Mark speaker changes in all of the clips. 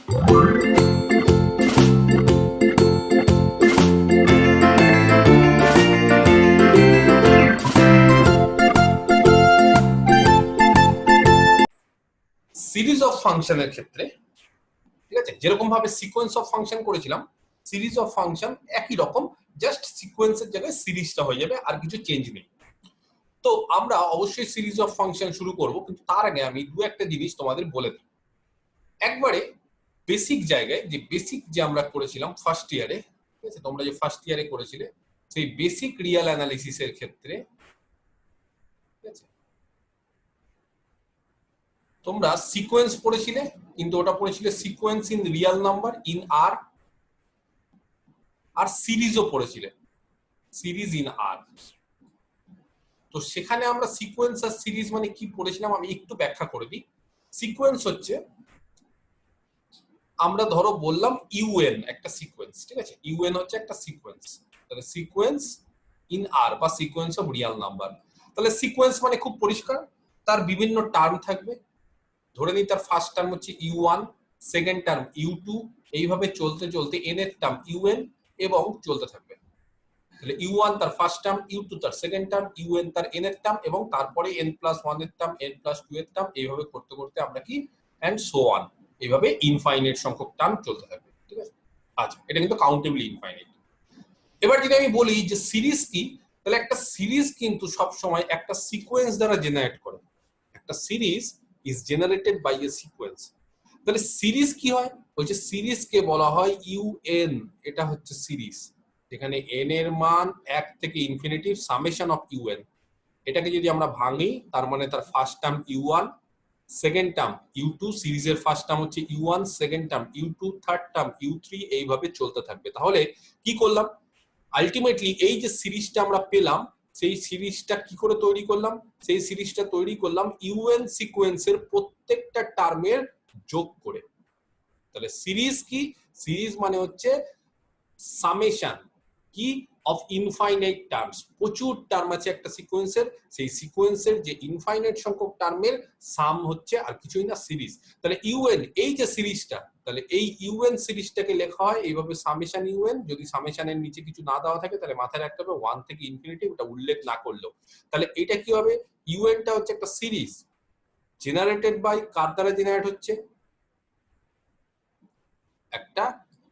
Speaker 1: Series of ফাংশনের ক্ষেত্রে ঠিক আছে, যেরকম ভাবে সিকোয়েন্স অফ ফাংশন করেছিলাম, সিরিজ অফ ফাংশন একই রকম, জাস্ট সিকোয়েন্সের জায়গায় সিরিজটা হয়ে যাবে, আর কিছু চেঞ্জ নেই। তো আমরা অবশ্যই সিরিজ অফ ফাংশন শুরু করব, কিন্তু তার আগে আমি দু একটা জিনিস তোমাদের বলে দিই। একবারে বেসিক জায়গায়, যে বেসিক যে আমরা করেছিলাম ফার্স্ট ইয়ারে, ঠিক আছে, তোমরা যে ফার্স্ট ইয়ারে করেছিলে সেই বেসিক রিয়াল অ্যানালিসিসের ক্ষেত্রে, ঠিক আছে, তোমরা সিকোয়েন্স পড়েছিলে, কিন্তু ওটা পড়েছিলে sequence in real number in R, আর সিরিজও পড়েছিলে সিরিজ ইন আর। তো সেখানে আমরা সিকোয়েন্স আর সিরিজ মানে কি পড়েছিলাম আমি একটু ব্যাখ্যা করে দিই। সিকোয়েন্স হচ্ছে, আমরা ধরো বললাম ইউএন একটা সিকোয়েন্স, ঠিক আছে, ইউএন হচ্ছে একটা সিকোয়েন্স, তাহলে সিকোয়েন্স ইন আর বা সিকোয়েন্স অফ রিয়াল নাম্বার। তাহলে সিকোয়েন্স মানে খুব পরিষ্কার, তার বিভিন্ন টার্ম থাকবে, ধরে নিই তার ফার্স্ট টার্ম হচ্ছে ইউ1, সেকেন্ড টার্ম ইউ2, এইভাবে চলতে চলতে এন এর টার্ম ইউএন এবং চলতে থাকবে। তাহলে ইউ1 তার ফার্স্ট টার্ম, ইউ2 তার সেকেন্ড টার্ম, ইউএন তার এন এর টার্ম, এবং তারপরে n+1 এর টার্ম, n+2 এর টার্ম, এইভাবে করতে করতে আমরা কি এন্ড সো অন, এইভাবে ইনফাইনাইট সংখ্যক টার্ম চলতে থাকবে, ঠিক আছে। আচ্ছা, এটা কিন্তু কাউন্টেবল ইনফাইনাইট। এবার যদি আমি বলি যে সিরিজ কি, তাহলে একটা সিরিজ কিন্তু সব সময় একটা সিকোয়েন্স দ্বারা জেনারেট করে। একটা series is generated by a sequence. তাহলে সিরিজ কি হয়, ওই যে সিরিজকে বলা হয় ইউএন, এটা হচ্ছে সিরিজ, যেখানে এন এর মান 1 থেকে ইনফিনিটি সামেশন অফ ইউএন। এটাকে যদি আমরা ভাঙি, তার মানে তার ফার্স্ট টার্ম ইউ1, সেকেন্ড টার্ম ইউ2, সিরিজের ফার্স্ট টার্ম হচ্ছে ইউ1, সেকেন্ড টার্ম ইউ2, থার্ড টার্ম ইউ3, এইভাবে চলতে থাকবে। তাহলে কি করলাম, আলটিমেটলি এই যে সিরিজটা আমরা পেলাম, সেই সিরিজটা কি করে তৈরি করলাম, সেই সিরিজটা তৈরি করলাম ইউএন সিকোয়েন্সের প্রত্যেকটা টার্মের যোগ করে। তাহলে সিরিজ কি, সিরিজ মানে হচ্ছে সামেশন কি অফ ইনফাইনাইট টার্মস, প্রচুর টার্ম আছে একটা সিকোয়েন্সের, সেই সিকোয়েন্সের যে ইনফাইনাইট সংখ্যক টার্মের সাম হচ্ছে আর কিছুই না সিরিজ। তাহলে ইউএন এই যে সিরিজটা, তাহলে এই ইউএন সিরিজটাকে লেখা হয় এইভাবে সামেশন ইউএন। যদি সামেশনের নিচে কিছু না দেওয়া থাকে তাহলে মাথায় রাখতে হবে 1 থেকে ইনফিনিটি, ওটা উল্লেখ না করলেও। তাহলে এটা কি হবে, ইউএনটা হচ্ছে একটা সিরিজ জেনারেটেড বাই, কার দ্বারা জেনারেট হচ্ছে, একটা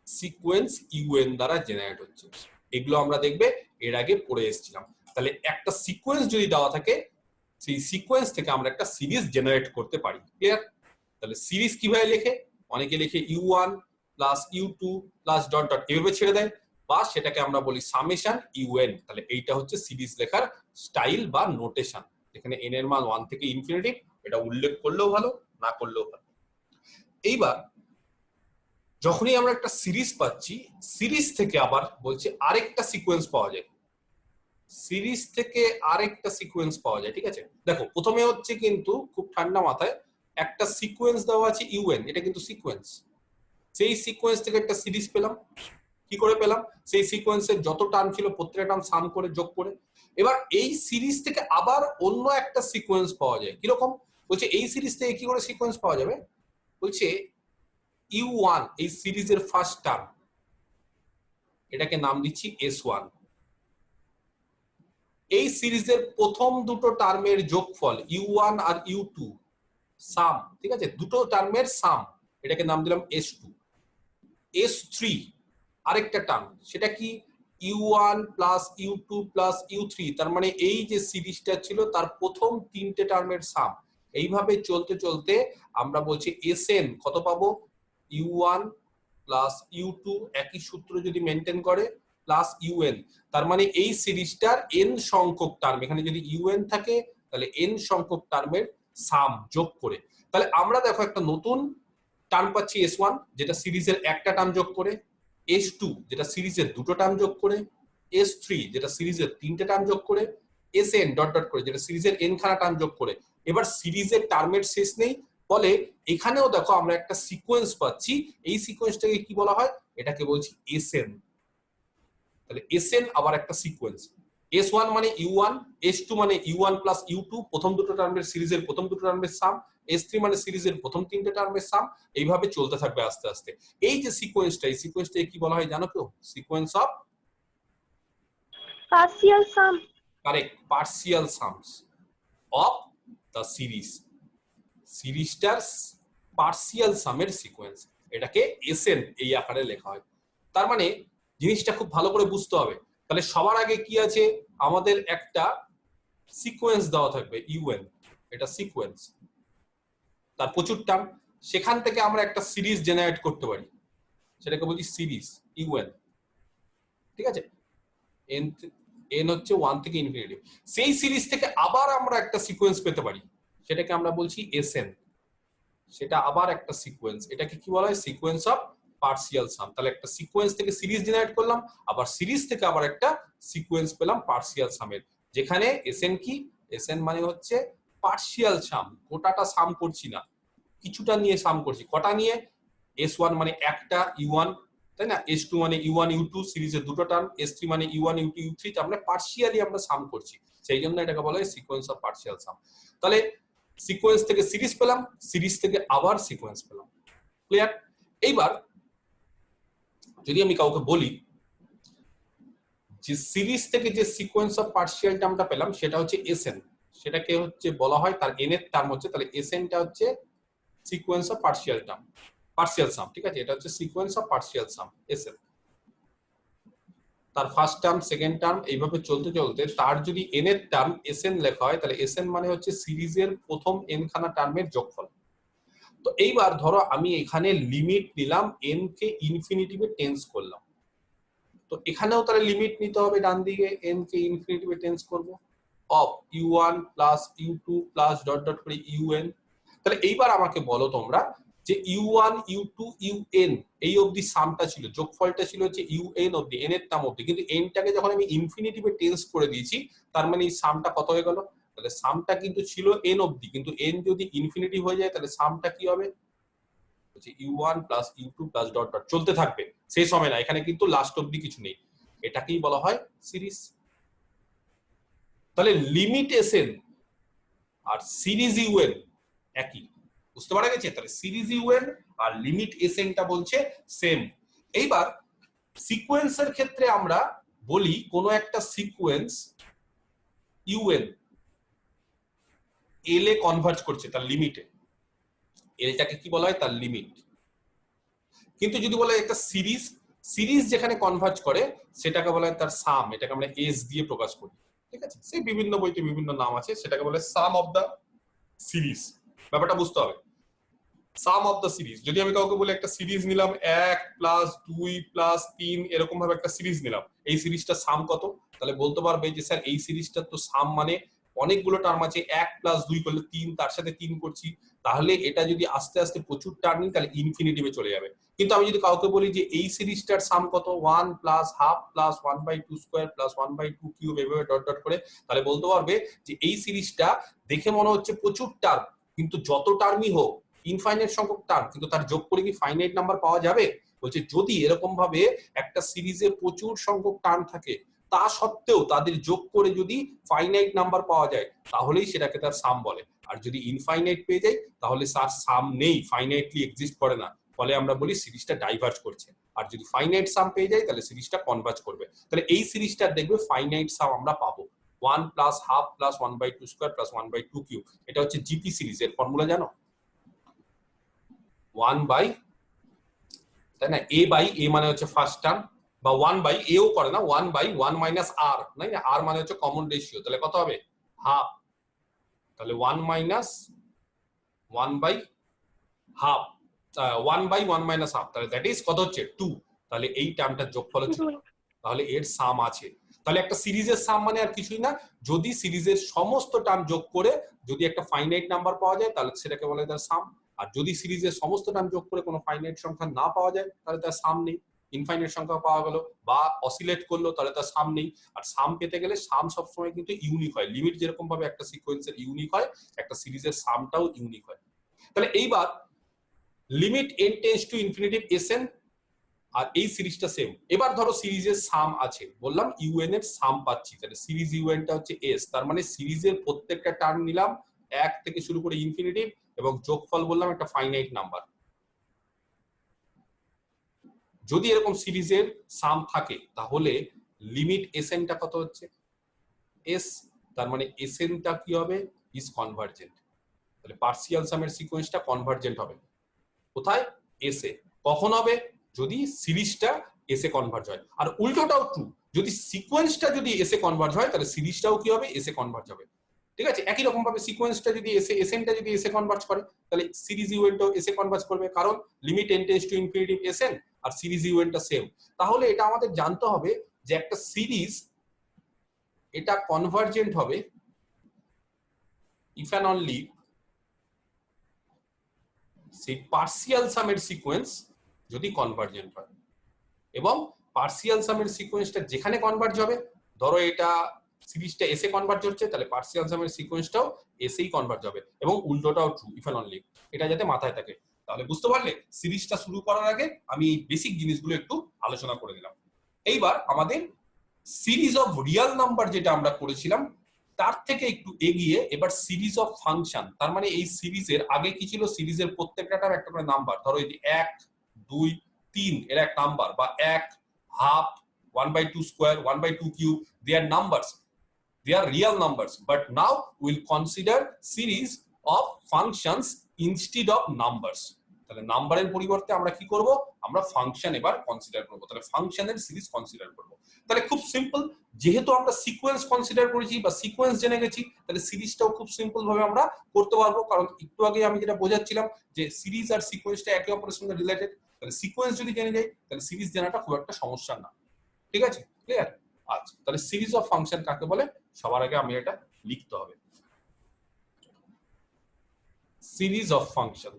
Speaker 1: সিকোয়েন্স ইউএন দ্বারা জেনারেট হচ্ছে। এগুলো আমরা দেখবে এর আগে পড়ে এসেছিলাম। তাহলে একটা সিকোয়েন্স যদি দেওয়া থাকে, সেই সিকোয়েন্স থেকে আমরা একটা সিরিজ জেনারেট করতে পারি, ক্লিয়ার। তাহলে সিরিজ কিভাবে লেখে, অনেকে লেখে ইউ1 প্লাস ইউ2 প্লাস ডট ডট এভাবে ছেড়ে দেয়, বা সেটাকে আমরা বলি সামেশন ইউএন। তাহলে এইটা হচ্ছে সিরিজ লেখার স্টাইল বা নোটেশন, যেখানে এন এর মান 1 থেকে ইনফিনিটি, এটা উল্লেখ করলেও ভালো, না করলেও ভালো। এইবার যখনই আমরা একটা সিরিজ পাচ্ছি, সিরিজ থেকে আবার বলছে আরেকটা সিকোয়েন্স পাওয়া যায়, সিরিজ থেকে আরেকটা সিকোয়েন্স পাওয়া যায়, ঠিক আছে। দেখো প্রথমে হচ্ছে কিন্তু খুব ঠান্ডা মাথায়, একটা সিকোয়েন্স দেওয়া আছে ইউএন, এটা কিন্তু সিকোয়েন্স, সেই সিকোয়েন্স থেকে একটা সিরিজ পেলাম। কি করে পেলাম, সেই সিকোয়েন্সের যত টার্ম ছিল প্রত্যেকটা টার্ম সাম করে যোগ করে। এবার এই সিরিজ থেকে আবার অন্য একটা সিকোয়েন্স পাওয়া যায়, কিরকম, বলছে এই সিরিজ থেকে কি করে সিকোয়েন্স পাওয়া যাবে, বলছে ইউ1 এই সিরিজের ফার্স্ট টার্ম, এটাকে নাম দিচ্ছি S1, এই সিরিজের প্রথম দুটো টার্মের যোগফল ইউ1 আর ইউ2 সাম, ঠিক আছে, দুটো টার্মের সাম, এটাকে নাম দিলাম S2। S3 আরেকটা টার্ম, সেটা কি ইউ1 প্লাস ইউ2 প্লাস ইউ3, তার মানে এই যে সিরিজটা ছিল তার প্রথম তিনটে টার্মের সাম। এইভাবে চলতে চলতে আমরা বলছি Sn কত পাবো, ইউ1 প্লাস ইউ2 একই সূত্র যদি মেনটেন করে প্লাস ইউএন, তার মানে এই সিরিজটার এন সংখ্যক টার্ম, এখানে যদি ইউএন থাকে তাহলে এন সংখ্যক টার্মের সাম যোগ করে। তাহলে আমরা দেখো একটা নতুন টার্ম পাচ্ছি S1, যেটা সিরিজের একটা টার্ম যোগ করে, S2 যেটা সিরিজের দুটো টার্ম যোগ করে, S3 যেটা সিরিজের তিনটে টার্ম যোগ করে, Sn ডট ডট করে যেটা সিরিজের এন খানা টার্ম যোগ করে। এবার সিরিজের টার্মের শেষ নেই, ফলে এখানেও দেখো আমরা একটা সিকোয়েন্স পাচ্ছি, এই সিকোয়েন্সটাকে কি বলা হয়, এটাকে বলছি Sn। তাহলে Sn আবার একটা সিকোয়েন্স, S1 মানে ইউ1, S2 মানে ইউ1 প্লাস ইউ2, প্রথম দুটো টার্মের সিরিজের প্রথম দুটো টার্মের সাম, S3 মানে সিরিজের প্রথম তিনটে টার্মের সাম, এইভাবে চলতে থাকবে আস্তে আস্তে। এই যে সিকোয়েন্সটা, এই সিকোয়েন্সটা কি বলা হয় জানো কেউ? Sequence of
Speaker 2: partial sum.
Speaker 1: Correct, partial sums of the series. সিরিজটার পার্সিয়াল সামের সিকোয়েন্স, এটাকে এসএন এই আকারে লেখা হয়। তার মানে জিনিসটা খুব ভালো করে বুঝতে হবে। তাহলে সবার আগে কি আছে, আমাদের একটা সিকোয়েন্স দেওয়া থাকবে ইউএন, এটা সিকোয়েন্স, তার প্রচুর টার্ম, সেখান থেকে আমরা একটা সিরিজ জেনারেট করতে পারি, সেটাকে বলছি সিরিজ ইউএন, ঠিক আছে? এন হচ্ছে 1 থেকে ইনফিনিটি। সেই সিরিজ থেকে আবার আমরা একটা সিকোয়েন্স পেতে পারি, সেটাকে আমরা বলছি এসএন, সেটা আবার একটা সিকোয়েন্স। এটাকে কি বলা হয়? সিকোয়েন্স অফ পার্সিয়াল সাম। তাহলে একটা সিকোয়েন্স থেকে সিরিজ জেনারেট করলাম, আবার সিরিজ থেকে আবার একটা সিকোয়েন্স পেলাম পার্সিয়াল সামের, যেখানে এসএন কি, এসএন মানে হচ্ছে পার্সিয়াল সাম, গোটাটা সাম করছি না, কিছুটা নিয়ে সাম করছি। কটা নিয়ে? S1 মানে একটা, U1 তাই না, S2 মানে U1 U2 সিরিজের দুটো টার্ম, S3 মানে U1 U2 U3, তার মানে পার্সিয়ালি আমরা সাম করছি, সেই জন্য এটাকে বলা হয় সিকোয়েন্স অফ পার্সিয়াল সাম। তাহলে সিকোয়েন্স থেকে সিরিজ পেলাম, সিরিজ থেকে আবার সিকোয়েন্স পেলাম, ক্লিয়ার? এইবার যদি আমি কাউকে বলি যে সিরিজ থেকে যে সিকোয়েন্স অফ পার্সিয়াল টার্মটা পেলাম সেটা হচ্ছে এসএন, সেটাকে হচ্ছে বলা হয়, তার এন এর টার্ম হচ্ছে, তাহলে এসএনটা হচ্ছে sequence of partial term, partial sum, ঠিক আছে? এটা হচ্ছে sequence of partial sum S N. তার ফার্স্ট টার্ম, সেকেন্ড টার্ম, এইভাবে চলতে চলতে তার যদি এন এর টার্ম এসএন লেখা হয়, তাহলে এসএন মানে হচ্ছে সিরিজের প্রথম এন খানা টার্মের যোগফল। তো এইবার ধরো আমি এখানে লিমিট নিলাম, এন কে ইনফিনিটিভে টেন্স করলাম, তো এখানেও তাহলে লিমিট নিতে হবে, ডান দিকে এন কে ইনফিনিটিভে টেন্স করব, of U1 plus U2 plus dot dot করে UN। তাহলে এইবার আমাকে বলো তোমরা যে U1 U2 UN এই অবধি সামটা ছিল, যোগফলটা ছিল হচ্ছে UN অবধি, এন এর টার্ম অবধি, কিন্তু এনটাকে যখন আমি ইনফিনিটিভে টেন্স করে দিয়েছি, তার মানে এই সামটা কত হয়ে গেল? তাহলে সামটা কিন্তু ছিল এন অবধি, কিন্তু এন যদি ইনফিনিটিভ হয়ে যায় তাহলে সামটা কি হবে? হচ্ছে U1 plus U2 plus dot dot চলতে থাকবে, শেষ হবে না, এখানে কিন্তু লাস্ট অবধি কিছু নেই, এটাকেই বলা হয় সিরিজ। তাহলে লিমিট এসএন আর সিরিজ ইউএন একই, বুঝতে পারা গেছে? তাহলে সিরিজ ইউএন আর লিমিট এসএনটা বলছে সেম। এইবার সিকোয়েন্সের ক্ষেত্রে আমরা বলি কোনো একটা সিকোয়েন্স ইউএন এল এ কনভার্জ করছে, তার লিমিটে, এলটাকে কি বলা হয়? তার লিমিট। কিন্তু যদি বলা হয় একটা সিরিজ, সিরিজ যেখানে কনভার্জ করে সেটাকে বলা হয় তার সাম, এটাকে আমরা এস দিয়ে প্রকাশ করি, ঠিক আছে? সেই বিভিন্ন বইতে বিভিন্ন নাম আছে, সেটাকে বলে সাম অফ দা সিরিজ। ব্যাপারটা বুঝতে হবে, সাম অফ দা সিরিজ। যদি আমি কাউকে বলি একটা সিরিজ নিলাম 1 প্লাস 2 প্লাস 3 এরকম ভাবে একটা সিরিজ নিলাম, এই সিরিজটা সাম কত? তাহলে বলতে পারবে যে স্যার এই সিরিজটার তো সাম মানে অনেকগুলো টার্ম আছে, 1 প্লাস 2 করলে 3, তার সাথে 3 করছি, তাহলে এটা যদি আস্তে আস্তে প্রচুর টার্ম নিই তাহলে ইনফিনিটিভে চলে যাবে। কিন্তু আমি যদি কাউকে বলি যে এই সিরিজটার সাম কত, 1 plus half plus 1/2 square plus 1/2 cube, এভাবে ডট ডট করে, তাহলে বলতে পারবে যে এই সিরিজটা দেখে মনে হচ্ছে প্রচুর টার্ম, কিন্তু যত টার্মই হোক ইনফাইনাইট সংখ্যক টার্ম, কিন্তু তার যোগ করে কি ফাইনাইট নাম্বার পাওয়া যাবে? বলছে যদি এরকম ভাবে একটা সিরিজে প্রচুর সংখ্যক টার্ম থাকে, তা সত্ত্বেও তাদের যোগ করে যদি ফাইনাইট নাম্বার পাওয়া যায়, তাহলেই সেটাকে তার সাম বলে। আর যদি ইনফাইনাইট পেয়ে যাই তাহলে তার সাম নেই, ফাইনাইটলি এক্সিস্ট করে না, ফলে আমরা বলি সিরিজটা ডাইভার্জ করছে। আর যদি ফাইনাইট সাম পেয়ে যাই তাহলে সিরিজটা কনভার্জ করবে। তাহলে এই সিরিজটা দেখবে ফাইনাইট সাম আমরা পাবো, 1 plus half plus 1/2 square plus 1/2 cube. এটা হচ্ছে জিপি সিরিজের ফর্মুলা, জানো? 1 বাই, তাই না, এ বাই এ মানে হচ্ছে ফার্স্ট টার্ম, বা 1 বাই এও করে না, 1 বাই 1 মাইনাস আর, নাই না, আর মানে হচ্ছে কমন রেশিও, তাহলে কত হবে? হাফ। তাহলে 1 minus 1 by half, 1 by 1 minus half, তাহলে দ্যাট ইজ কত হচ্ছে? 2। তাহলে এই টার্মটার যোগফল হচ্ছে, তাহলে এর সাম আছে। তাহলে একটা সিরিজের সাম মানে আর কিছুই না, যদি সিরিজের সমস্ত টার্ম যোগ করে যদি একটা ফাইনাইট নাম্বার পাওয়া যায় তাহলে সেটাকে বলে তার সাম। আর যদি সিরিজের সমস্ত টার্ম যোগ করে কোনো ফাইনাইট সংখ্যা না পাওয়া যায় তাহলে তার সাম নেই। ইনফাইনাইট সংখ্যা পাওয়া গেল বা অসিলেট করলো তাহলে তার সাম নেই। আর সাম পেতে গেলে সাম সবসময় কিন্তু ইউনিক হয়, লিমিট যেরকম ভাবে একটা সিকোয়েন্সের ইউনিক হয়, একটা সিরিজের সামটাও ইউনিক হয়। তাহলে এইবার limit n tends to infinity S N আর এই সিরিজটা সেম। এবার ধরো সিরিজের সাম আছে, বললাম ইউএন এর সাম পাচ্ছি, তাহলে সিরিজ ইউএনটা হচ্ছে এস, তার মানে সিরিজের প্রত্যেকটা টার্ম নিলাম 1 থেকে শুরু করে ইনফিনিটিভ, এবং যোগফল বললাম একটা ফাইনাইট নাম্বার। যদি এরকম সিরিজের সাম থাকে তাহলে লিমিট এসএনটা কত হচ্ছে এস, তার মানে এসএনটা কি হবে ইজ কনভার্জেন্ট। তাহলে পার্সিয়াল সামের সিকোয়েন্সটা কনভার্জেন্ট হবে কোথায় এসে। কখন হবে যদি সিরিজটা এসে কনভার্জ হয়, আর উল্টোটাও ট্রু, যদি সিকোয়েন্সটা যদি এসে কনভার্জ হয় তাহলে সিরিজটাও কি হবে এসে কনভার্জ হবে। ঠিক আছে, একই রকম ভাবে সিকোয়েন্সটা যদি এসে এসএনটা যদি এসে কনভার্জ করে তাহলে সিরিজ ইউএনটাও এসে কনভার্জ করবে, কারণ limit n tends to infinity S N আর সিরিজ ইউএনটা সেম। তাহলে এটা আমাদের জানতে হবে যে একটা সিরিজ এটা কনভার্জেন্ট হবে ইফ অ্যান্ড অনলি সেই পার্সিয়াল সামের সিকোয়েন্স যদি কনভার্জেন্ট হয়, এবং পার্সিয়াল সামের সিকোয়েন্সটা যেখানে কনভার্জ হবে, ধরো এটা সিরিজটা এসে কনভার্জ হচ্ছে তাহলে পার্সিয়াল সামের সিকোয়েন্সটাও এসেই কনভার্জ হবে, এবং উল্টোটাও ট্রু ইফ অ্যান্ড অনলি। এটা যাতে মাথায় থাকে। তাহলে বুঝতে পারলে সিরিজটা শুরু করার আগে আমি এই বেসিক জিনিসগুলো একটু আলোচনা করে দিলাম। এইবার আমাদের সিরিজ অফ রিয়াল নাম্বার যেটা আমরা করেছিলাম তার থেকে একটু এগিয়ে এবার সিরিজ অফ ফাংশন। তার মানে এই সিরিজের আগে কি ছিল, সিরিজের প্রত্যেকটার একটা করে নাম্বার, ধরো এই যে 1 2 3 এর এক নাম্বার, বা 1 half 1/2 square 1/2 cube, they are numbers, they are real numbers, but now we'll consider series of functions instead of numbers. তাহলে নাম্বারের পরিবর্তে আমরা কি করব, আমরা ফাংশন এবার কনসিডার করব। তাহলে ফাংশনের সিরিজ কনসিডার করব। তাহলে খুব সিম্পল, যেহেতু আমরা সিকোয়েন্স কনসিডার করেছি বা সিকোয়েন্স জেনে গেছি, তাহলে সিরিজটাও খুব সিম্পল ভাবে আমরা করতে পারবো, কারণ একটু আগে আমি যেটা বোঝাচ্ছিলাম যে সিরিজ আর সিকোয়েন্সটা একে অপরের সঙ্গে রিলেটেড। তাহলে সিকোয়েন্স যদি জেনে যাই তাহলে সিরিজ জানাটা খুব একটা সমস্যা না। ঠিক আছে, ক্লিয়ার? আচ্ছা, তাহলে সিরিজ অফ ফাংশন কাকে বলে সবার আগে আমি এটা লিখতে হবে। সিরিজ অফ ফাংশন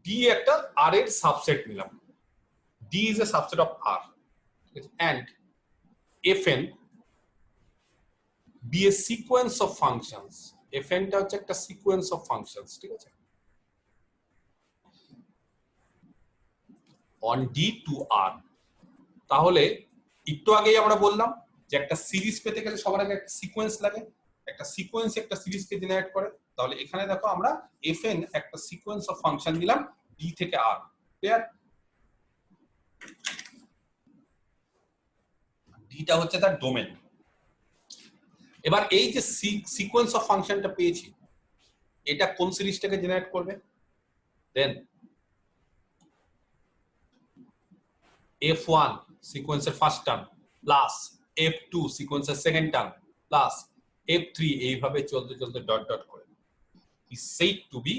Speaker 1: ডি একটা আর এর সাবসেট নিলাম, D is a subset of R, and F N be a sequence of functions. এফএনটা হচ্ছে একটা সিকোয়েন্স অফ ফাংশনস, ঠিক আছে, অন ডি টু আর। তাহলে একটু আগেই আমরা বললাম যে একটা সিরিজ পেতে গেলে সবার আগে একটা সিকোয়েন্স লাগে, একটা সিকোয়েন্স একটা সিরিজকে জেনারেট করে। তাহলে এখানে দেখো আমরা এফএন একটা সিকোয়েন্স অফ ফাংশন নিলাম ডি থেকে আর, ক্লিয়ার? ডিটা হচ্ছে তার ডোমেন। এবার এই যে সিকোয়েন্স অফ ফাংশনটা পেয়েছি, এটা কোন সিরিজটাকে জেনারেট করবে, দেন f1 সিকোয়েন্সের ফার্স্ট টার্ম প্লাস f2 সিকোয়েন্সের সেকেন্ড টার্ম প্লাস f3, এইভাবে চলতে চলতে ডট ডট করে is said to be,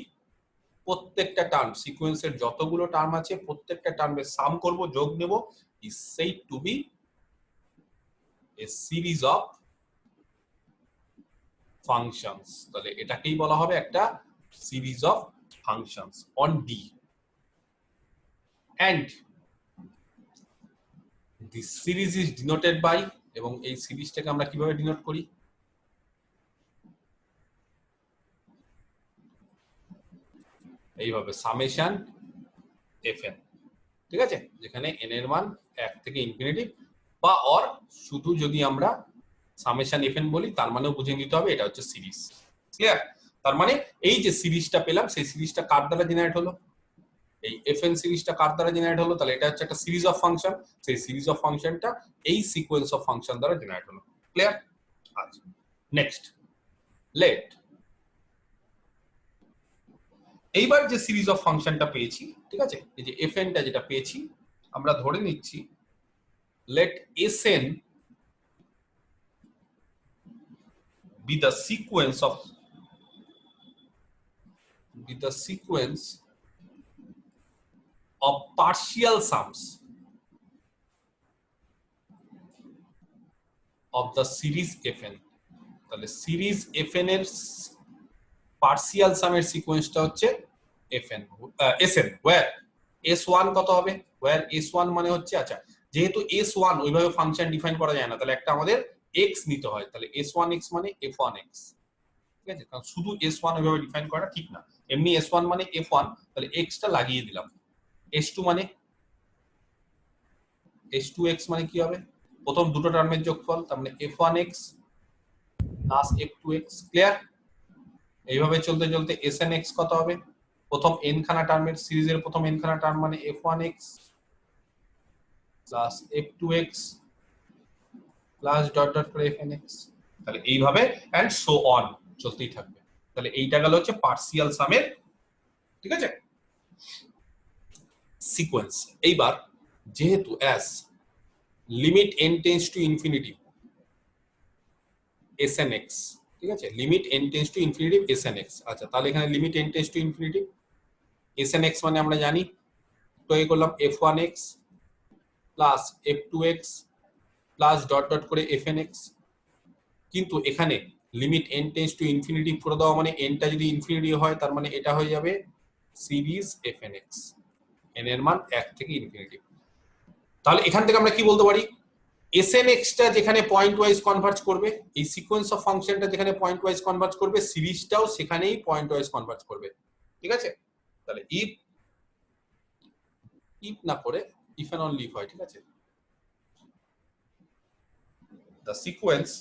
Speaker 1: প্রত্যেকটা টার্ম সিকোয়েন্সের যতগুলো টার্ম আছে প্রত্যেকটা টার্মের সাম করব, যোগ নেব, is said to be a series of functions। তাহলে এটাকেই বলা হবে একটা series of functions on D, and this series is denoted by, এবং এই সিরিজটাকে আমরা কিভাবে ডিনোট করি, এইভাবে সামেশন এফএন, ঠিক আছে, যেখানে এন এর মান 1 থেকে ইনফিনিটি, বা অর শুধু যদি আমরা সামেশন এফএন বলি তার মানেও বুঝে নিতে হবে এটা হচ্ছে সিরিজ, ক্লিয়ার? তার মানে এই যে সিরিজটা পেলাম সেই সিরিজটা কার দ্বারা জেনারেট হলো, এই এফএন সিরিজটা কার দ্বারা জেনারেট হলো, তাহলে এটা হচ্ছে একটা সিরিজ অফ ফাংশন, সেই সিরিজ অফ ফাংশনটা এই সিকোয়েন্স অফ ফাংশন দ্বারা জেনারেট হলো, ক্লিয়ার? আচ্ছা, নেক্সট লেট, এইবার যে সিরিজ অফ ফাংশনটা পেয়েছি, ঠিক আছে, এই যে এফএনটা যেটা পেয়েছি আমরা ধরে নিচ্ছি let Sn be the sequence of partial sums of the series Fn। তাহলে সিরিজ Fn এর পার্সিয়াল সামের সিকোয়েন্সটা হচ্ছে Fn Sn, where S1 কত হবে, where S1 মানে হচ্ছে, আচ্ছা যেহেতু S1 ওইভাবে ফাংশন ডিফাইন করা যায় না, তাহলে একটা আমাদের x নিতে হয়, তাহলে S1x মানে F1x, ঠিক আছে, কারণ শুধু S1 ওইভাবে ডিফাইন করা ঠিক না, এমনি S1 মানে F1, তাহলে x টা লাগিয়ে দিলাম, S2 মানে h2x মানে কি হবে, প্রথম দুটো টার্মের যোগফল, তার মানে f1x প্লাস f2x। ক্লিয়ার? এইভাবে চলতে চলতে snx কত হবে, প্রথম n খানা টার্মের সিরিজের প্রথম n খানা টার্ম মানে f1x plus f2x plus dot dot করে fnx। তাহলে এইভাবে এন্ড সো অন চলতেই থাকবে। তাহলে এইটা গেল হচ্ছে পার্সিয়াল সামের, ঠিক আছে, সিকোয়েন্স। এইবার যেহেতু as limit n tends to infinity snx, ঠিক আছে, limit n tends to infinity snx। আচ্ছা, তাহলে এখানে limit n tends to infinity snx মানে আমরা জানি, তো এই করলাম f1x plus f2x plus dot dot করে fnx। কিন্তু এখানে limit n tends to infinity করে দেওয়া মানে nটা যদি ইনফিনিটি হয় তার মানে এটা হয়ে যাবে সিরিজ fnx, n এর মান 1 থেকে ইনফিনিটি। তাহলে এখান থেকে আমরা কি বলতে পারি, snx টা যেখানে পয়েন্ট ওয়াইজ কনভার্জ করবে, এই সিকোয়েন্স অফ ফাংশনটা যেখানে পয়েন্ট ওয়াইজ কনভার্জ করবে, সিরিজটাও সেখানেই পয়েন্ট ওয়াইজ কনভার্জ করবে, ঠিক আছে। তাহলে ইফ না করে ইফ এন্ড অনলি ইফ হয়, ঠিক আছে, the sequence,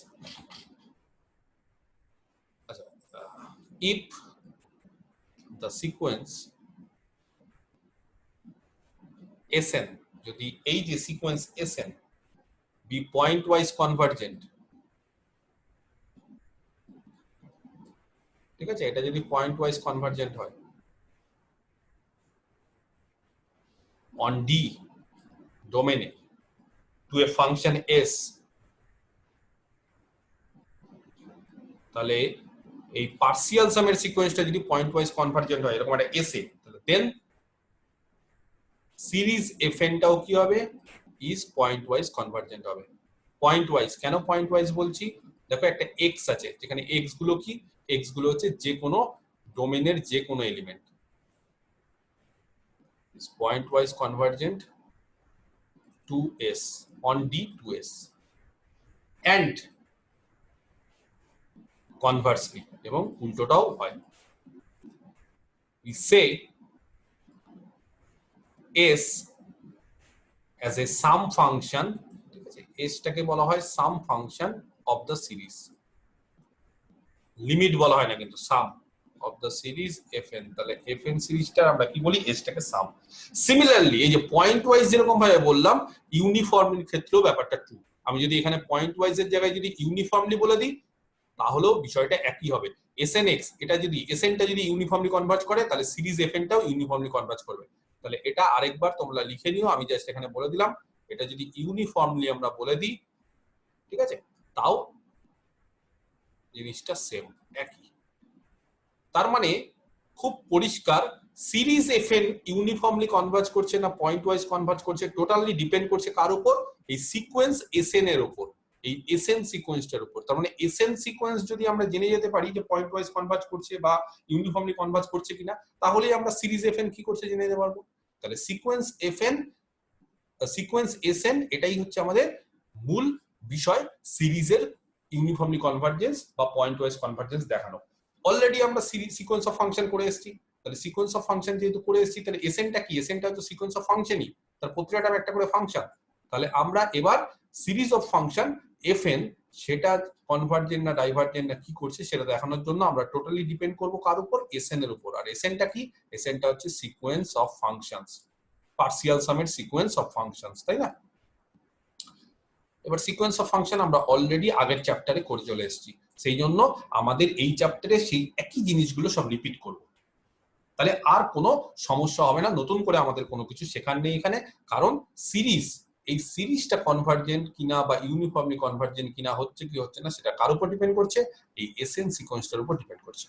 Speaker 1: if the sequence sn, যদি এই যে sequence sn be point wise convergent, ঠিক আছে, এটা যদি পয়েন্ট ওয়াইজ কনভার্জেন্ট হয় on d domain to a function s, তাহলে এই পার্সিয়াল সামের সিকোয়েন্সটা যদি পয়েন্ট ওয়াইজ কনভার্জেন্ট হয় এরকম একটা এস এ, তাহলে দেন সিরিজ fn টাও কি হবে, ইজ পয়েন্ট ওয়াইজ কনভার্জেন্ট হবে। পয়েন্ট ওয়াইজ কেন পয়েন্ট ওয়াইজ বলছি, দেখো একটা এক্স আছে, যেখানে এক্স গুলো কি, এক্স গুলো হচ্ছে যে কোনো ডোমেনের যে কোনো element, is point wise convergent to S on D to S and conversely, এবং উল্টোটাও হয়। we say s as a sum function, ঠিক আছে, s টাকে বলা হয় sum function of the series, limit বলা হয় না কিন্তু sum of the series fn। তাহলে fn সিরিজটা আমরা কি বলি, s টাকে সাম। সিমিলারলি এই যে পয়েন্ট ওয়াইজ যেরকম ভাবে বললাম, ইউনিফর্মের ক্ষেত্রেও ব্যাপারটা ট্রু। আমি যদি এখানে পয়েন্ট ওয়াইজ এর জায়গায় যদি ইউনিফর্মলি বলে দিই তাহলেও বিষয়টা একই হবে। snx এটা যদি snটা যদি ইউনিফর্মলি কনভার্জ করে তাহলে সিরিজ fnটাও ইউনিফর্মলি কনভার্জ করবে। তাহলে এটা আরেকবার তোমরা লিখে নিও, আমি জাস্ট এখানে বলে দিলাম, এটা যদি ইউনিফর্মলি আমরা বলে দিই, ঠিক আছে, তাও জিনিসটা সেম একই। তার মানে খুব পরিষ্কার, সিরিজ fn ইউনিফর্মলি কনভার্জ করছে না পয়েন্ট ওয়াইজ কনভার্জ করছে, টোটালি ডিপেন্ড করছে কার উপর, এই সিকোয়েন্স sn এর উপর, এই sn সিকোয়েন্সটার উপর। তার মানে sn সিকোয়েন্স যদি আমরা জেনে যেতে পারি যে পয়েন্ট ওয়াইজ কনভার্জ করছে বা ইউনিফর্মলি কনভার্জ করছে কিনা, তাহলেই আমরা সিরিজ fn কি করছে জেনে যেতে পারবো। তাহলে সিকোয়েন্স fn, সিকোয়েন্স sn এটাই হচ্ছে আমাদের মূল বিষয়, সিরিজের ইউনিফর্মলি কনভার্জেন্স বা পয়েন্ট ওয়াইজ কনভার্জেন্স দেখানো। অলরেডি আমরা সিকোয়েন্স অফ ফাংশন করে এসেছি, তাহলে সিকোয়েন্স অফ ফাংশন যেহেতু করে এসেছি, তাহলে এসএনটা কি, এসএনটা তো সিকোয়েন্স অফ ফাংশনই, তার প্রত্যেকটা একটা করে ফাংশন। তাহলে আমরা এবার সিরিজ অফ ফাংশন এফএন সেটা কনভার্জেন্ট না ডাইভার্জেন্ট না কি করছে সেটা দেখানোর জন্য আমরা টোটালি ডিপেন্ড করব কার উপর, এসএন এর উপর। আর এসএনটা কি, এসএনটা হচ্ছে সিকোয়েন্স অফ ফাংশনস, পার্সিয়াল সামের সিকোয়েন্স অফ ফাংশনস, তাই না। এবার সিকোয়েন্স অফ ফাংশন আমরা অলরেডি আগের চ্যাপ্টারে করে চলে এসেছি, সেই জন্য আমাদের এই চ্যাপ্টারে সেই একই জিনিসগুলো সব রিপিট করব। তাহলে আর কোনো সমস্যা হবে না, নতুন করে আমাদের কোনো কিছু শেখার নেই এখানে, কারণ সিরিজ, এই সিরিজটা কনভার্জেন্ট কিনা বা ইউনিফর্মলি কনভার্জেন্ট কিনা, হচ্ছে কি হচ্ছে না সেটা কার উপর ডিপেন্ড করছে, এই এসএন সিকোয়েন্সটার উপর ডিপেন্ড করছে।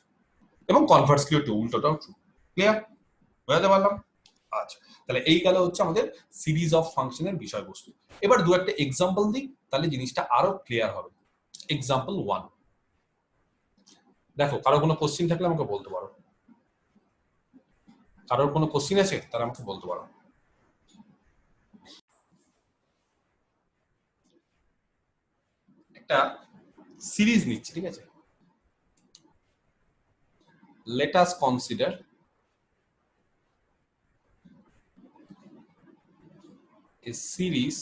Speaker 1: এবং কনভার্সলিও টু, উল্টোটাও ট্রু। ক্লিয়ার, বুঝাতে পারলাম? আচ্ছা, তাহলে এই গেল হচ্ছে আমাদের সিরিজ অফ ফাংশনের বিষয়বস্তু। এবার দু একটা এক্সাম্পল দিই, তাহলে জিনিসটা আরো ক্লিয়ার হবে। এক্সাম্পল 1, দেখো কারো কোনো কোশ্চিন থাকলে আমাকে বলতে পারো, কারোর কোনো কোশ্চিন আছে তারা আমাকে বলতে পারো। একটা সিরিজ নিচ্ছি, ঠিক আছে, let us consider a series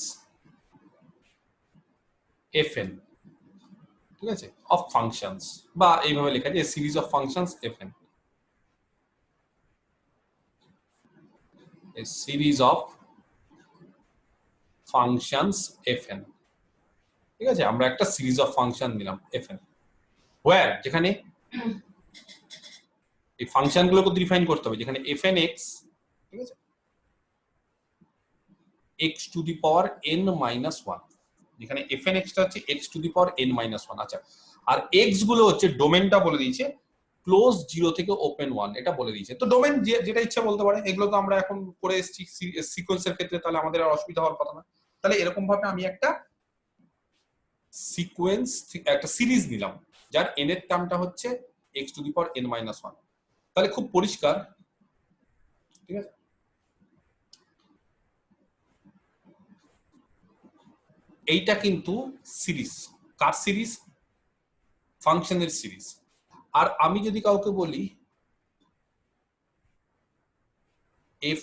Speaker 1: fn, ঠিক আছে, অফ ফাংশনস, বা এইভাবে লেখা যায় series of functions fn, a series of functions fn, ঠিক আছে, আমরা একটা সিরিজ অফ ফাংশন নিলাম fn, where যেখানে এই ফাংশন গুলোকে ডিফাইন করতে হবে, যেখানে fn(x), ঠিক আছে, x to the power n minus 1, যেখানে fn(x) টা হচ্ছে x to the power n minus 1। আচ্ছা, আর x গুলো হচ্ছে ডোমেনটা বলে দিয়েছে ক্লোজ 0 থেকে ওপেন 1, এটা বলে দিয়েছে। তো ডোমেন যেটা ইচ্ছা বলতে পারে, এগুলো তো আমরা এখন করে এসেছি সিকোয়েন্সের ক্ষেত্রে, তাহলে আমাদের আর অসুবিধা হওয়ার কথা না। তাহলে এরকম ভাবে আমি একটা সিকোয়েন্স, একটা সিরিজ নিলাম যার n এর টার্মটা হচ্ছে x to the power n minus 1। তাহলে খুব পরিষ্কার, ঠিক আছে, এইটা কিন্তু সিরিজ। কার সিরিজ? ফাংশনের সিরিজ। আর আমি যদি কাউকে বলি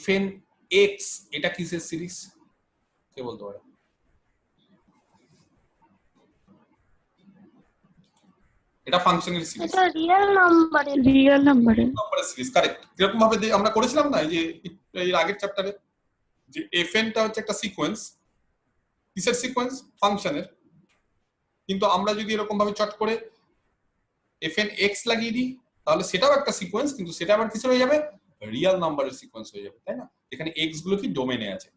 Speaker 1: fn(x) এটা কিসের সিরিজ? কে বলতে পারে? এটা ফাংশনের সিরিজ,
Speaker 2: এটা রিয়েল নাম্বারের
Speaker 1: সিরিজ। কারেক্ট। এরকম ভাবে আমরা করেছিলাম না এই যে এর আগের চ্যাপ্টারে, যে fn টা হচ্ছে একটা সিকোয়েন্স। কিসের সিকোয়েন্স? ফাংশনের। কিন্তু আমরা যদি এরকম ভাবে চট করে fn(x) লাগিয়ে দিই, তাহলে সেটাও একটা সিকোয়েন্স, কিন্তু সেটা আবার কিসের হয়ে যাবে? রিয়েল নাম্বারের সিকোয়েন্স হয়ে যাবে, তাই না? এখানে x গুলো কি ডোমেনে আছে।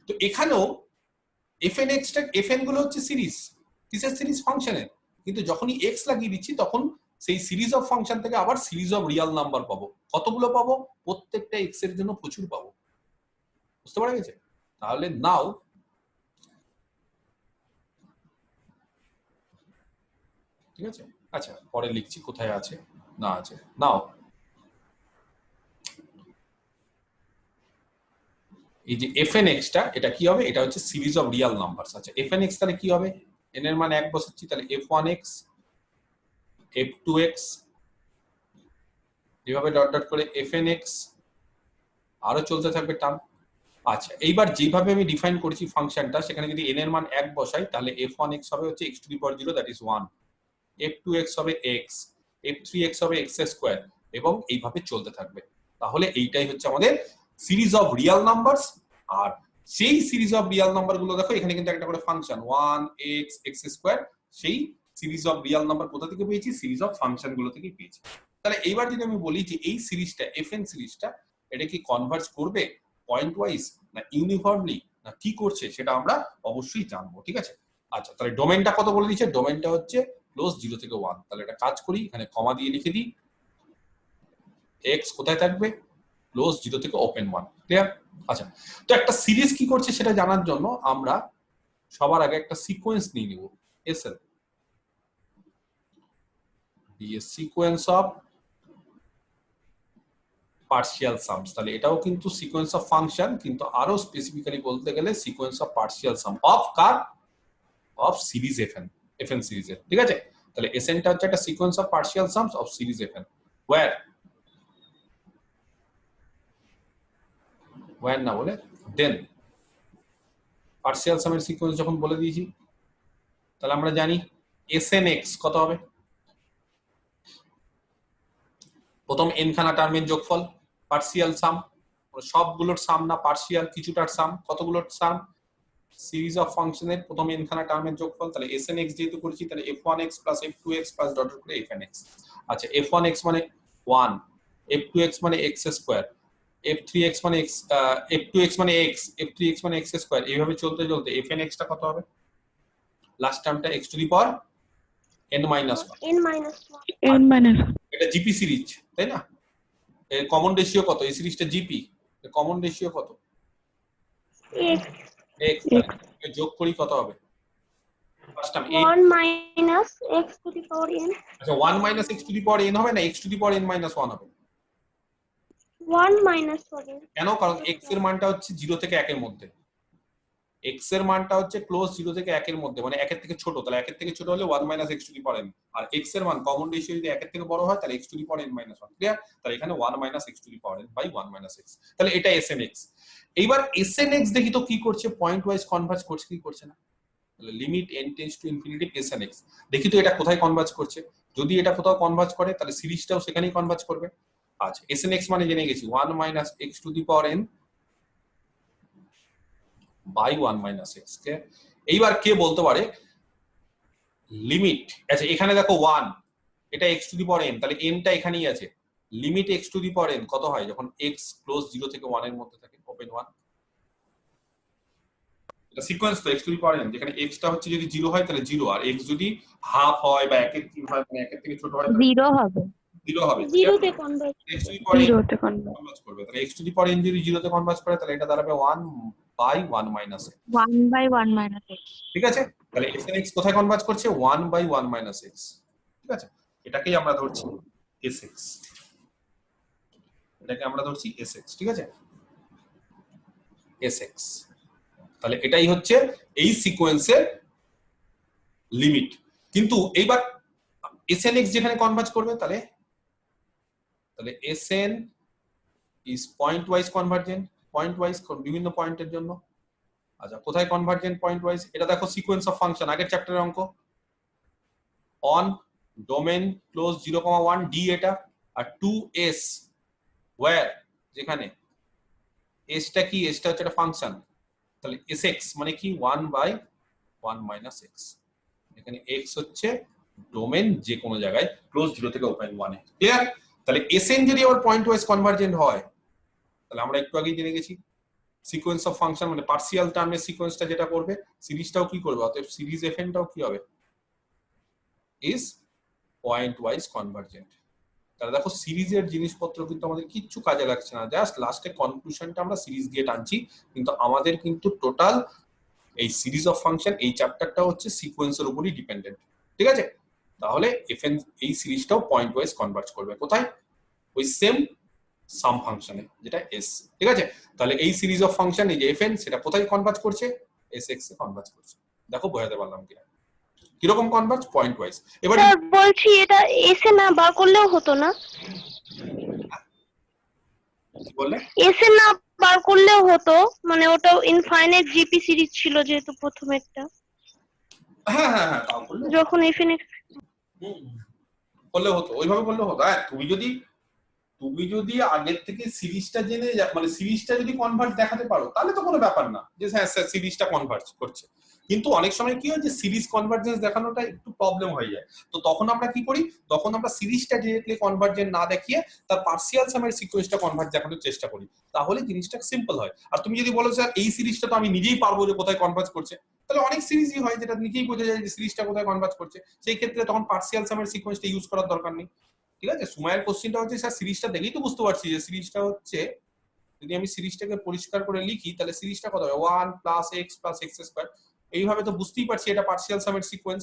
Speaker 1: তো এখানেও fn(x) টা, fn গুলো হচ্ছে সিরিজ। কিসের সিরিজ? ফাংশনের। কিন্তু যখনই x লাগিয়ে দিচ্ছি, তখন সেই সিরিজ অফ ফাংশন থেকে আবার সিরিজ অফ রিয়েল নাম্বার পাবো। কতগুলো পাবো? প্রত্যেকটা x এর জন্য প্রচুর পাবো। বুঝতে পারা গেছে? তাহলে নাও ঠিক আছে। আচ্ছা, পরে লিখছি কোথায় আছে না আছে। নাও এই যে fn(x) টা, এটা কি হবে? এটা হচ্ছে সিরিজ অফ রিয়েল নাম্বারস। আচ্ছা, fn(x) তাহলে কি হবে? n এর মান 1 বসাচ্ছি, তাহলে f1(x), f2(x), এভাবে ডট ডট করে fn(x) আরো চলতে থাকবে টার্ম। আচ্ছা, এইবার যেভাবে আমি ডিফাইন করেছি ফাংশনটা, সেখানে যদি n এর মান 1 বসাই, তাহলে f1(x) হবে হচ্ছে x to the power 0, that is 1, f2(x) হবে x, f3(x) হবে x স্কয়ার, এবং এইভাবে চলতে থাকবে। তাহলে এইটাই হচ্ছে আমাদের সিরিজ অফ রিয়েল নাম্বারস। আর সেই সিরিজ অফ রিয়েল নাম্বার গুলো দেখো, এখানে কিন্তু একটা করে ফাংশন 1x x স্কয়ার, সেই সিরিজ অফ রিয়েল নাম্বার কোথা থেকে পেয়েছি? সিরিজ অফ ফাংশন গুলো থেকে পেয়েছি। তাহলে এইবার যদি আমি বলি যে এই সিরিজটা, fn সিরিজটা, এটা কি কনভার্জ করবে পয়েন্ট ওয়াইজ, না ইউনিফর্মলি, না কি করছে, সেটা আমরা অবশ্যই জানবো, ঠিক আছে। আচ্ছা, তাহলে ডোমেনটা কত বলে দিয়েছে? ডোমেনটা হচ্ছে ক্লোজ 0 থেকে 1। তাহলে এটা কাজ করি, এখানে কমা দিয়ে লিখে দিই, x কোথায় থাকবে? ক্লোজ 0 থেকে ওপেন 1। ক্লিয়ার? আচ্ছা, তো একটা সিরিজ কি করছে সেটা জানার জন্য আমরা সবার আগে একটা সিকোয়েন্স নিয়ে নিব, SL, দিয়ে সিকোয়েন্স অফ পার্শিয়াল সামস। তাহলে এটাও কিন্তু সিকোয়েন্স অফ ফাংশন, কিন্তু আরো স্পেসিফিক্যালি বলতে গেলে sequence of partial sum of কার? অফ সিরিজ fn সিরিজের, ঠিক আছে। তাহলে SN টা হচ্ছে একটা sequence of partial sums of series fn, ওয়্যার না বলে দেন। পার্শিয়াল সামের সিকোয়েন্স যখন বলে দিয়েছি, তাহলে আমরা জানি SN(x) কত হবে? প্রথম n খানা টার্মের যোগফল, পার্শিয়াল সাম, সবগুলোর সাম না, পার্শিয়াল কিছুটার সাম। কতগুলোর সাম? সিরিজ অফ ফাংশনের প্রথম n খানা টার্মের যোগফল। তাহলে SN(x) যেহেতু করেছি, তাহলে f1(x) plus f2(x) plus dot dot করে fn(x). আচ্ছা, f1(x) মানে 1, f2(x) মানে x স্কয়ার, f3(x) মানে x, f2(x) মানে x, f3(x) মানে x স্কয়ার। এইভাবে চলতে চলতে fn(x) টা কত হবে? লাস্ট টার্মটা x to the power n minus 1। এটা জিপি সিরিজ, তাই না? এর কমন রেশিও কত? এই সিরিজটা জিপি, এর কমন রেশিও কত? x। যোগ করি কত হবে? First term
Speaker 2: 1 minus x to the power n।
Speaker 1: আচ্ছা, 1 minus x to the power n হবে না x to the power n minus 1 হবে?
Speaker 2: 1 minus হবে।
Speaker 1: কেন? কারণ x এর মানটা হচ্ছে 0 থেকে 1 এর মধ্যে। x এর মানটা হচ্ছে ক্লোজ 0 থেকে 1 এর মধ্যে, মানে 1 এর থেকে ছোট। তাহলে 1 এর থেকে ছোট হলে 1 minus x to the power n। আর x এর মান কমন রেশিও যদি 1 এর থেকে বড় হয়, তাহলে x to the power n minus 1। Clear? তাহলে এখানে 1 minus x to the power n by 1 minus x। তাহলে এটা SN(x). এইবার SN(x) দেখি তো কি করছে, পয়েন্ট ওয়াইজ কনভার্জ করছে কি করছে না। Limit n tends to infinity sn x। দেখি তো এটা কোথায় কনভার্জ করছে। যদি এটা কোথাও কনভার্জ করে তাহলে সিরিজটাও সেখানেই কনভার্জ করবে। আচ্ছা sn x মানে জেনে গেছি 1 minus x to the power n by 1 minus x কে। এইবার কে বলতে পারে লিমিট, আচ্ছা এখানে দেখো 1, এটা x to the power n, তাহলে n টা এখানেই আছে। Limit x to the power n কত হয় যখন x ক্লোজ 0 থেকে 1 এর মধ্যে থাকে, ওপেন 1। এটা সিকোয়েন্স তো x to the power n, যেখানে x টা হচ্ছে যদি 0 হয় তাহলে 0, আর x যদি হাফ হয় বা 1/3 হয় মানে 1 এর থেকে ছোট হয়
Speaker 3: 0 হবে।
Speaker 1: 0 হবে।
Speaker 2: 0 তে convert,
Speaker 1: x to the power n
Speaker 3: 0 তে কনভার্ট,
Speaker 1: কনভার্জ করবে, তাহলে x to the power n যদি 0 তে কনভার্জ করে তাহলে এটা দাঁড়াবে 1 by 1 minus x।
Speaker 3: 1 by 1 minus x।
Speaker 1: ঠিক আছে, তাহলে sn x কোথায় কনভার্জ করছে 1 বাই 1 মাইনাস x। ঠিক আছে, এটাকেই আমরা ধরছি sx, এটাকে আমরা ধরছি sx। ঠিক আছে, sx, তাহলে এটাই হচ্ছে এই সিকোয়েন্সের লিমিট। কিন্তু এইবার sn x যেখানে কনভার্জ করবে তাহলে sn is point wise convergent, point wise বিভিন্ন পয়েন্টের জন্য। আচ্ছা কোথায় কনভার্জেন্ট পয়েন্ট ওয়াইজ, এটা দেখো সিকোয়েন্স অফ ফাংশন, আগের চ্যাপ্টারের অঙ্ক। অন ডোমেন ক্লোজ 0,1 d এটা, আর 2s ওয়্যার, যেখানে s টা কি, s টা হচ্ছে একটা ফাংশন, তাহলে sx মানে কি 1 বাই 1 মাইনাস x। এখানে x হচ্ছে ডোমেন যে কোনো জায়গায় ক্লোজ 0 থেকে ওপেন 1 এ। ক্লিয়ার? তাহলে sn যদি আবার পয়েন্ট ওয়াইজ কনভার্জেন্ট হয় তাহলে আমরা একটু আগেই জেনে গেছি সিকোয়েন্স অফ ফাংশন মানে পার্সিয়াল টার্মের সিকোয়েন্সটা যেটা করবে সিরিজটাও কি করবে, অতএব সিরিজ fn টাও কি হবে, ইজ পয়েন্ট ওয়াইজ কনভার্জেন্ট। তাহলে দেখো সিরিজের জিনিসপত্র কিন্তু আমাদের কিচ্ছু কাজে লাগছে না, জাস্ট লাস্টে কনক্লুশনটা আমরা সিরিজ দিয়ে টানছি, কিন্তু আমাদের কিন্তু টোটাল এই সিরিজ অফ ফাংশন এই চ্যাপ্টারটা হচ্ছে সিকোয়েন্সের উপরই ডিপেন্ডেন্ট। ঠিক আছে, তাহলে fn এই সিরিজটাও পয়েন্ট ওয়াইজ কনভার্জ করবে কোথায়, ওই সেম সাম ফাংশনে যেটা s। ঠিক আছে, তাহলে এই সিরিজ অফ ফাংশন এই যে fn সেটা কোথায় কনভার্জ করছে, sx এ কনভার্জ করছে। দেখো বোঝাতে পারলাম কিনা, কিরকম কনভার্জ, পয়েন্ট ওয়াইজ। এবার
Speaker 2: স্যার বলছি এটা এসে না বার করলেও হতো না,
Speaker 1: কি বললে,
Speaker 2: এসে না বার করলেও হতো, মানে ওটাও ইনফাইনাইট জিপি সিরিজ ছিল যেহেতু প্রথমেরটা,
Speaker 1: হ্যাঁ হ্যাঁ হ্যাঁ তাও করলে
Speaker 2: যখন এফএনএক্স
Speaker 1: করলে হতো, ওইভাবে করলে হতো। হ্যাঁ তুমি যদি আগের থেকে সিরিজটা জেনে মানে সিরিজটা যদি কনভার্জ দেখাতে পারো তাহলে তো কোনো ব্যাপার না যে হ্যাঁ স্যার সিরিজটা কনভার্জ করছে। কিন্তু অনেক সময় কি হয় যে সিরিজ কনভার্জেন্স দেখানোটা একটু প্রবলেম হয়ে যায়, তো তখন আমরা কি করি, তখন আমরা সিরিজটা ডিরেক্টলি কনভার্জেন্ট না দেখিয়ে তার পার্সিয়াল সামের সিকোয়েন্সটা কনভার্জ দেখানোর চেষ্টা করি, তাহলে জিনিসটা সিম্পল হয়। আর তুমি যদি বলো স্যার এই সিরিজটা তো আমি নিজেই পারবো যে কোথায় কনভার্জ করছে, তাহলে অনেক সিরিজই হয় যেটা নিজেই বোঝা যায় যে সিরিজটা কোথায় কনভার্জ করছে, সেই ক্ষেত্রে তখন পার্সিয়াল সামের সিকোয়েন্সটা ইউজ করার দরকার নেই। ঠিক আছে, সুমাইয়ের কোশ্চেনটা হচ্ছে স্যার সিরিজটা দেখেই তো বুঝতে পারছি যে সিরিজটা হচ্ছে, যদি আমি সিরিজটাকে পরিষ্কার করে লিখি তাহলে সিরিজটা কত হবে 1 plus x plus x square, এইভাবে তো বুঝতেই পারছি এটা পার্সিয়াল সামের সিকোয়েন্স,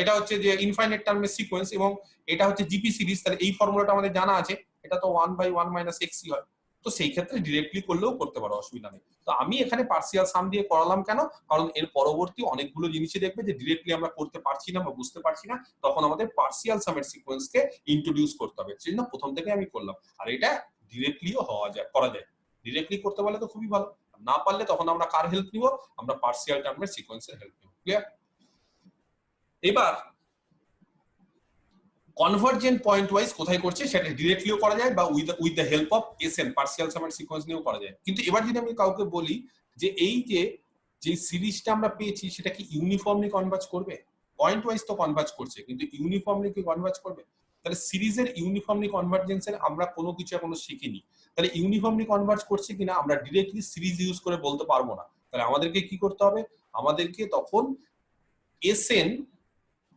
Speaker 1: এটা হচ্ছে যে ইনফাইনাইট টার্মের সিকোয়েন্স, এবং এটা হচ্ছে জিপি সিরিজ, তাহলে এই ফর্মুলাটা আমাদের জানা আছে, এটা তো 1 বাই 1 মাইনাস x হয়, তো সেই ক্ষেত্রে ডিরেক্টলি করলেও করতে পারো, অসুবিধা নেই। তো আমি এখানে পার্সিয়াল সাম দিয়ে করালাম কেন, কারণ এর পরবর্তী অনেকগুলো জিনিসই দেখবে যে ডিরেক্টলি আমরা করতে পারছি না বা বুঝতে পারছি না, তখন আমাদের পার্সিয়াল সামের সিকোয়েন্সকে ইন্ট্রোডিউস করতে হবে, সেই জন্য প্রথম থেকে আমি করলাম। আর এটা ডিরেক্টলিও করা যায়, ডিরেক্টলি করতে পারলে তো খুবই ভালো, না পারলে তখন আমরা কার হেল্প নিব, আমরা পার্সিয়াল টার্মের সিকোয়েন্সের হেল্প নিব। ক্লিয়ার? এবার কনভার্জেন্ট পয়েন্ট ওয়াইজ কোথায় করছে সেটা ডিরেক্টলিও করা যায় বা with the help of S N partial সামের সিকোয়েন্স নিয়েও করা যায়। কিন্তু এবার যদি আমি কাউকে বলি যে এই যে সিরিজটা আমরা পেয়েছি সেটা কি ইউনিফর্মলি কনভার্জ করবে, পয়েন্ট ওয়াইজ তো কনভার্জ করছে কিন্তু ইউনিফর্মলি কি কনভার্জ করবে, তাহলে সিরিজের ইউনিফর্মলি কনভার্জেন্সের আমরা কোনো কিছু এখনো শিখিনি, তাহলে ইউনিফর্মলি কনভার্জ করছে কিনা আমরা ডিরেক্টলি সিরিজ ইউজ করে বলতে পারবো না, তাহলে আমাদেরকে কি করতে হবে, আমাদেরকে তখন এসএন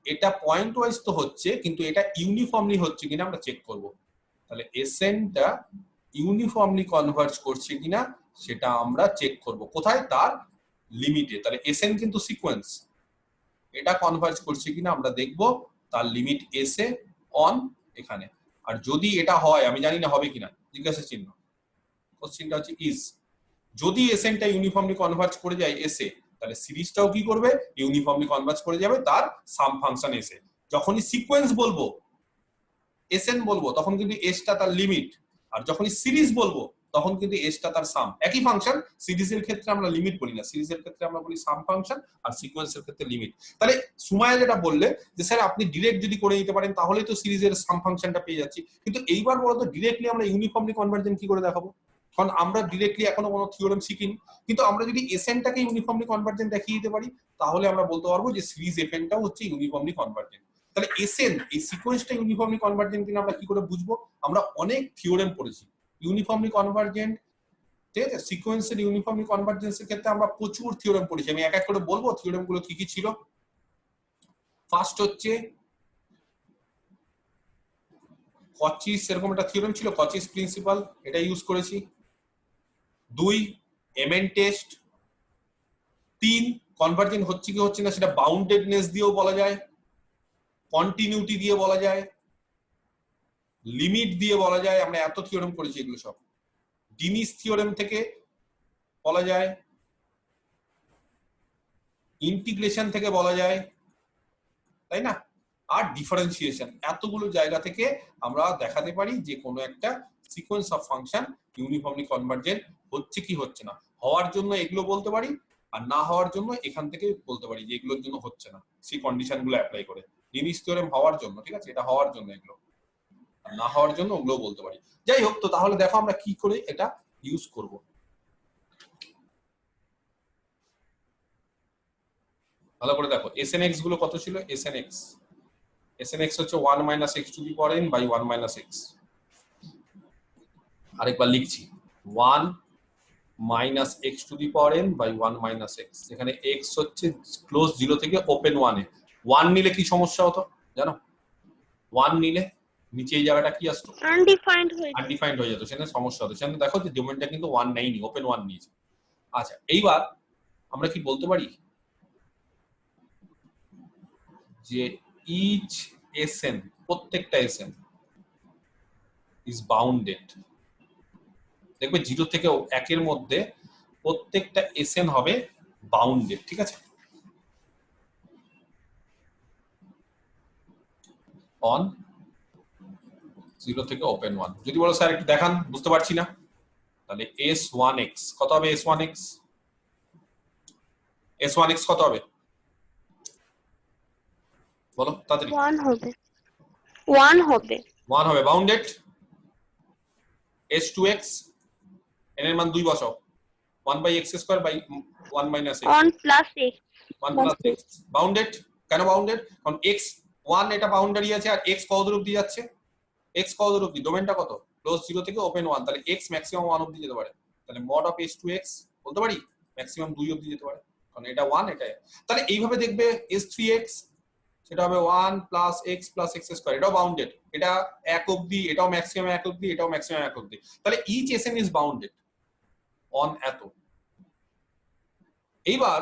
Speaker 1: এটা পয়েন্ট ওয়াইজ তো হচ্ছে কিন্তু এটা ইউনিফর্মলি হচ্ছে কিনা আমরা চেক করব, তাহলে এসএনটা ইউনিফর্মলি কনভার্জ করছে কিনা সেটা আমরা চেক করব কোথায়, তার লিমিটে। তাহলে এসএন কিন্তু সিকোয়েন্স, এটা কনভার্জ করছে কিনা আমরা দেখব তার লিমিট এসে অন এখানে, আর যদি এটা হয় আমি জানি না হবে কিনা, জিজ্ঞাসা চিহ্ন, কোশ্চেনটা হচ্ছে ইজ, যদি এসএনটা ইউনিফর্মলি কনভার্জ করে যায় এসে, তাহলে সিরিজটাও কি করবে ইউনিফর্মলি কনভার্জ করে যাবে তার সাম ফাংশন এসে। যখনই সিকোয়েন্স বলবো এসএন বলবো তখন কিন্তু এসটা তার লিমিট, আর যখনই সিরিজ বলবো তখন কিন্তু এসটা তার সাম। একই ফাংশন, সিরিজের ক্ষেত্রে আমরা লিমিট বলি না, সিরিজের ক্ষেত্রে আমরা বলি সাম ফাংশন, আর সিকোয়েন্সের ক্ষেত্রে লিমিট। তাহলে সুমাইয়া যেটা বললে যে স্যার আপনি ডিরেক্ট যদি করে নিতে পারেন তাহলেই তো সিরিজের সাম ফাংশনটা পেয়ে যাচ্ছি, কিন্তু এইবার বলতো ডিরেক্টলি আমরা ইউনিফর্মলি কনভার্জেন্ট কি করে দেখাবো? কারণ আমরা ডিরেক্টলি এখনো কোনো থিওরেম শিখিনি, কিন্তু আমরা যদি এসএনটাকে ইউনিফর্মলি কনভার্জেন্ট দেখিয়ে দিতে পারি তাহলে আমরা বলতে পারবো যে সিরিজ এফএনটাও হচ্ছে ইউনিফর্মলি কনভার্জেন্ট। তাহলে এসএন এই সিকোয়েন্সটা ইউনিফর্মলি কনভার্জেন্ট কিনা আমরা কি করে বুঝবো? আমরা অনেক থিওরেম পড়েছি ইউনিফর্মলি কনভার্জেন্ট, ঠিক আছে? সিকোয়েন্সের ইউনিফর্মলি কনভার্জেন্সের ক্ষেত্রে আমরা প্রচুর থিওরেম পড়েছি, আমি এক এক করে বলবো থিওরেম গুলো কি কি ছিল। ফার্স্ট হচ্ছে কচিস, এরকম একটা থিওরেম ছিল কচিস প্রিন্সিপাল, এটা ইউজ করেছি। 2 এমএন টেস্ট। 3 কনভার্জেন্ট হচ্ছে কি হচ্ছে না সেটা বাউন্ডেডনেস দিয়েও বলা যায়, কন্টিনিউটি দিয়ে বলা যায়, লিমিট দিয়ে বলা যায়। আমরা এত থিওরেম করেছি, এগুলো সব ডিনিস থিওরেম থেকে বলা যায়, ইন্টিগ্রেশন থেকে বলা যায়, তাই না? আর ডিফারেন্সিয়েশন, এতগুলো জায়গা থেকে আমরা দেখাতে পারি যে কোনো একটা sequence of function uniformly convergent হচ্ছে কি হচ্ছে না। হওয়ার জন্য এগুলো বলতে পারি, আর না হওয়ার জন্য এখান থেকে বলতে পারি যে এগুলোর জন্য হচ্ছে না, সেই কন্ডিশন গুলো অ্যাপ্লাই করে। ডিনিস থিওরেম হওয়ার জন্য, ঠিক আছে, এটা হওয়ার জন্য এগুলো, আর না হওয়ার জন্য ওগুলো বলতে পারি। যাই হোক, তো তাহলে দেখো আমরা কি করে এটা ইউজ করব। ভালো করে দেখো SNX গুলো কত ছিল। SNX হচ্ছে 1 minus X to the power n by 1 minus X. আরেকবার লিখছি 1 minus X to the power n by 1 minus X. এখানে x হচ্ছে ক্লোজ 0 থেকে ওপেন 1 এ। 1 নিলে কি সমস্যা হতো জানো? 1 নিলে নিচে এই জায়গাটা কি আসতো? আনডিফাইন্ড হয়ে যেত, সেখানে সমস্যা হতো। সেখানে দেখো যে ডোমেনটা কিন্তু 1 নেইনি, ওপেন 1 নিয়েছে। আচ্ছা, এইবার আমরা কি বলতে পারি যে ইচ এসএন, প্রত্যেকটা এসএন ইজ বাউন্ডেড। দেখবে 0 থেকে 1 এর মধ্যে প্রত্যেকটা এসএন হবে বাউন্ডেড, ঠিক আছে, অন 0 থেকে ওপেন 1। যদি বলো স্যার একটু দেখান, বুঝতে পারছি না, তাহলে S1x কত হবে? S1x কত হবে বলো তাড়াতাড়ি।
Speaker 2: 1 হবে
Speaker 1: বাউন্ডেড। S2x n এর মান 2 বসাও, 1 by x square by 1 minus x,
Speaker 2: 1 plus x
Speaker 1: 1 plus x। Bounded কেন? বাউন্ডেড কারণ x 1 এটা বাউন্ডারি আছে, আর x কত দূর অবধি যাচ্ছে? x কত দূর অবধি? ডোমেনটা কত? ক্লোজ 0 থেকে ওপেন 1, তাহলে x ম্যাক্সিমাম 1 অবধি যেতে পারে। তাহলে মড অফ S2x বলতে পারি ম্যাক্সিমাম 2 অবধি যেতে পারে, কারণ এটা 1 এটা। তাহলে এইভাবে দেখবে S3x সেটা হবে 1 plus x plus x square, এটাও বাউন্ডেড। এটা 1 অবধি, এটাও ম্যাক্সিমাম 1 অবধি, এটাও ম্যাক্সিমাম 1 অবধি। তাহলে each S N is bounded on এত। এইবার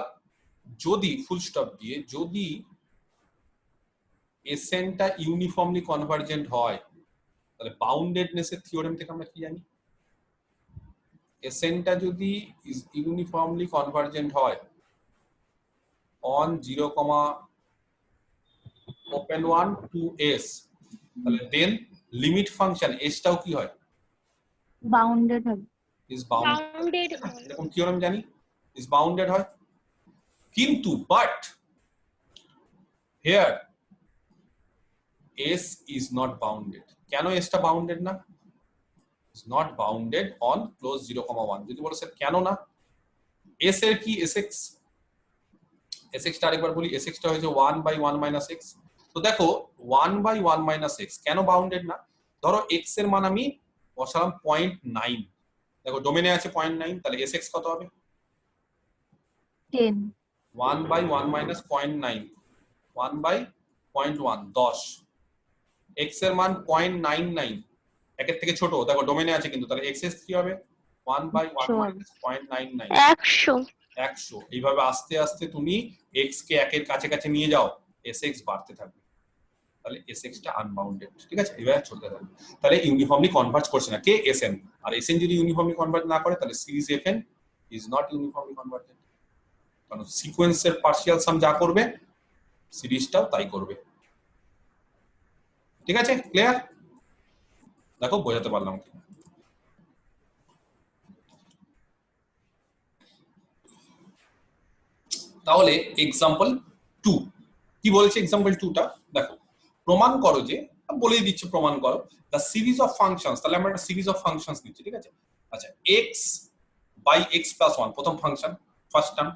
Speaker 1: যদি ফুল স্টপ দিয়ে যদি এসএনটা ইউনিফর্মলি কনভার্জেন্ট হয়, তাহলে বাউন্ডেডনেস এর থিওরেম থেকে আমরা কি জানি? এসএনটা যদি ইউনিফর্মলি কনভার্জেন্ট হয় অন 0, ওপেন 1 টু s, তাহলে দেন লিমিট ফাংশন s টাও কি হয়?
Speaker 3: বাউন্ডেড হবে।
Speaker 1: ইজ বাউন্ডেড, এরকম থিওরেম জানি, ইজ বাউন্ডেড হয়। কিন্তু but here s is not bounded. কেন s টা বাউন্ডেড না? is not bounded on close 0, 1। যদি বলো স্যার কেন না? s এর কি sx, sx টা আরেকবার বলি, sx টা হয়েছে 1 বাই 1 মাইনাস x। তো দেখো 1 বাই 1 মাইনাস x কেন বাউন্ডেড না? ধরো x এর মান আমি বসালাম 0.9, দেখো ডোমেনে আছে 0.9, তাহলে sx কত হবে?
Speaker 3: 10
Speaker 1: 1 বাই 1 মাইনাস 0.9, 1 বাই 0.1 10। x এর মান 0.99, একের থেকে ছোট, দেখো ডোমেনে আছে কিন্তু, তাহলে এক্স কি হবে? 1 বাই 1 মাইনাস 0.99, 100। এইভাবে আস্তে আস্তে তুমি x কে একের কাছে কাছে নিয়ে যাও, sx বাড়তে থাকবে, তাহলে sx টা আনবাউন্ডেড, ঠিক আছে, এইভাবে চলতে থাকবে। তাহলে ইউনিফর্মলি কনভার্জ করছে না কে? sn। আর sn যদি ইউনিফর্মলি কনভার্জ না করে তাহলে সিরিজ fn is not uniformly convergent, কারণ সিকোয়েন্সের পার্শিয়াল সাম যা করবে সিরিজটাও তাই করবে। ঠিক আছে, ক্লিয়ার? দেখো বোঝাতে পারলাম কি? তাহলে এক্সাম্পল 2 কি বলেছে এক্সাম্পল 2টা দেখো, প্রমাণ করো যে, বলেই দিচ্ছে প্রমাণ করো দ্য সিরিজ অফ ফাংশনস, তাহলে আমরা একটা সিরিজ অফ ফাংশনস নিচ্ছি, ঠিক আছে। আচ্ছা, x বাই x প্লাস 1 প্রথম function first term,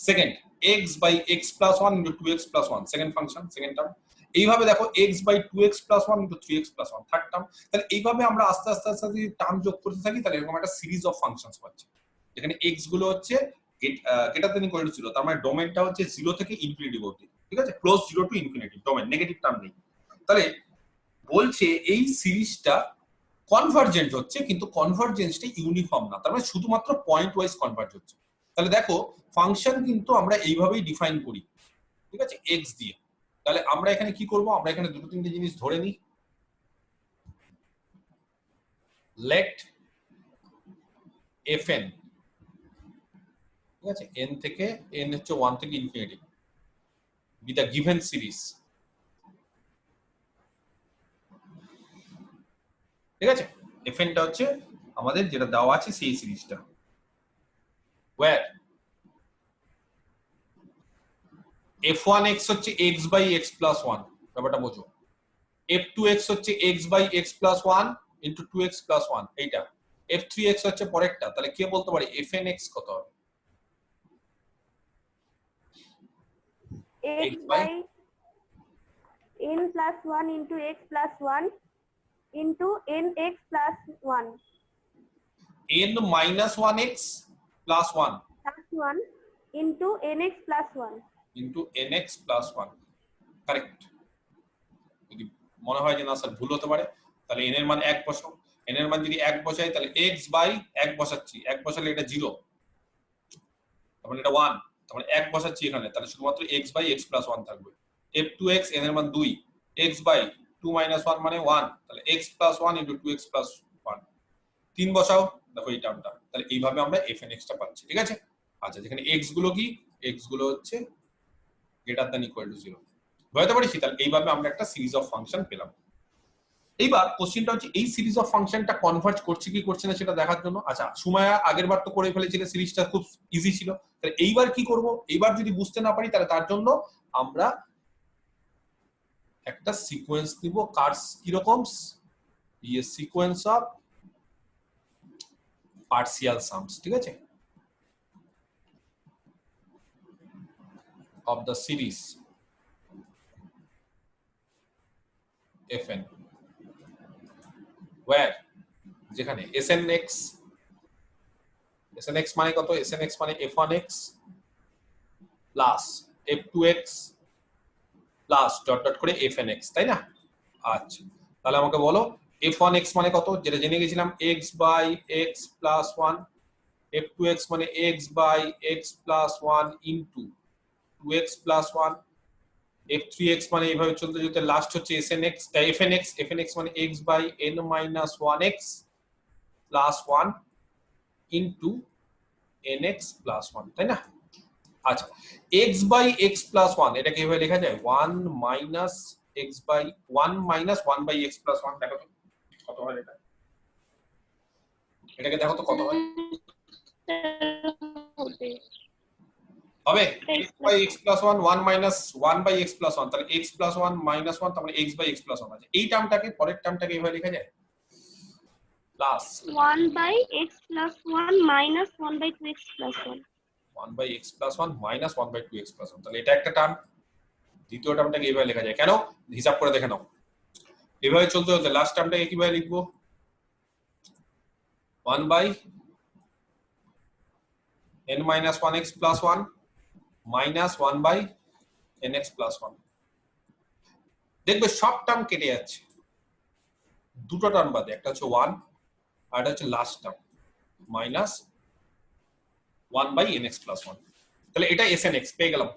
Speaker 1: second x by x plus 1 into 2x plus 1 second function second term, এইভাবে দেখো x by 2x plus 1 into 3x plus 1 third term. তাহলে এইভাবে আমরা আস্তে আস্তে আস্তে যদি টার্ম যোগ করতে থাকি তাহলে এরকম একটা সিরিজ অফ ফাংশনস পাচ্ছি, যেখানে x গুলো হচ্ছে গ্রেটার দ্যান ইকুয়াল টু 0, তার মানে ডোমেনটা হচ্ছে 0 থেকে ইনফিনিটি অবধি, ঠিক আছে, close 0 to infinity domain, negative term নেই। তাহলে বলছে এই সিরিজটা কনভার্জেন্ট হচ্ছে, কিন্তু কনভার্জেন্সটা ইউনিফর্ম না, তার মানে শুধুমাত্র পয়েন্ট ওয়াইজ কনভার্জ হচ্ছে। তাহলে দেখো ফাংশন কিন্তু আমরা এইভাবেই ডিফাইন করি, ঠিক আছে, x দিয়ে। তাহলে আমরা এখানে কি করব, আমরা এখানে দুটো তিনটে জিনিস ধরে নিই। লেট fn, ঠিক আছে, n থেকে n হচ্ছে 1 থেকে ইনফিনিটি, বি দা গিভেন সিরিজ, ঠিক আছে। fn টা হচ্ছে আমাদের যেটা দেওয়া আছে সেই সিরিজটা, where f1x হচ্ছে x বাই x প্লাস 1, ব্যাপারটা বোঝো, f2x হচ্ছে x by x plus 1 into 2x plus 1 এইটা, f3x হচ্ছে পরেরটা। তাহলে কে বলতে পারে fnx কত হবে?
Speaker 4: x by n plus 1 into x plus 1 into nx plus 1
Speaker 1: n minus 1x plus 1
Speaker 4: plus 1 into nx plus 1
Speaker 1: into nx plus 1, correct. যদি মনে হয় যে না স্যার ভুল হতে পারে, তাহলে n এর মান 1 বসাও, n এর মান যদি 1 বসাই তাহলে x বাই 1 বসাচ্ছি, 1 বসালে এটা 0, তার মানে এটা 1, তার মানে 1 বসাচ্ছি এখানে, তাহলে শুধুমাত্র x বাই x প্লাস 1 থাকবে। f2x n এর মান 2, x বাই 2 মাইনাস 1 মানে 1, তাহলে x plus 1 into 2x plus 1, 3 বসাও, দেখো এই টার্মটা, তাহলে এইভাবে আমরা fnx টা পাচ্ছি, ঠিক আছে। আচ্ছা, যেখানে x গুলো কি, x গুলো হচ্ছে গ্রেটার দ্যান ইকুয়াল টু 0, বুঝতে পারছি। তাহলে এইভাবে আমরা একটা সিরিজ অফ ফাংশন পেলাম। এইবার কোশ্চেনটা হচ্ছে এই সিরিজ অফ ফাংশনটা কনভার্জ করছে কি করছে না সেটা দেখার জন্য। আচ্ছা, সুমায়া আগের বার তো করে ফেলেছিল, সিরিজটা খুব ইজি ছিল, তাহলে এইবার কি করব, এইবার যদি বুঝতে না পারি তাহলে তার জন্য আমরা একটা সিকোয়েন্স নিব, কার্স কিরকম, সিকোয়েন্স অফ পার্সিয়াল সামস, ঠিক আছে, of the series fn, where যেখানে snx মানে কত, snx মানে f1x plus f2x plus dot dot করে fnx, তাই না? আচ্ছা, তাহলে আমাকে বলো f1x মানে কত, যেটা জেনে গেছিলাম x by x plus 1, f2x মানে x by x plus 1 into 2x plus 1, f3x মানে এইভাবে চলতে চলতে লাস্ট হচ্ছে fnx মানে x by n minus 1x plus 1 into nx plus 1, তাই না? আচ্ছা, x বাই x প্লাস 1 এটাকে এইভাবে লেখা যায় 1 minus x by 1 minus 1 by x plus 1, দেখো তো কত হয় এটা, এটাকে দেখো তো কত হয়, হবে x by x plus 1 1 minus 1 by x plus 1, তাহলে x প্লাস 1 মাইনাস 1, তার মানে x বাই x প্লাস 1 আছে। এই টার্মটাকে পরের টার্মটাকে এইভাবে লেখা যায় plus
Speaker 2: 1 by x plus 1 minus 1 by 2x plus 1
Speaker 1: 1 by x plus 1 minus 1 by 2x plus 1, তাহলে এটা একটা টার্ম। দ্বিতীয় টার্মটাকে এইভাবে লেখা যায়, কেন হিসাব করে দেখে নাও, এইভাবে চলতে চলতে লাস্ট টার্মটাকে কিভাবে লিখবো, 1 by n minus 1x plus 1 minus 1 by nx plus 1, দেখবে সব টার্ম কেটে যাচ্ছে, দুটো টার্ম বাদে, একটা হচ্ছে 1 আর একটা হচ্ছে last term minus 1 by nx plus 1, তাহলে এটা snx পেয়ে গেলাম।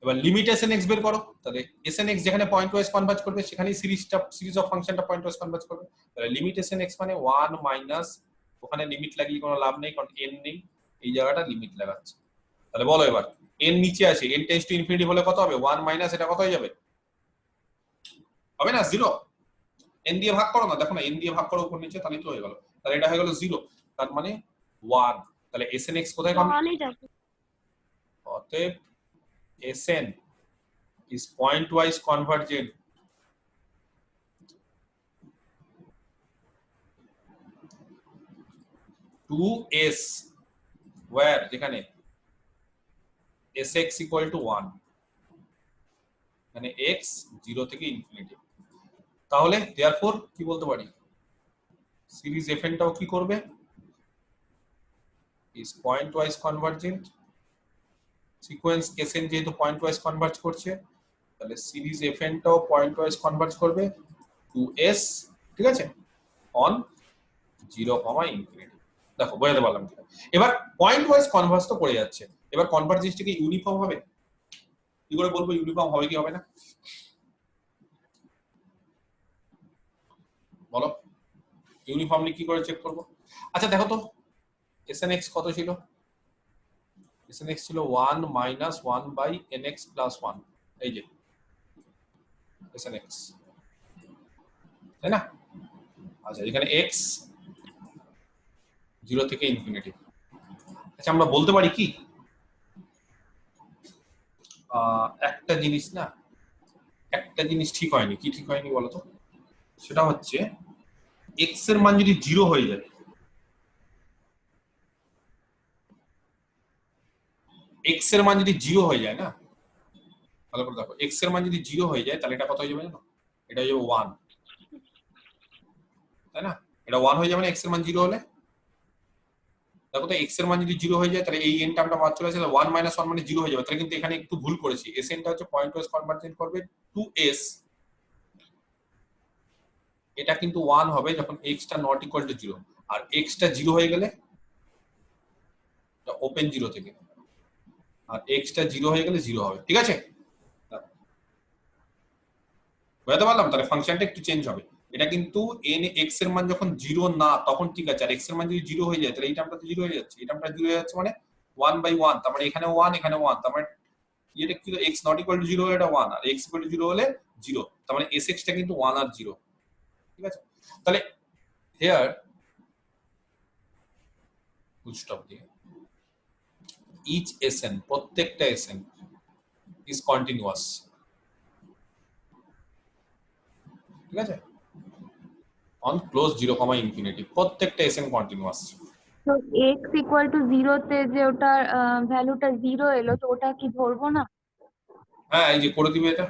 Speaker 1: এবার লিমিট snx বের করো, তাহলে snx যেখানে পয়েন্ট ওয়াইজ কনভার্জ করবে সেখানেই সিরিজ অফ ফাংশনটা পয়েন্ট ওয়াইজ কনভার্জ করবে, তাহলে লিমিট snx মানে 1 মাইনাস, ওখানে লিমিট লাগিয়ে কোনো লাভ নেই কারণ n নেই, এই জায়গাটা লিমিট লাগাচ্ছে। তাহলে বলো এবার n নিচে আসে, n টেন্ডস টু ইনফিনিটি হলে কত হবে, 1 মাইনাস এটা কত হয়ে যাবে, হবে না 0, n দিয়ে ভাগ করো না, দেখো না n দিয়ে ভাগ করো উপর নিচে, তাহলে তো হয়ে গেল, তাহলে এটা হয়ে গেল 0, তার মানে 1, তাহলে SNX কোথায় কনভার্জ?
Speaker 2: ওয়ানে যাবে।
Speaker 1: অতএব SN is point-wise convergent to S, where যেখানে Sx equal to 1, মানে x 0 থেকে ইনফিনিটি। তাহলে therefore কি বলতে পারি, সিরিজ fn টাও কি করবে, is point-wise convergent, sequence Sn যেহেতু point-wise কনভার্জ করছে, তাহলে সিরিজ fn টাও point-wise কনভার্জ করবে to S, ঠিক আছে, on 0, ইনফিনিটি। দেখো বোঝাতে পারলাম কিনা? এবার পয়েন্ট ওয়াইজ কনভার্জ তো করে যাচ্ছে, এবার কনভার্জেন্সটা কি ইউনিফর্ম হবে? কি করে বলবো ইউনিফর্ম হবে কি হবে না? বলো, ইউনিফর্মলি কি করে চেক করব? আচ্ছা দেখো তো SNX কত ছিল? SNX ছিল 1 মাইনাস 1 বাই NX প্লাস 1, এই যে SNX, তাই না? আচ্ছা এখানে x 0 থেকে ইনফিনিটি। আচ্ছা আমরা বলতে পারি কি, একটা জিনিস না, একটা জিনিস ঠিক হয়নি। কি ঠিক হয়নি বলো তো? সেটা হচ্ছে x এর মান যদি 0 হয়ে যায়, x এর মান যদি 0 হয়ে যায় না, ভালো করে দেখো, x এর মান যদি 0 হয়ে যায় তাহলে এটা কত হয়ে যাবে জানো? এটা হয়ে যাবে 1, তাই না? এটা 1 হয়ে যাবে না x এর মান 0 হলে? দেখো তো x এর মান যদি 0 হয়ে যায় তাহলে এই n টার্মটা বাদ চলে আসে, 1 মাইনাস 1 মানে 0 হয়ে যাবে। তাহলে কিন্তু এখানে একটু ভুল করেছি, Sn টা হচ্ছে পয়েন্ট ওয়াইজ কনভার্জেন্ট করবে টু S, এটা কিন্তু 1 হবে যখন x টা নট ইকুয়াল টু 0, আর x টা 0 হয়ে গেলে এটা ওপেন 0 থেকে, আর x টা 0 হয়ে গেলে 0 হবে, ঠিক আছে? বুঝতে পারলাম? তাহলে ফাংশনটা একটু চেঞ্জ হবে। এটা কিন্তু n x এর মান যখন 0 না তখন ঠিক আছে, আর x এর মান যদি 0 হয়ে যায় তাহলে এই টার্মটা তো 0 হয়ে যাচ্ছে, এই টার্মটা 0 হয়ে যাচ্ছে মানে 1 বাই 1, তার মানে এখানে 1 এখানে 1, তার মানে এটা কি, x নট ইকুয়াল টু 0 হলে এটা 1, আর x ইকুয়াল টু 0 হলে 0, তার মানে sx টা কিন্তু 1 আর 0, ঠিক আছে? তাহলে হিয়ার ফুল স্টপ দিয়ে ইচ Sn, প্রত্যেকটা Sn ইজ কন্টিনিউয়াস, ঠিক আছে, অন ক্লোজ 0, ইনফিনিটি, প্রত্যেকটা Sn কন্টিনিউয়াস।
Speaker 3: তো x ইকুয়াল টু 0 তে যে ওটার ভ্যালুটা 0 এলো, তো ওটা কি ধরবো না?
Speaker 1: হ্যাঁ এই যে করে দিবে এটা,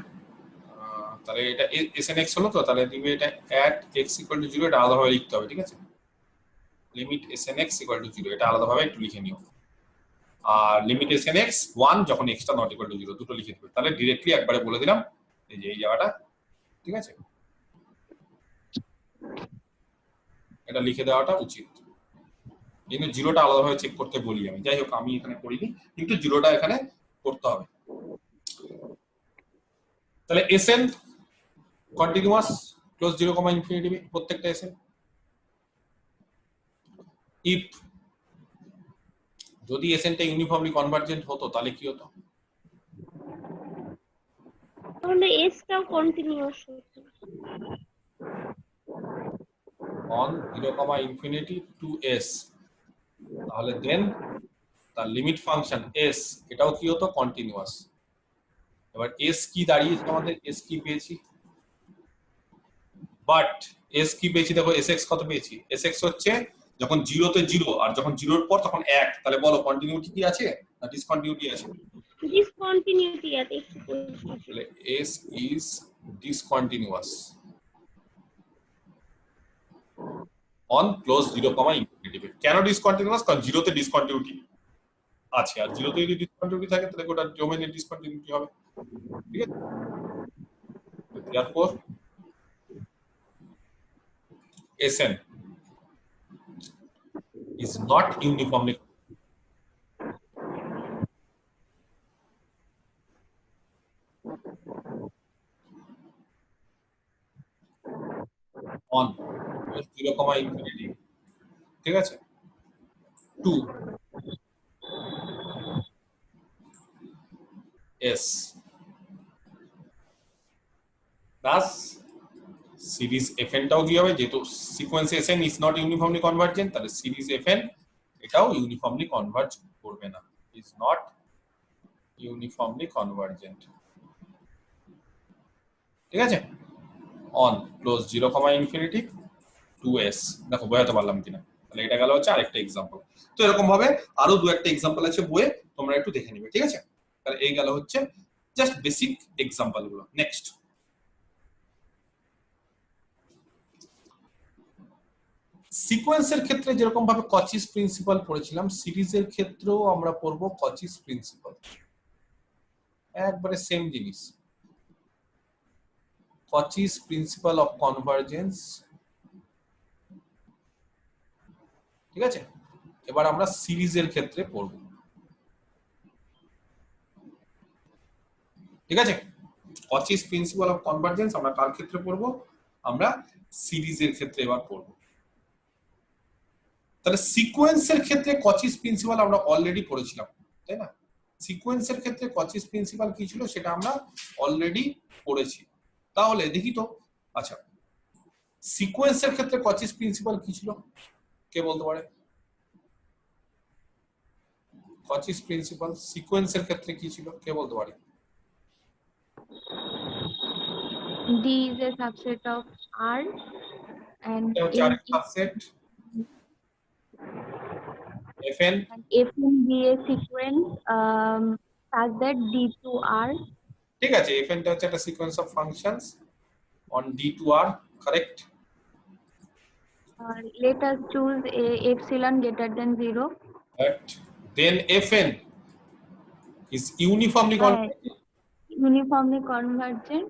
Speaker 1: তাহলে এটা Snx হলো তো, তাহলে দিবে এটা at x ইকুয়াল টু 0, এটা আলাদাভাবে লিখতে হবে, ঠিক আছে? লিমিট Snx ইকুয়াল টু 0, এটা আলাদাভাবে একটু লিখে নিও, আর লিমিট Snx 1 যখন x টা নট ইকুয়াল টু 0, দুটো লিখে দিবে। তাহলে ডিরেক্টলি একবারে বলে দিলাম এই যে এই জায়গাটা, ঠিক আছে, এটা লিখে দেওয়াটা উচিত। কিন্তু জিরোটা আলাদাভাবে চেক করতে বলি আমি, যাই হোক আমি এখানে করিনি, কিন্তু জিরোটা এখানে করতে হবে। তাহলে Sn কন্টিনিউয়াস ক্লোজ 0, ইনফিনিটি, প্রত্যেকটা Sn। ইফ যদি Sn টা ইউনিফর্মলি কনভার্জেন্ট হতো তাহলে কি হতো?
Speaker 2: তাহলে এস টাও কন্টিনিউয়াস হতো।
Speaker 1: অন 0, ইনফিনিটি টু S, তাহলে দেন তার লিমিট ফাংশন S, এটাও কি হতো? কন্টিনিউয়াস। এবার S কি দাঁড়িয়েছে আমাদের? S কি পেয়েছি? বাট S কি পেয়েছি দেখো, Sx কত পেয়েছি? Sx হচ্ছে যখন 0 তে 0 আর যখন 0 এর পর তখন 1, তাহলে বলো কন্টিনিউটি কি আছে না ডিসকন্টিনিউটি আছে?
Speaker 2: ডিসকন্টিনিউটি আছে।
Speaker 1: তাহলে S is discontinuous on close 0, infinity. কেন ডিসকন্টিনিউয়াস? কারণ 0 তে ডিসকন্টিনিউটি আছে, আর 0 তে যদি ডিসকন্টিনিউটি থাকে তাহলে ওটা ডোমেইনে ডিসকন্টিনিউটি হবে, ঠিক আছে? therefore Sn is not uniformly on 0, infinity, ঠিক আছে, to S plus series Fn টাও কি হবে, যেহেতু sequence Sn is not uniformly convergent, তাহলে সিরিজ Fn এটাও ইউনিফর্মলি কনভার্জ করবে না, ইজ নট ইউনিফর্মলি কনভার্জেন্ট। ঠিক আছে, অন ক্লোজ 0, ইনফিনিটি 2s। দেখো বোঝাতে পারলাম কিনা? তাহলে এটা গেল হচ্ছে আরেকটা এক্সাম্পল। তো এরকম ভাবে আরো দু একটা এক্সাম্পল আছে বইয়ে, তোমরা একটু দেখে নিবে। ঠিক আছে, তাহলে এই গেল হচ্ছে জাস্ট বেসিক এক্সাম্পল গুলো। নেক্সট, সিকোয়েন্সের ক্ষেত্রে যেরকম ভাবে কচিস প্রিন্সিপাল পড়েছিলাম, সিরিজের ক্ষেত্রেও আমরা পড়বো কচিস প্রিন্সিপাল, একবারে সেম জিনিস, কচিস প্রিন্সিপাল অফ কনভার্জেন্স। ঠিক আছে, এবার আমরা সিরিজের ক্ষেত্রে পড়ব। ঠিক আছে, কচিস প্রিন্সিপাল অফ কনভার্জেন্স আমরা কার ক্ষেত্রে পড়ব? আমরা সিরিজের ক্ষেত্রে এবার পড়ব। তাহলে সিকোয়েন্সের ক্ষেত্রে কচিস প্রিন্সিপাল আমরা অলরেডি পড়েছিলাম, তাই না? সিকোয়েন্সের ক্ষেত্রে কচিস প্রিন্সিপাল কি ছিল সেটা আমরা অলরেডি পড়েছি। তাহলে দেখি তো, আচ্ছা সিকোয়েন্সের ক্ষেত্রে কচিস প্রিন্সিপাল কি ছিল, কে বলতে পারে? কচিস প্রিন্সিপাল সিকোয়েন্সের ক্ষেত্রে কি ছিল, কে বলতে পারে?
Speaker 3: D is a subset of R and
Speaker 1: এটা হচ্ছে আরেক subset fn,
Speaker 3: Fn be a sequence such that D to R.
Speaker 1: ঠিক আছে, fn টা হচ্ছে একটা sequence of functions on d to r, correct.
Speaker 3: Let us choose a epsilon greater than 0.
Speaker 1: But then fn is uniformly convergent.
Speaker 3: Uniformly convergent.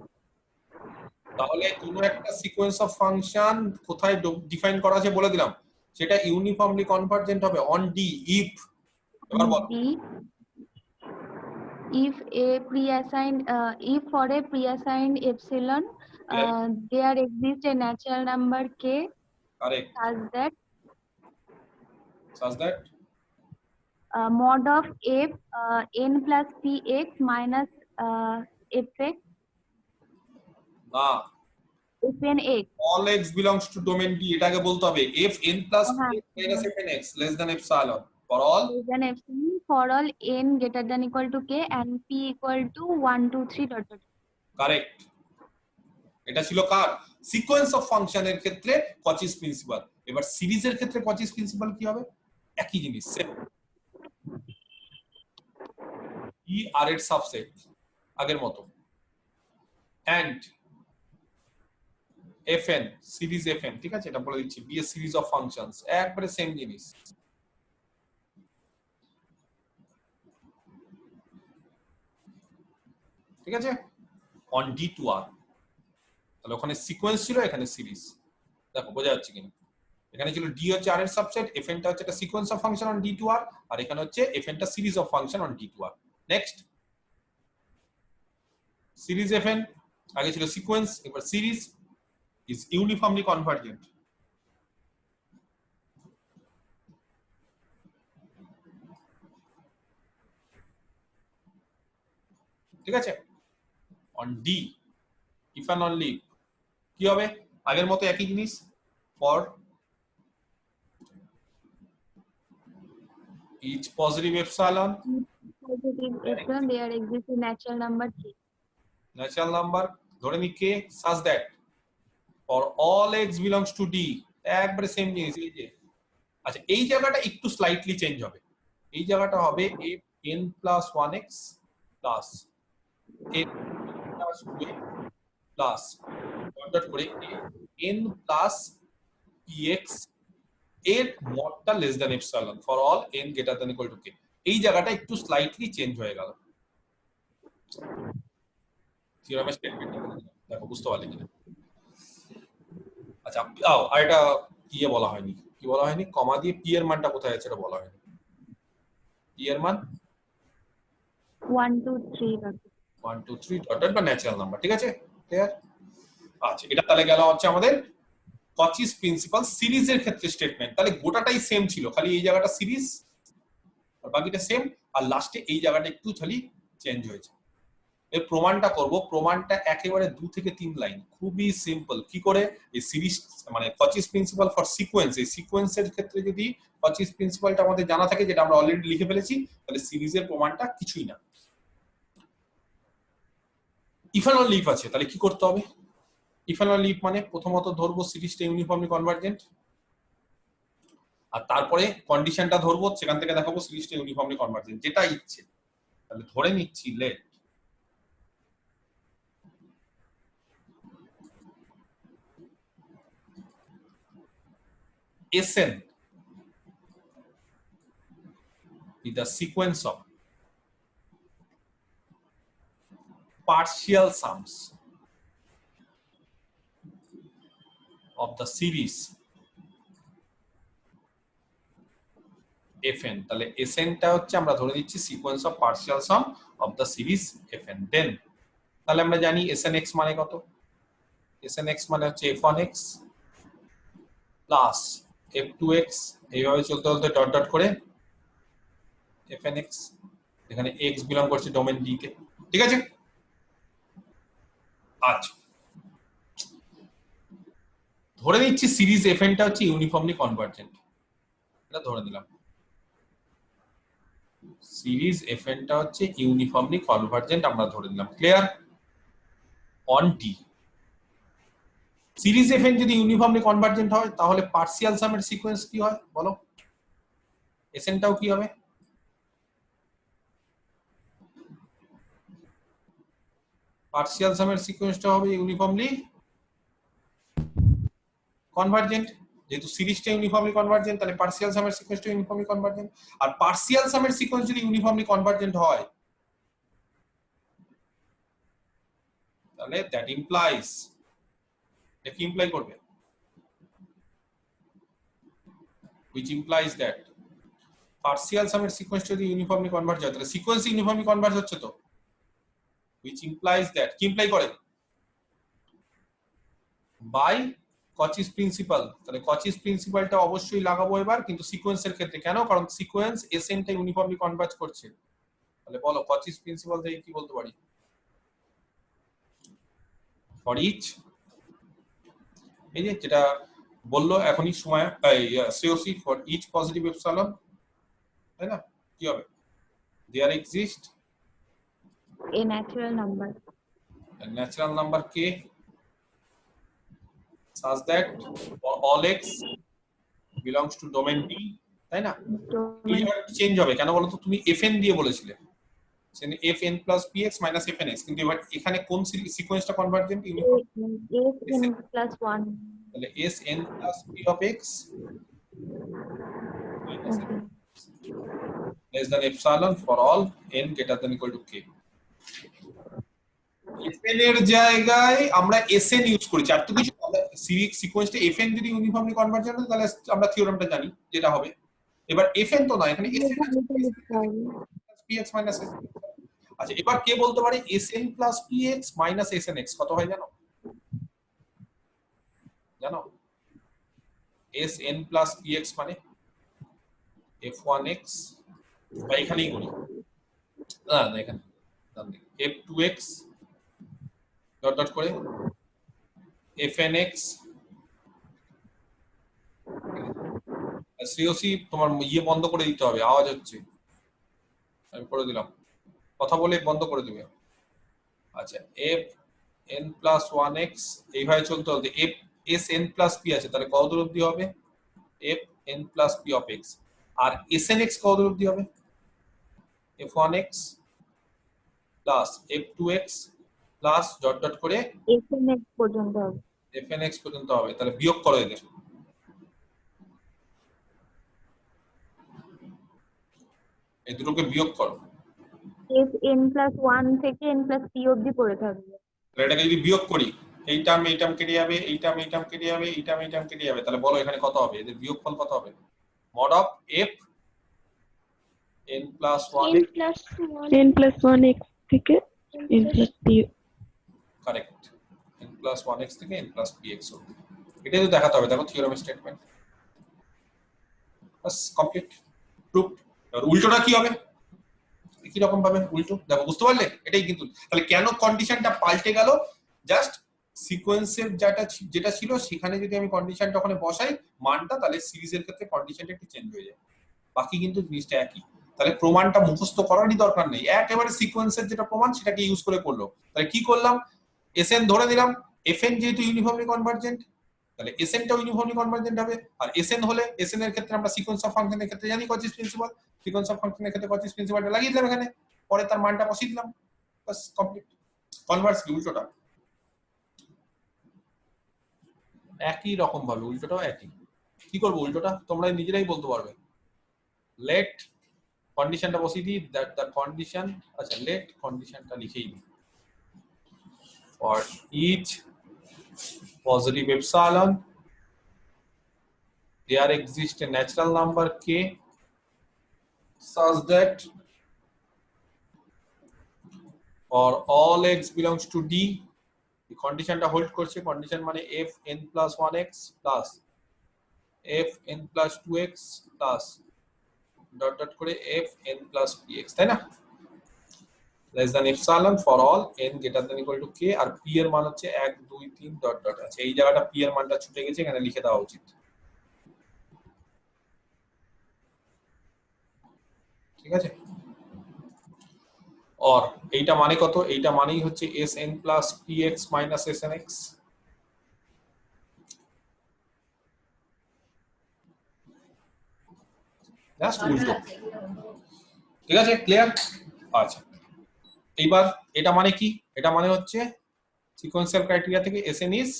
Speaker 1: তাহলে কোন একটা sequence of function কোথায় define করা আছে বলে দিলাম, সেটা ইউনিফর্মলি কনভার্জেন্ট হবে অন ডি ইফ, এবার বল।
Speaker 3: D if a pre-assigned if for a pre-assigned epsilon there exists a natural number k
Speaker 1: correct,
Speaker 3: such that
Speaker 1: such that
Speaker 3: mod of f n plus px minus fx
Speaker 1: না,
Speaker 3: fn x.
Speaker 1: all x belongs to domain d, এটাকে বলতে হবে fn plus
Speaker 3: হ্যাঁ।
Speaker 1: x minus fnx less than epsilon for all
Speaker 3: Less than epsilon for all n greater than equal to k and p equal to 1 2 3 dot dot.
Speaker 1: Correct. এটা ছিল কার? Sequence of ফাংশনের ক্ষেত্রে কচিস principal. এবার সিরিজের ক্ষেত্রে কচিস principal কি হবে? একই জিনিস, সেম ই আর এর সাবসেট আগের মতো, এন্ড fn সিরিজ fn, ঠিক আছে, এটা বলে দিচ্ছি, be a series of functions, একবারে সেম জিনিস। ঠিক আছে, অন ডি টু আর, তাহলে ওখানে সিকোয়েন্স ছিল, এখানে সিরিজ। দেখো বোঝা যাচ্ছে কিনা? এখানে ছিল ডি হচ্ছে আর এর সাবসেট, fn টা হচ্ছে একটা sequence of function on D to R, আর এখানে হচ্ছে fn টা series of function on D to R. Next, series fn, আগে ছিল সিকোয়েন্স, এবার সিরিজ, is uniformly convergent. ঠিক আছে, on D if and only কি হবে? আগের মতো একই জিনিস, for each positive epsilon
Speaker 3: Positive epsilon there exists a natural number k.
Speaker 1: natural number ধরে নি k such that for all x belongs to D, একবারে সেম জিনিস। এই যে, আচ্ছা এই জায়গাটা একটু স্লাইটলি চেঞ্জ হবে, এই জায়গাটা হবে n plus 1x plus n plus 2x plus dot করে n plus px এর মডটা less than epsilon for all n greater than equal to k। এই জায়গাটা একটু স্লাইটলি চেঞ্জ হয়ে গেল থিওরামের স্টেটমেন্ট, দেখো বুঝতে পারলে কিনা? আচ্ছা আর এটা কি বলা হয়নি, কি বলা হয়নি, কমা দিয়ে p এর মানটা কোথায় আছে এটা বলা হয়নি। p এর মান
Speaker 3: 1 2 3 dot.
Speaker 1: 1 2 3 ডট বা ন্যাচারাল নাম্বার, ঠিক আছে, ক্লিয়ার? আচ্ছা এটা তাহলে গেল হচ্ছে আমাদের কচিস প্রিন্সিপাল সিরিজের ক্ষেত্রে স্টেটমেন্ট। তাহলে গোটাটাই সেম ছিল, খালি এই জায়গাটা সিরিজ আর বাকিটা সেম, আর লাস্টে এই জায়গাটা একটু খালি চেঞ্জ হয়েছে। এর প্রমাণটা করব, প্রমাণটা একেবারে 2 থেকে 3 লাইন, খুবই সিম্পল। কি করে? এই সিরিজ মানে কচিস প্রিন্সিপাল ফর সিকোয়েন্স, এই সিকোয়েন্সের ক্ষেত্রে যদি কচিস প্রিন্সিপালটা আমাদের জানা থাকে, যেটা আমরা অলরেডি লিখে ফেলেছি, তাহলে সিরিজের প্রমাণটা কিছুই না। ইফ এন্ড অনলি ইফ আছে, তাহলে কি করতে হবে? ইফ এন্ড অনলি ইফ মানে প্রথমত ধরবো সিরিজটা ইউনিফর্মলি কনভার্জেন্ট, আর তারপরে কন্ডিশনটা ধরবো, সেখান থেকে দেখাবো সিরিজটা ইউনিফর্মলি কনভার্জেন্ট, যেটা ইচ্ছে। তাহলে ধরে নিচ্ছি late Sn is the sequence of partial sums of the series fn। তাহলে Sn টা হচ্ছে আমরা ধরে নিচ্ছি sequence of partial sum of the series fn। দেন তাহলে আমরা জানি Snx মানে কত? Snx মানে হচ্ছে f1x প্লাস f2x, এইভাবে চলতে চলতে ডট ডট করে fnx, এখানে x বিলং করছে ডোমেন d তে, ঠিক আছে? আচ্ছা, ধরে নিচ্ছি সিরিজ fn টা হচ্ছে ইউনিফর্মলি কনভার্জেন্ট, এটা ধরে নিলাম। সিরিজ fn টা হচ্ছে ইউনিফর্মলি কনভার্জেন্ট আমরা ধরে নিলাম। Clear? On D series fn যদি ইউনিফর্মলি কনভার্জেন্ট হয়, তাহলে পার্শিয়াল সামের সিকোয়েন্স কি হয় বলো? Sn টাও কি হবে? পার্শিয়াল সামের সিকোয়েন্সটা হবে ইউনিফর্মলি কনভার্জেন্ট। যেহেতু সিরিজটা ইউনিফর্মলি কনভার্জেন্ট, তাহলে পার্শিয়াল সামের সিকোয়েন্সটা ইউনিফর্মলি কনভার্জেন্ট। আর পার্শিয়াল সামের সিকোয়েন্স যদি ইউনিফর্মলি কনভার্জেন্ট হয়, তাহলে দ্যাট ইমপ্লাইজ, এটা কি ইমপ্লাই করবে? which implies that পার্শিয়াল সামের সিকোয়েন্সটা যদি ইউনিফর্মলি কনভার্জ হয়, তাহলে সিকোয়েন্স ইউনিফর্মলি কনভার্জ হচ্ছে তো, which implies that, কি ইমপ্লাই করে? By Cauchy's principle. তাহলে কচিস প্রিন্সিপালটা অবশ্যই লাগাবো এবার, কিন্তু সিকোয়েন্সের ক্ষেত্রে কেন? কারণ সিকোয়েন্স Sn টা ইউনিফর্মলি কনভার্জ করছে। তাহলে বলো কচিস প্রিন্সিপাল থেকে কি বলতে পারি? ফর ইচ, এই যে যেটা বললো এখনই সময়, Shreyasi, for each positive epsilon, তাই না? কি হবে? There exist
Speaker 3: A natural number.
Speaker 1: a natural number k such that for all x belongs to domain D, তাই না? এই চেঞ্জ হবে কেন বলো তো? তুমি fn দিয়ে বলেছিলে fn plus px minus fnx, কিন্তু এবার এখানে কোন সিকোয়েন্সটা কনভার্জেন্ট?
Speaker 3: Sn plus 1.
Speaker 1: তাহলে Sn plus p of x minus
Speaker 3: Okay.
Speaker 1: less than epsilon for all n greater than equal to k। fn এর জায়গায় আমরা Sn ইউজ করেছি, আর তো কিছু সিরিজ সিকোয়েন্সটা fn যদি ইউনিফর্মলি কনভার্জেন্ট হয়, তাহলে আমরা থিওরেমটা জানি যেটা হবে। এবার fn তো না, এখানে Sn px minus s। আচ্ছা, এবার কে বলতে পারে Sn plus px minus snx কত হয় জানো? জানো? Sn plus px মানে f1x, বা এখানেই করি, না না এখানে f2x ডট ডট করে fnx। শ্রেয়সী তোমার ইয়ে বন্ধ করে দিতে হবে, আওয়াজ হচ্ছে, আমি করে দিলাম, কথা বলে বন্ধ করে দিবে। আচ্ছা, fn plus 1x এইভাবে চলতে চলতে sn plus p আছে, তাহলে কত দূর অবধি হবে? fn plus p of x। R snx কত দূর অবধি হবে? f1x plus f2x plus dot dot করে
Speaker 3: Snx পর্যন্ত হবে।
Speaker 1: fnx পর্যন্ত হবে। তাহলে বিয়োগ করো এদের, এই দুটোকে বিয়োগ করো।
Speaker 3: Sn plus 1 থেকে n plus p অবধি পড়ে থাকবে।
Speaker 1: তাহলে এটাকে যদি বিয়োগ করি, এই টার্ম কেটে যাবে, এই টার্ম কেটে যাবে, এই টার্ম কেটে যাবে, তাহলে বলো এখানে কত হবে? এদের বিয়োগফল কত হবে? mod of f n plus 1
Speaker 2: n plus 1x থেকে n plus p।
Speaker 1: Correct, n plus 1x থেকে n plus px অবধি। এটাই তো দেখাতে হবে। দেখো থিওরেম স্টেটমেন্ট বাস কমপ্লিট, প্রুফড। আর উল্টোটা কি হবে? একই রকম ভাবে উল্টো দেখো, বুঝতে পারলে? এটাই কিন্তু তাহলে কেন কন্ডিশনটা পাল্টে গেল, জাস্ট সিকোয়েন্সের যেটা ছিল সেখানে যদি আমি কন্ডিশনটা ওখানে বসাই মানটা, তাহলে সিরিজের ক্ষেত্রে কন্ডিশনটা একটু চেঞ্জ হয়ে যায়, বাকি কিন্তু জিনিসটা একই। তাহলে প্রমাণটা মুখস্থ করারই দরকার নেই, একেবারে সিকোয়েন্সের যেটা প্রমাণ সেটাকে ইউজ করে করলো। তাহলে কি করলাম, এসএন ধরে নিলাম, এফএন যেহেতু ইউনিফর্মলি কনভার্জেন্ট তাহলে এসএনটাও ইউনিফর্মলি কনভার্জেন্ট হবে। আর এসএন হলে এসএন এর ক্ষেত্রে আমরা সিকোয়েন্স অফ ফাংশনের ক্ষেত্রে জানি কচিস প্রিন্সিপাল, সিকোয়েন্স অফ ফাংশনের ক্ষেত্রে কচিস প্রিন্সিপালটা লাগিয়ে দিলাম এখানে, পরে তার মানটা বসিয়ে দিলাম, বাস কমপ্লিট। কনভার্সলি উল্টোটা একই রকম ভাবে, উল্টোটাও একই। কি করবো উল্টোটা তোমরা নিজেরাই বলতে পারবে। লেট কন্ডিশনটা বসিয়ে দিই, দ্যাট দ্য কন্ডিশন, আচ্ছা লেট কন্ডিশনটা লিখেই দিই, for each positive epsilon there exists a natural number k such that for all x belongs to d, the condition টা হোল্ড করছে, কন্ডিশন মানে fn plus 1x plus fn plus 2x plus dot dot করে fn plus px, তাই না? less than epsilon for all n greater than equal to k, আর p এর মান হচ্ছে 1 2 3 ডট ডট আছে, এই জায়গাটা p এর মানটা ছুটে গেছে, এখানে লিখে দেওয়া উচিত, ঠিক আছে? और এইটা মানে কত, এইটা মানেই হচ্ছে sn plus px minus snx, just উল্টো, ঠিক আছে? ক্লিয়ার? আচ্ছা এইবার এটা মানে কি, এটা মানে হচ্ছে সিকোয়েন্সিয়াল ক্রাইটেরিয়া থেকে sn is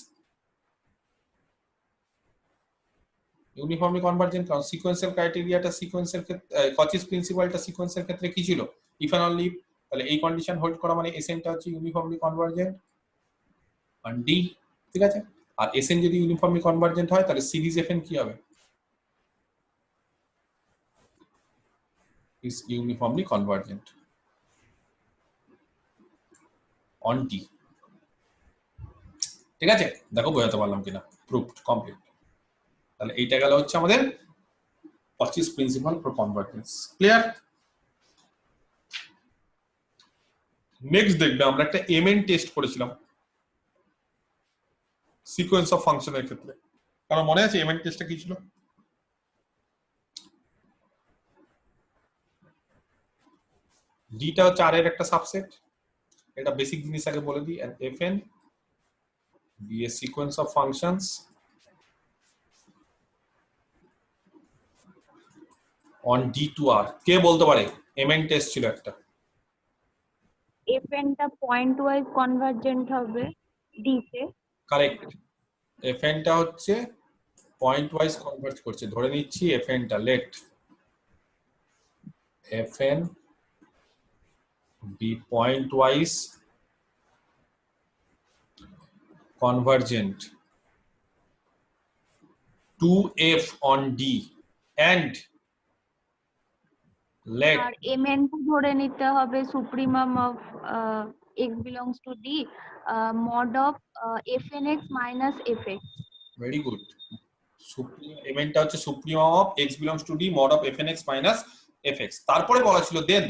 Speaker 1: ইউনিফর্মলি কনভার্জেন্ট, কারণ সিকোয়েন্সিয়াল ক্রাইটেরিয়াটা সিকোয়েন্সের ক্ষেত্রে, কচিস প্রিন্সিপালটা সিকোয়েন্সের ক্ষেত্রে কি ছিল, ইফ এন্ড অনলি, তাহলে এই কন্ডিশন হোল্ড করা মানে এসএনটা হচ্ছে ইউনিফর্মলি কনভার্জেন্ট অন ডি, ঠিক আছে? আর এসএন যদি ইউনিফর্মলি কনভার্জেন্ট হয় তাহলে সিরিজ এফএন কি হবে, is uniformly convergent on D, ঠিক আছে? দেখো বোঝাতে পারলাম কিনা, প্রুভড, কমপ্লিট। তাহলে এইটা গেল হচ্ছে আমাদের Cauchy's principle for convergence, clear? Next দেখবে আমরা একটা এমএন টেস্ট করেছিলাম সিকোয়েন্স অফ ফাংশনের ক্ষেত্রে, কারণ মনে আছে এমএন টেস্টটা কি ছিল? ডিটা হচ্ছে আর এর একটা সাবসেট, এটা বেসিক জিনিস আগে বলে দিই, and F N be a sequence of functions on D to R. কে বলতে পারে এমএন টেস্ট ছিল একটা?
Speaker 3: fn টা পয়েন্ট ওয়াইজ কনভার্জেন্ট হবে d তে।
Speaker 1: কারেক্ট, এফএন টা হচ্ছে পয়েন্ট ওয়াইজ কনভার্জ করছে, ধরে নিচ্ছি এফএন টা, let F N be point wise convergent to F on D and let
Speaker 3: আর mn টা ধরে নিতে হবে supremum of x belongs to d mod of fnx minus fx।
Speaker 1: very good, এমএনটা হচ্ছে supremum of x belongs to d mod of fnx minus fx, তারপরে বলা ছিল then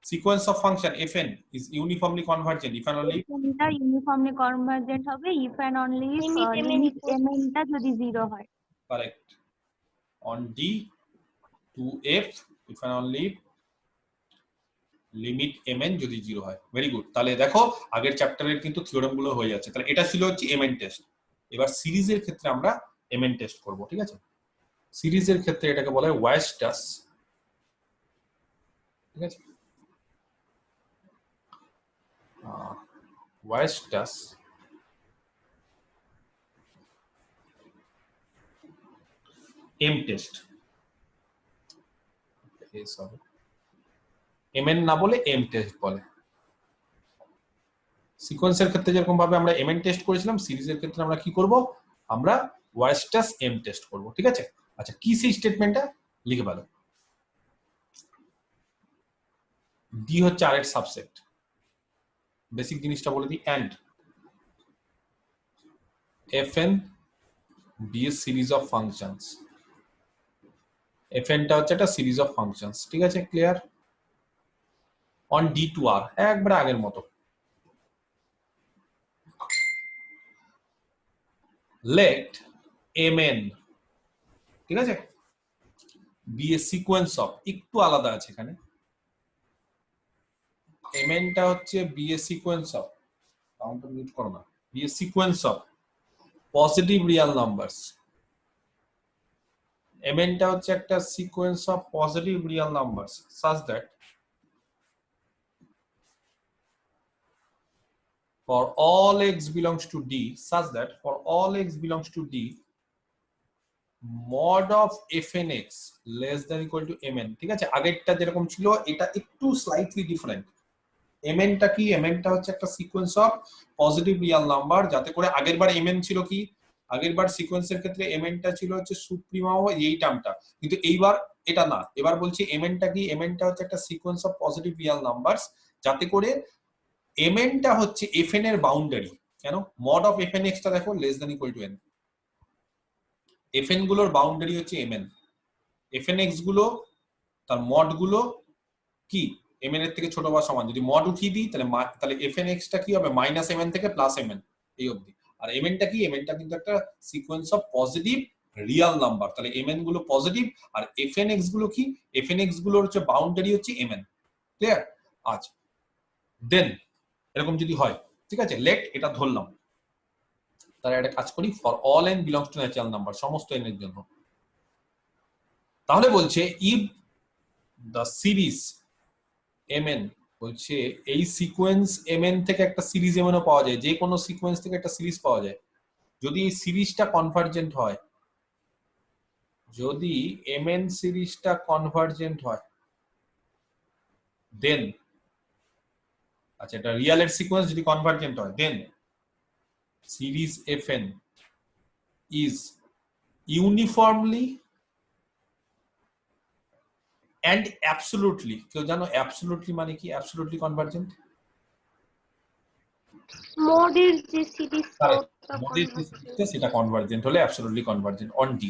Speaker 1: sequence of function fn is uniformly convergent if and only
Speaker 3: fn টা uniformly convergent হবে if and only if limit mn টা যদি 0 হয়।
Speaker 1: correct on d to f if and only limit mn যদি 0 হয়, ভেরি গুড। তাহলে দেখো আগের চ্যাপ্টারের কিন্তু থিওরেম গুলো হয়ে যাচ্ছে, তাহলে এটা ছিল হচ্ছে mn টেস্ট। এবার সিরিজের ক্ষেত্রে আমরা mn টেস্ট করব, ঠিক আছে? সিরিজের ক্ষেত্রে এটাকে বলা হয় ওয়াইস্টাস, ঠিক আছে? ওয়াইস্টাস এম টেস্ট, mn না বলে এম টেস্ট বলে। সিকোয়েন্সের ক্ষেত্রে যেরকম ভাবে আমরা mn টেস্ট করেছিলাম, সিরিজের ক্ষেত্রে আমরা কি করব, আমরা ওয়াইস্টাস এম টেস্ট করব, ঠিক আছে? আচ্ছা কি সেই স্টেটমেন্টটা লিখে ভালো, ডি হচ্ছে আর এর সাবসেট, বেসিক জিনিসটা বলে দিই, and fn be a series of functions, fn টা হচ্ছে একটা সিরিজ অফ ফাংশনস, ঠিক আছে? ক্লিয়ার? অন ডি টু আর, একবারে আগের মতো। লেট mn, ঠিক আছে, বি এ সিকোয়েন্স অফ, একটু আলাদা আছে এখানে, mn টা হচ্ছে be a sequence of, counter mute করো না, be a sequence of positive real numbers. mn টা হচ্ছে একটা sequence of positive real numbers such that for all x belongs to d, such that for all x belongs to d, mod of fnx less than equal to mn, ঠিক আছে, আগেরটা যেরকম ছিল এটা একটু স্লাইটলি ডিফারেন্ট। mn টা কি, mn টা হচ্ছে একটা sequence of positive Real number, যাতে করে আগেরবার mn ছিল কি, আগেরবার সিকোয়েন্সের ক্ষেত্রে mn টা ছিল হচ্ছে সুপ্রিমা এই টার্মটা, কিন্তু এইবার এটা না, এবার বলছি mn টা কি, mn টা হচ্ছে একটা sequence of positive real numbers, যাতে করে mn টা হচ্ছে fn এর বাউন্ডারি। কেন, মড অফ fnx টা দেখো less than equal two n, fn গুলোর বাউন্ডারি হচ্ছে mn, fnx গুলো তার মড গুলো কি mn এর থেকে ছোট বা সমান, যদি মড উঠিয়ে দিই তাহলে fnx টা কি হবে, মাইনাস mn থেকে প্লাস mn এই অবধি। আর mn টা কি, mn টা কিন্তু একটা sequence of positive Real number, তাহলে mn গুলো পজিটিভ, আর fnx গুলো কি, fnx গুলোর হচ্ছে বাউন্ডারি হচ্ছে mn, ক্লিয়ার? আচ্ছা, দেন এরকম যদি হয়, ঠিক আছে, লেট এটা ধরলাম, তাহলে একটা কাজ করি, for all n belongs to natural number, সমস্ত n এর জন্য, তাহলে বলছে ইফ দ্য সিরিজ mn, বলছে এই সিকোয়েন্স mn থেকে একটা সিরিজ mn ও পাওয়া যায়, যে কোনো সিকোয়েন্স থেকে একটা সিরিজ পাওয়া যায়, যদি এই সিরিজটা কনভার্জেন্ট হয়, যদি mn সিরিজটা কনভার্জেন্ট হয়, দেন, আচ্ছা এটা রিয়ালের সিকোয়েন্স যদি কনভার্জেন্ট হয়, দেন series fn is uniformly and absolutely, কেউ জানো absolutely মানে কি, absolutely convergent?
Speaker 2: মোডের যে সিরিজটা
Speaker 1: Correct.
Speaker 2: ওটা
Speaker 1: মোডের যে সিরিজটা সেটা কনভার্জেন্ট হলে absolutely convergent on D.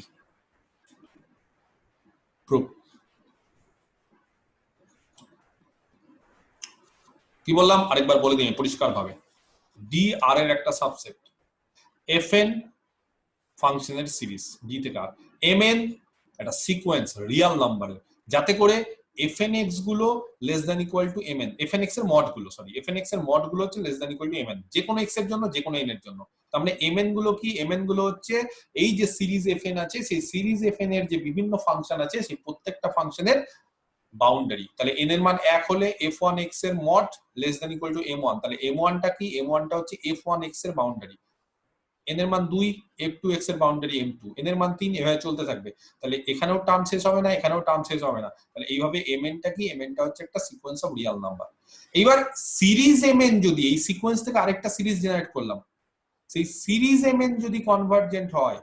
Speaker 1: Proof. কি বললাম আরেকবার বলে দিই পরিষ্কার ভাবে, ডি আর এর একটা সাবসেট, fn ফাংশনের সিরিজ ডি থেকে আর, mn একটা সিকোয়েন্স রিয়াল নাম্বারের, যাতে করে fnx গুলো less than equal two mn, fnx এর মড গুলো, সরি fnx এর মড গুলো হচ্ছে less than equal two mn, যে কোনো x এর জন্য, যে কোনো n এর জন্য। তার মানে mn গুলো কি, mn গুলো হচ্ছে এই যে সিরিজ fn আছে, সেই সিরিজ fn এর যে বিভিন্ন ফাংশন আছে, সেই প্রত্যেকটা ফাংশনের বাউন্ডারি। তাহলে n এর মান 1 হলে f1x এর mod less than equal two m1, তাহলে m1 টা কি, m1 টা হচ্ছে f1x এর বাউন্ডারি, n এর মান 2, f2x এর বাউন্ডারি m2, n এর মান 3, এভাবে চলতে থাকবে। তাহলে এখানেও টার্ম শেষ হবে না, এখানেও টার্ম শেষ হবে না, তাহলে এইভাবে mn টা কি, mn টা হচ্ছে একটা সিকোয়েন্স অফ রিয়াল নাম্বার। এইবার সিরিজ mn যদি এই সিকোয়েন্স থেকে আরেকটা সিরিজ জেনারেট করলাম, সেই সিরিজ mn যদি কনভার্জেন্ট হয়,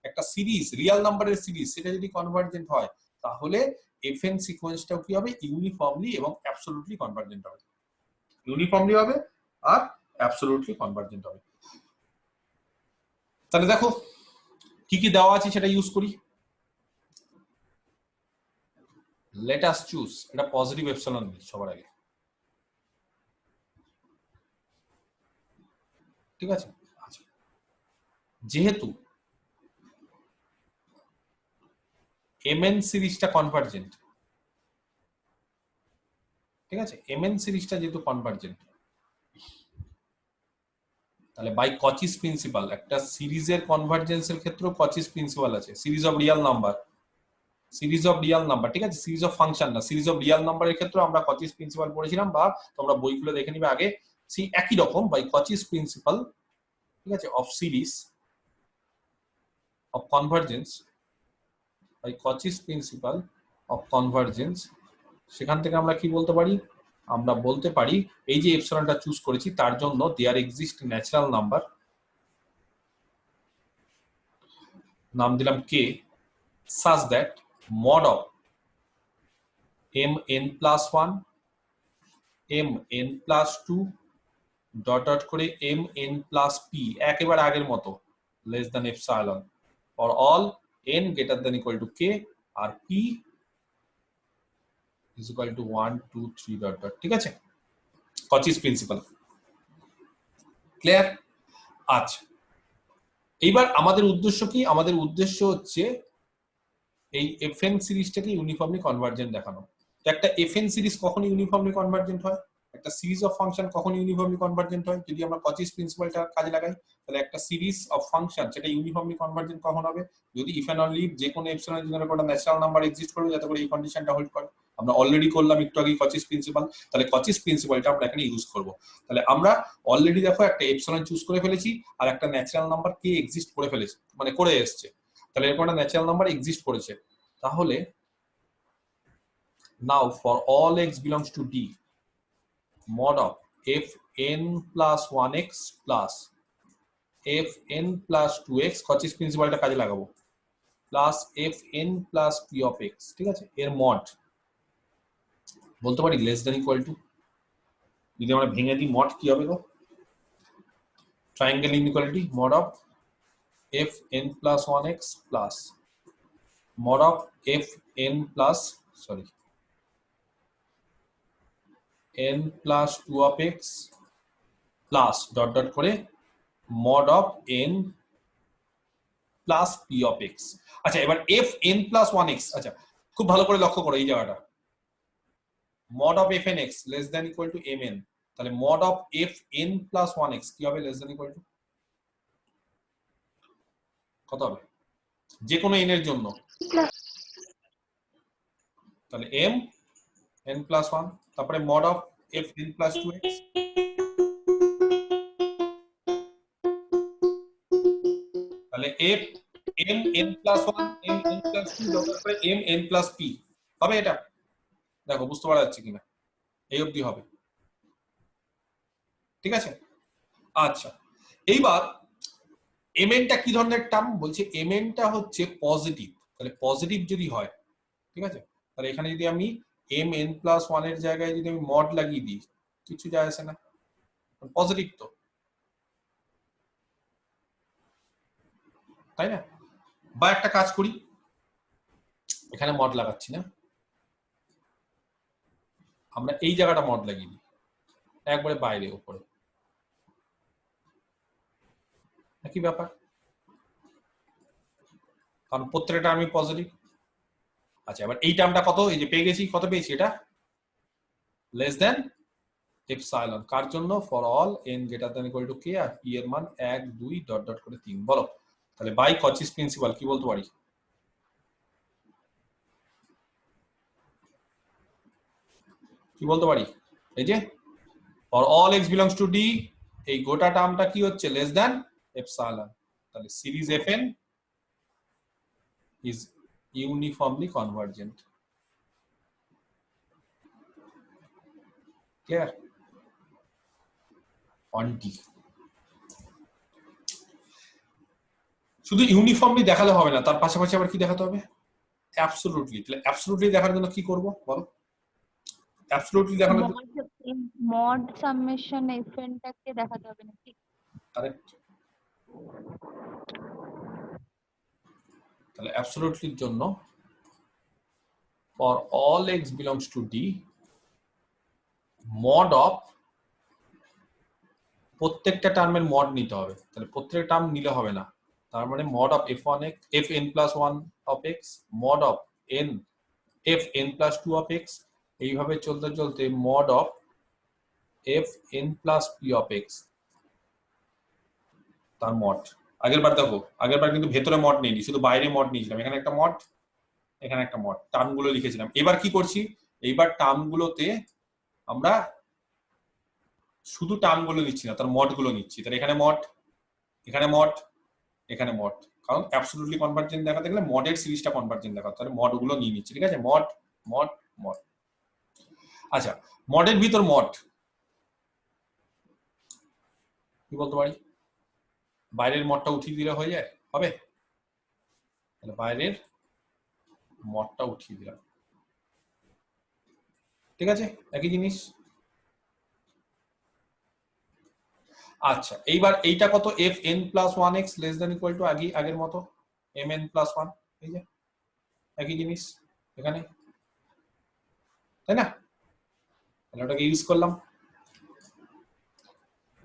Speaker 1: একটা সিরিজ রিয়াল নাম্বারের সিরিজ, সেটা যদি কনভার্জেন্ট হয়, তাহলে fn সিকোয়েন্সটাও কি হবে, ইউনিফর্মলি এবং অ্যাবসলিউটলি কনভার্জেন্ট হবে, ইউনিফর্মলি হবে আর অ্যাবসলিউটলি কনভার্জেন্ট হবে। তাহলে দেখো কি কি দেওয়া আছে সেটা ইউজ করি। লেট আস চুজ, এটা পজিটিভ এপসিলন সবার আগে, ঠিক আছে। আচ্ছা, যেহেতু mn সিরিজটা কনভার্জেন্ট, ঠিক আছে, mn সিরিজটা যেহেতু কনভার্জেন্ট, তাহলে বাই কচিস প্রিন্সিপাল, একটা সিরিজের কনভার্জেন্সের ক্ষেত্রেও কচিস প্রিন্সিপাল আছে, series of Real number, series of Real number, ঠিক আছে, সিরিজ অফ ফাংশন না, সিরিজ অফ রিয়াল নাম্বারের ক্ষেত্রে আমরা কচিস প্রিন্সিপাল পড়েছিলাম, বা তোমরা বই খুলে দেখে নিবে আগে, সেই একই রকম বাই কচিস প্রিন্সিপাল, ঠিক আছে, of series of convergence, by Cauchy's principle of convergence, সেখান থেকে আমরা কি বলতে পারি, আমরা বলতে পারি এই যে এপসিলনটা চুজ করেছি তার জন্য দেয়ার এক্সিস্ট ন্যাচারাল নাম্বার, নাম দিলাম কে, such that mod of mn+1 mn+2 dot dot করে mn+p, একেবারে আগের মতো, less than epsilon, for all n greater than equal to k, আর p is equal to 1 2 3 dot dot, ঠিক আছে। Cauchy's principle. ক্লিয়ার? আচ্ছা, এইবার আমাদের উদ্দেশ্য কি? আমাদের উদ্দেশ্য হচ্ছে এই এফএন সিরিজটাকে ইউনিফর্মলি কনভার্জেন্ট দেখানো। তো একটা এফএন সিরিজ কখন ইউনিফর্মলি কনভার্জেন্ট হয়? একটা সিরিজ অফ ফাংশন কখন ইউনিফর্মলি কনভার্জেন্ট হয়? যদি আমরা কচিস প্রিন্সিপালটা কাজে লাগাই, তাহলে একটা সিরিজ অফ ফাংশন সেটা ইউনিফর্মলি কনভার্জেন্ট কখন হবে? যদি ইফ এন্ড অনলি যে কোনো এপসিলন এর জন্য একটা ন্যাচারাল নাম্বার এক্সিস্ট করবে যাতে করে এই কন্ডিশনটা হোল্ড করে। আমরা অলরেডি করলাম একটু আগে কচিস প্রিন্সিপাল, তাহলে কচিস প্রিন্সিপালটা আমরা এখানে ইউজ করব। তাহলে আমরা অলরেডি দেখো একটা এপসিলন চুজ করে ফেলেছি আর একটা ন্যাচারাল নাম্বার কে এক্সিস্ট করে ফেলেছি, মানে করে এসেছে। তাহলে এরকম একটা ন্যাচারাল নাম্বার এক্সিস্ট করেছে। তাহলে now for all x belongs to D, mod of fn plus 1x plus fn plus 2x কচিস প্রিন্সিপালটা কাজে লাগাবো plus fn plus p of x, ঠিক আছে? এর মড বলতে পারি লেস দ্যান ইকুয়াল টু, যদি আমরা ভেঙে দিই মড কি হবে গো? Triangle inequality mod of fn plus 1x plus mod of fn plus n plus 2 of x plus dot dot করে mod of n plus p of x। আচ্ছা, এবার fn plus 1x, আচ্ছা খুব ভালো করে লক্ষ্য করো এই জায়গাটা, mod of fn x less than equal to mn, তাহলে mod of fn plus 1x কি হবে? less than equal to কত হবে? যে কোনো n এর জন্য, তাহলে m n plus 1, তারপরে mod of fn plus 2x, তাহলে f m n plus 1 m n plus 2 তারপরে m n plus p হবে। এটা দেখো বুঝতে পারা যাচ্ছে কিনা, এই অবধি হবে, ঠিক আছে? আচ্ছা, এইবার mn টা কি ধরনের টার্ম? বলছে mn টা হচ্ছে পজিটিভ। তাহলে পজিটিভ যদি হয়, ঠিক আছে, তাহলে এখানে যদি আমি mn plus 1 এর জায়গায় যদি আমি মড লাগিয়ে দিই কিছু যায় আসে না, পজিটিভ তো, তাই না? বা একটা কাজ করি, এখানে মড লাগাচ্ছি না, আমরা এই জায়গাটা মড লাগিয়ে দিই একবারে বাইরে উপরে, একই ব্যাপার, কারণ প্রত্যেকটা আমি পজিটিভ। আচ্ছা, এবার এই টার্মটা কত? এই যে পেয়ে গেছি, কত পেয়েছি? এটা লেস দেন এপসাইলন, কার জন্য? For all n greater than equal to k আর p এর মান 1 2 ডট ডট করে 3। বলো তাহলে বাই কচিস প্রিন্সিপাল কি বলতে পারি? কি বলতে পারি? এই যে for all x belongs to d, এই গোটা টার্মটা কি হচ্ছে? Less than epsilon. তাহলে সিরিজ fn is uniformly convergent. Clear? On D শুধু ইউনিফর্মলি দেখালে হবে না, তার পাশাপাশি আবার কি দেখাতে হবে? অ্যাবসলিউটলি। তাহলে অ্যাবসলিউটলি দেখার জন্য কি করব বলো? অ্যাবসলিউটলি দেখানোর জন্য
Speaker 3: মড সামেশন fn টাকে দেখাতে হবে নাকি?
Speaker 1: কারেক্ট। তাহলে অ্যাবসলিউটলির জন্য for all x belongs to D, mod of প্রত্যেকটা টার্মের মড নিতে হবে। তাহলে প্রত্যেকটা টার্ম নিলে হবে না, তার মানে mod of f1x fn plus 1 of x mod of n fn plus 2 of x, এইভাবে চলতে চলতে mod of fn plus p of x, তার মড। আগের বার দেখো, আগের বার কিন্তু ভেতরে মড নেইনি, শুধু বাইরে মড নিয়েছিলাম, এখানে একটা মড, এখানে একটা মড, টার্মগুলো লিখেছিলাম। এবার কি করছি? এইবার টার্মগুলোতে আমরা শুধু টার্মগুলো নিচ্ছি না, তার মডগুলো নিচ্ছি। তাহলে এখানে মড, এখানে মড, এখানে মড, কারণ অ্যাবসলিউটলি কনভার্জেন্ট দেখাতে গেলে মডের সিরিজটা কনভার্জেন্ট দেখাতে, তাহলে মডগুলো নিয়ে নিচ্ছি, ঠিক আছে? Mod mod mod. আচ্ছা, মডের ভিতর মড কি বলতে পারি? বাইরের মডটা উঠিয়ে দিলে হয়ে যায়, হবে? তাহলে বাইরের মডটা উঠিয়ে দিলাম, ঠিক আছে? একই জিনিস। আচ্ছা, এইবার এইটা কত? fn plus 1x less than equal to আগের মতো mn plus 1, এই যে একই জিনিস এখানে, তাই না? তাহলে ওটাকে ইউজ করলাম।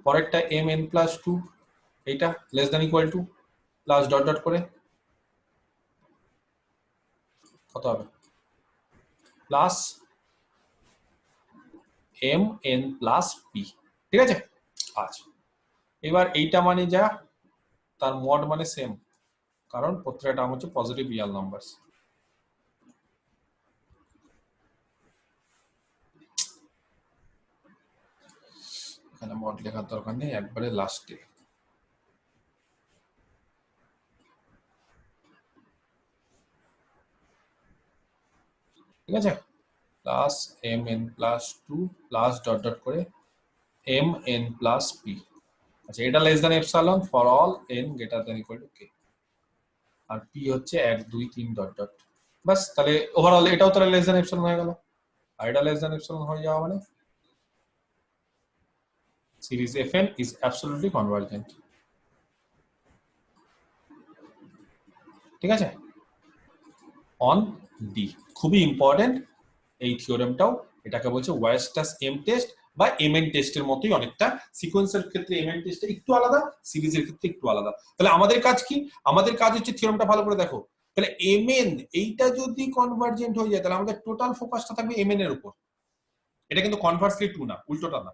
Speaker 1: পরেরটা mn প্লাস 2, এইটা less than equal two plus dot dot করে কত হবে প্লাস mn প্লাস p, ঠিক আছে। আচ্ছা এবার এইটা মানে যা, তার মড মানে সেম, কারণ প্রত্যেকটা টার্ম হচ্ছে পজিটিভ রিয়েল নাম্বারস। এখানে মড লেখার দরকার নেই, একবারে লাস্টে। ঠিক আছে, plus mn plus 2 plus dot dot করে mn প্লাস p। আচ্ছা এটা less than epsilon for all n greater than equal to k, আর p হচ্ছে 1 2 3 ডট ডট। বাস, তাহলে ওভারঅল এটাও তাহলে লেস দ্যান এপসাইলন হয়ে গেল, আর এটা লেস দ্যান এপসাইলন হয়ে যাওয়া মানে series fn is absolutely convergent. ঠিক আছে, অন ডি। খুবই ইম্পর্টেন্ট এই থিওরেমটাও, এটাকে বলছে ওয়েস্টাস এম টেস্ট বা এমএন টেস্টের মতোই অনেকটা। সিকোয়েন্সের ক্ষেত্রে এমএন টেস্টটা একটু আলাদা, সিরিজের ক্ষেত্রে একটু আলাদা। তাহলে আমাদের কাজ কি? আমাদের কাজ হচ্ছে থিওরেমটা ভালো করে দেখো। তাহলে এমএন এইটা যদি কনভার্জেন্ট হয়ে যায় তাহলে আমাদের টোটাল ফোকাসটা থাকবে এমএন এর উপর। এটা কিন্তু কনভার্সলি টু না, উল্টোটা না।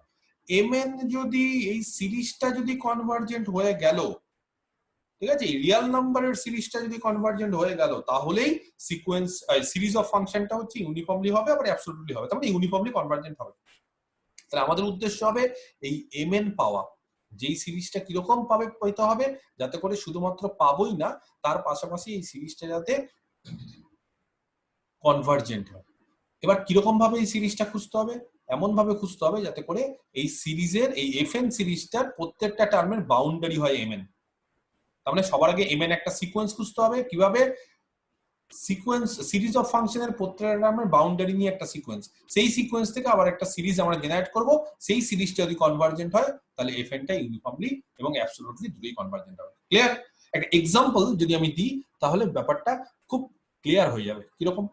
Speaker 1: এমএন যদি এই সিরিজটা যদি কনভার্জেন্ট হয়ে গেল, ঠিক আছে, রিয়েল নাম্বারের সিরিজটা যদি কনভার্জেন্ট হয়ে গেল, তাহলেই সিকোয়েন্স সিরিজ অফ ফাংশনটা হচ্ছে ইউনিফর্মলি হবে, আবার অ্যাবসলিউটলি হবে, তার মানে ইউনিফর্মলি কনভার্জেন্ট হবে। তাহলে আমাদের উদ্দেশ্য হবে এই mn পাওয়া, যেই সিরিজটা কিরকম পাবে পেতে হবে, যাতে করে শুধুমাত্র পাবোই না, তার পাশাপাশি এই সিরিজটা যাতে কনভার্জেন্ট হয়। এবার কিরকম ভাবে এই সিরিজটা খুঁজতে হবে? এমন ভাবে খুঁজতে হবে যাতে করে এই সিরিজের এই fn সিরিজটার প্রত্যেকটা টার্মের বাউন্ডারি হয় mn। তার মানে সবার আগে mn একটা সিকোয়েন্স খুঁজতে হবে। কিভাবে? সিকোয়েন্স সিরিজ অফ ফাংশনের প্রত্যেকটা টার্মের বাউন্ডারি নিয়ে একটা সিকোয়েন্স, সেই সিকোয়েন্স থেকে আবার একটা সিরিজ আমরা জেনারেট করব। সেই সিরিজটা যদি কনভার্জেন্ট হয় তাহলে fnটা ইউনিফর্মলি এবং অ্যাবসলিউটলি দুটোই কনভার্জেন্ট হবে। ক্লিয়ার? একটা এক্সাম্পল যদি আমি দিই তাহলে ব্যাপারটা খুব ক্লিয়ার হয়ে যাবে। কিরকম?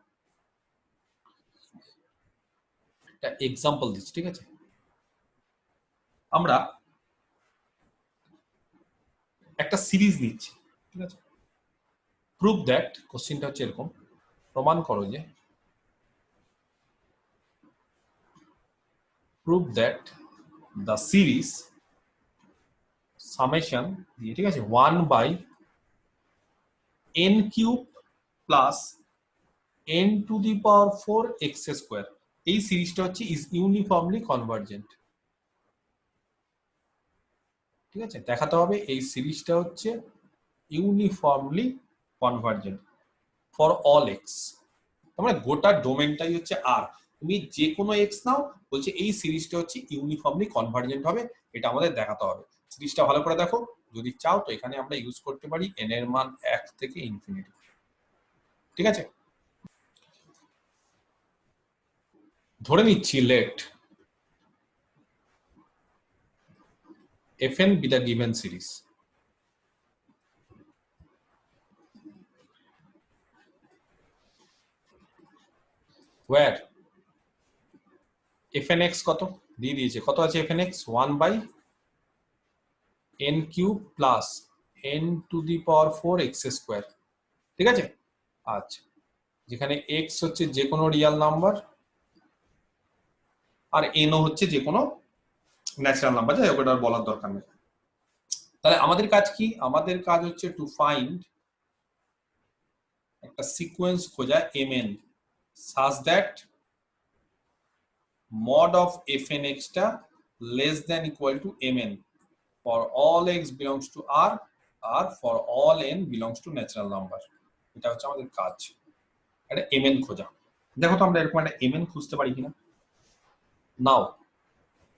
Speaker 1: একটা এক্সাম্পল দিচ্ছি, ঠিক আছে। আমরা একটা সিরিজ নিচ্ছি, ঠিক আছে। প্রুভ দ্যাট, কোশ্চেনটা হচ্ছে এরকম, প্রমাণ করো যে prove that the series summation দিয়ে, ঠিক আছে, 1 by n cube plus n to the power 4 x square, এই সিরিজটা হচ্ছে is uniformly convergent। ঠিক আছে, দেখাতে হবে এই সিরিজটা হচ্ছে uniformly convergent for all x. তার মানে গোটা ডোমেনটাই হচ্ছে আর, তুমি যে কোনো এক্স নাও, বলছে এই সিরিজটা হচ্ছে ইউনিফর্মলি কনভার্জেন্ট হবে, এটা আমাদের দেখাতে হবে। সিরিজটা ভালো করে দেখো, যদি চাও তো এখানে আমরা ইউজ করতে পারি n এর মান 1 থেকে ইনফিনিটি। ঠিক আছে, ধরে নিচ্ছি late fn be the given series, where fnx কত দিয়ে দিয়েছে, কত আছে fnx 1 by n cube plus n to the power 4 x square। ঠিক আছে, আচ্ছা, যেখানে x হচ্ছে যে কোনো রিয়েল নাম্বার আর n হচ্ছে যে কোনো ন্যাচারাল নাম্বার, যাই হোক এটা বলার দরকার নেই। তাহলে আমাদের কাজ কি? আমাদের কাজ হচ্ছে টু ফাইন্ড একটা সিকোয়েন্স খোঁজা mn such that mod of fnx টা less than equal to mn for all x belongs to r আর for all n belongs to natural number। এটা হচ্ছে আমাদের কাজ, একটা mn খোঁজা। দেখো তো আমরা এরকম একটা mn খুঁজতে পারি কিনা। নাও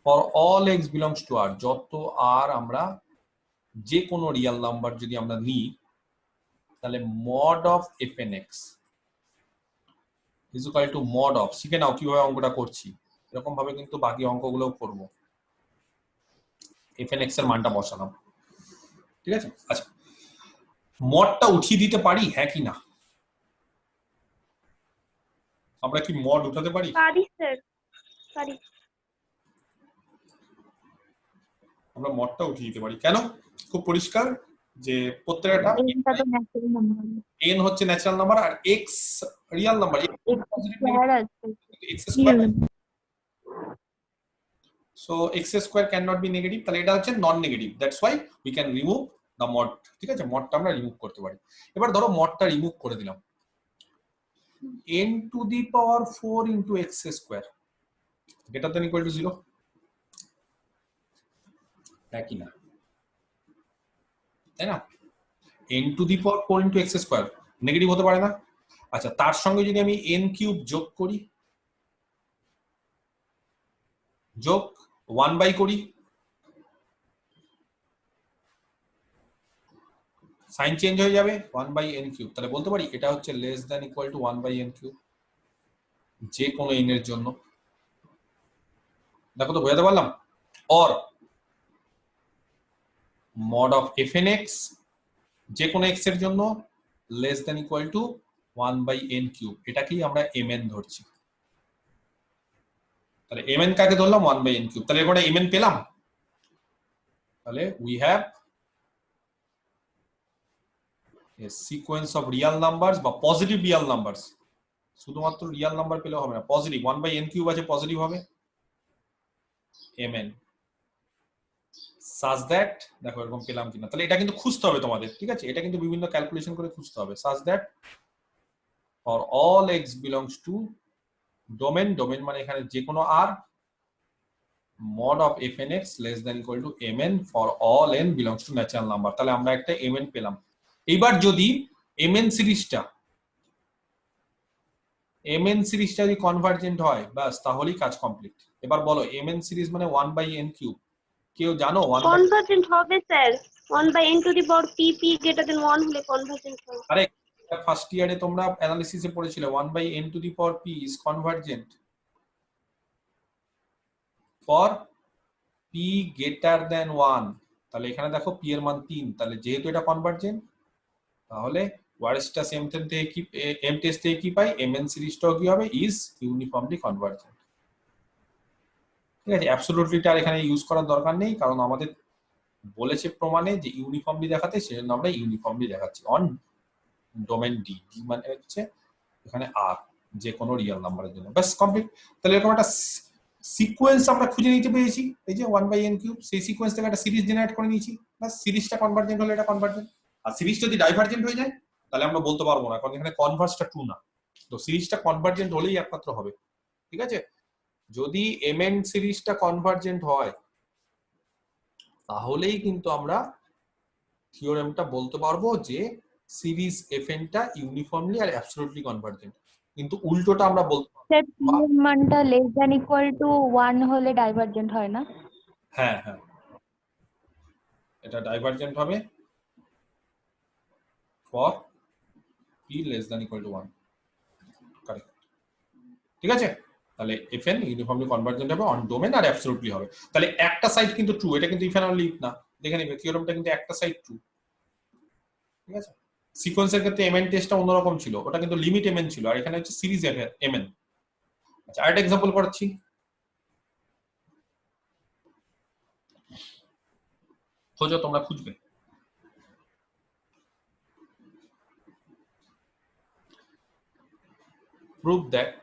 Speaker 1: for all x belongs to r, যত r আমরা যে কোনো রিয়েল নাম্বার যদি আমরা নিই, তাহলে mod of fnx is equal to mod of, শিখে নাও কিভাবে অঙ্কটা করছি, এরকম ভাবে কিন্তু বাকি অঙ্কগুলোও করব। fnx এর মানটা বসালাম, ঠিক আছে। আচ্ছা, মডটা উঠিয়ে দিতে পারি, হ্যাঁ কি না? আমরা কি মড উঠাতে পারি?
Speaker 2: পারি স্যার, পারি।
Speaker 1: আমরা মডটা উঠিয়ে দিতে পারি। কেন? খুব পরিষ্কার যে প্রত্যেকটা
Speaker 3: এটা তো ন্যাচারাল নাম্বার,
Speaker 1: n হচ্ছে ন্যাচারাল নাম্বার আর x রিয়াল নাম্বার।
Speaker 3: স্কয়ার আছে
Speaker 1: x square, so x square cannot be negative, তাহলে এটা হচ্ছে non negative, that's why we can remove the mod. ঠিক আছে, মডটা আমরা রিমুভ করতে পারি। এবার ধরো মডটা রিমুভ করে দিলাম, n to the power 4 into x square greater than equal to 0, একই না, তাই না? n to the power 4 into x square negative হতে পারে না। আচ্ছা, তার সঙ্গে যদি আমি n কিউব যোগ করি, যোগ 1 বাই করি, সাইন চেঞ্জ হয়ে যাবে 1 বাই n কিউব, তাহলে বলতে পারি এটা হচ্ছে less than equal to 1 by n cube যে কোনো n এর জন্য। দেখো তো বোঝাতে পারলাম? অর mod of fnx যে কোনো x এর জন্য less than equal to 1 by n cube, এটাকেই আমরা mn ধরছি। তাহলে mn কাকে ধরলাম? 1 বাই n কিউব। তাহলে এবারে mn পেলাম, তাহলে we have a sequence of real numbers বা পজিটিভ রিয়াল নাম্বারস। শুধুমাত্র রিয়াল নাম্বার পেলেও হবে না, পজিটিভ 1 বাই n কিউব আছে, পজিটিভ হবে mn such that, দেখো এরকম পেলাম কিনা। তাহলে এটা কিন্তু খুঁজতে হবে তোমাদের, ঠিক আছে? এটা কিন্তু বিভিন্ন ক্যালকুলেশন করে খুঁজতে হবে। such that for all x belongs to domain, domain মানে এখানে যে কোনো r, mod of fnx less than equal to mn for all n belongs to natural number। তাহলে আমরা একটা mn পেলাম। এইবার যদি mn সিরিজটা যদি কনভার্জেন্ট হয়, বাস তাহলেই কাজ কমপ্লিট। এবার বলো mn সিরিজ মানে 1 বাই n কিউব, কেউ জানো? 1 বাই,
Speaker 2: কনভার্জেন্ট হবে sir, 1 by n to the power p greater than 1 হলে কনভার্জেন্ট হবে।
Speaker 1: আরে ফার্স্ট ইয়ারে তোমরা অ্যানালিসিসে পড়েছিলে 1 by n to the power p is convergent for p greater than 1। তাহলে এখানে দেখো p এর মান 3, তাহলে যেহেতু এটা কনভার্জেন্ট, তাহলে ওয়ারেস্টা সেম থেকে কি এম টেস্ট থেকে কি পাই? mn সিরিজটাও কি হবে? Is uniformly convergent. ঠিক আছে, অ্যাবসলিউটলিটা আর এখানে ইউজ করার দরকার নেই, কারণ আমাদের বলেছে প্রমাণে যে ইউনিফর্মলি দেখাতে, সেজন্য আমরা ইউনিফর্মলি দেখাচ্ছি অন ডোমেন ডি। ডি মানে হচ্ছে এখানে আর যে কোনো রিয়েল নাম্বারের জন্য, বাস কমপ্লিট। তাহলে এরকম একটা সিকোয়েন্স আমরা খুঁজে নিতে পেরেছি, এই যে 1 বাই n কিউব, সেই সিকোয়েন্স থেকে একটা সিরিজ জেনারেট করে নিয়েছি। বাস সিরিজটা কনভার্জেন্ট হলে এটা কনভার্জেন্ট, আর সিরিজ যদি ডাইভার্জেন্ট হয়ে যায় তাহলে আমরা বলতে পারবো না, কারণ এখানে কনভার্সটা ট্রু না। তো সিরিজটা কনভার্জেন্ট হলেই একমাত্র হবে। ঠিক আছে, যদি mn সিরিজটা কনভার্জেন্ট হয় তাহলেই কিন্তু আমরা থিওরেমটা বলতে পারবো যে সিরিজ fn টা ইউনিফর্মলি আর অ্যাবসলিউটলি কনভার্জেন্ট। কিন্তু উল্টোটা আমরা বলতে পারবো।
Speaker 3: স্যার p এর মানটা লেস দ্যান ইকুয়াল টু 1 হলে ডাইভারজেন্ট হয় না?
Speaker 1: হ্যাঁ হ্যাঁ, এটা ডাইভার্জেন্ট হবে for p less than equal to 1, correct. ঠিক আছে, তাহলে fn ইউনিফর্মলি কনভার্জেন্ট হবে অন ডোমেন আর অ্যাবসলিউটলি হবে। তাহলে একটা সাইড কিন্তু ট্রু, এটা কিন্তু ইফ এন্ড অনলি ইফ না। দেখে নিবে থিওরেমটা কিন্তু একটা সাইড ট্রু। ঠিক আছে, সিকোয়েন্সের ক্ষেত্রে mn টেস্টটা অন্যরকম ছিল, ওটা কিন্তু লিমিট mn ছিল, আর এখানে হচ্ছে সিরিজ mn। আচ্ছা, আরেকটা এক্সাম্পল করাচ্ছি, খোঁজো, তোমরা খুঁজবে। প্রুভ দ্যাট,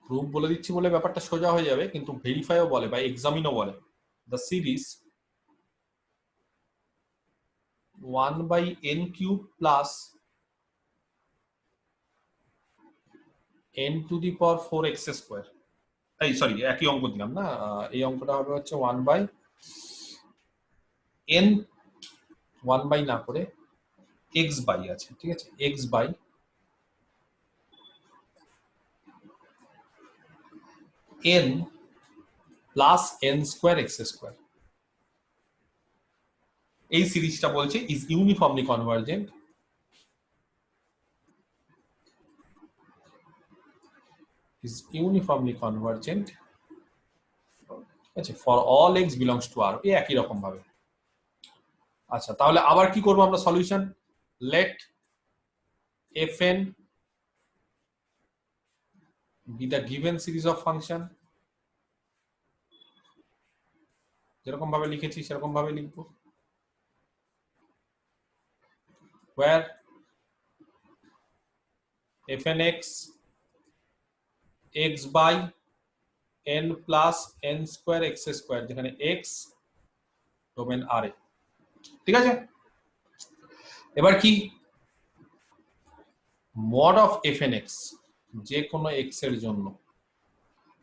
Speaker 1: প্রুফ বলে দিচ্ছি বলে ব্যাপারটা সোজা হয়ে যাবে, কিন্তু ভেরিফাইও বলে বা এক্সামিনও বলে। The series 1 by n cube plus n to the power 4x square, এই সরি একই অঙ্ক দিলাম না, এই অঙ্কটা হবে হচ্ছে 1 বাই n, 1 বাই না করে x বাই আছে, ঠিক আছে, x by n plus n square x square. এই সিরিজটা বলছে ইজ ইউনিফর্মলি কনভার্জেন্ট ঠিক আছে for all x belongs to r, এই একই রকম ভাবে। আচ্ছা, তাহলে আবার কি করব আমরা solution? Let fn be the given series of function যেরকম ভাবে লিখেছি সেরকম ভাবে লিখবো। where fnx x by n plus n square x square, যেখানে x ডোমেন r এ। ঠিক আছে, এবার কি mod of fnx, যে কোনো x এর জন্য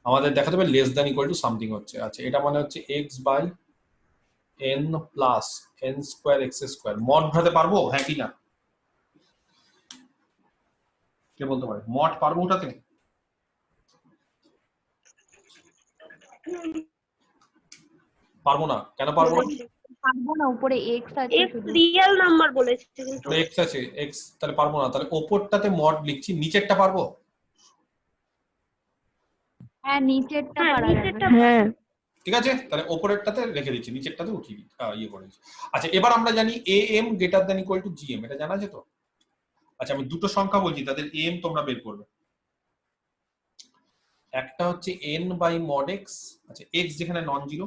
Speaker 1: আমাদের দেখাতে হবে less than equal to something হচ্ছে। আচ্ছা, এটা মানে হচ্ছে x by n plus n square x square. Mod ভাতে পারবো, হ্যাঁ কি না? কে বলতে পারে মড পারবো ওটাতে? পারবো না, কেন পারবো না?
Speaker 3: পারবো না, উপরে x আছে
Speaker 2: এক্স
Speaker 3: শুধু।
Speaker 2: রিয়েল নাম্বার বলেছে কিন্তু
Speaker 1: x আছে, x তাহলে পারবো না। তাহলে ওপরটাতে মড লিখছি, নিচেরটা পারবো?
Speaker 3: হ্যাঁ, নিচেরটা
Speaker 2: হ্যাঁ
Speaker 3: পারা যাবে।
Speaker 2: নিচেরটা হ্যাঁ
Speaker 1: ঠিক আছে, তাহলে ওপরেরটাতে রেখে দিচ্ছি, নিচেরটাতে উঠিয়ে দিচ্ছি, ইয়ে করে দিচ্ছি। আচ্ছা, এবার আমরা জানি am greater than equal to gm, এটা জানা আছে তো? আচ্ছা, আমি দুটো সংখ্যা বলছি, তাদের am তোমরা বের করবে। একটা হচ্ছে n বাই মড x, আচ্ছা x যেখানে নন জিরো,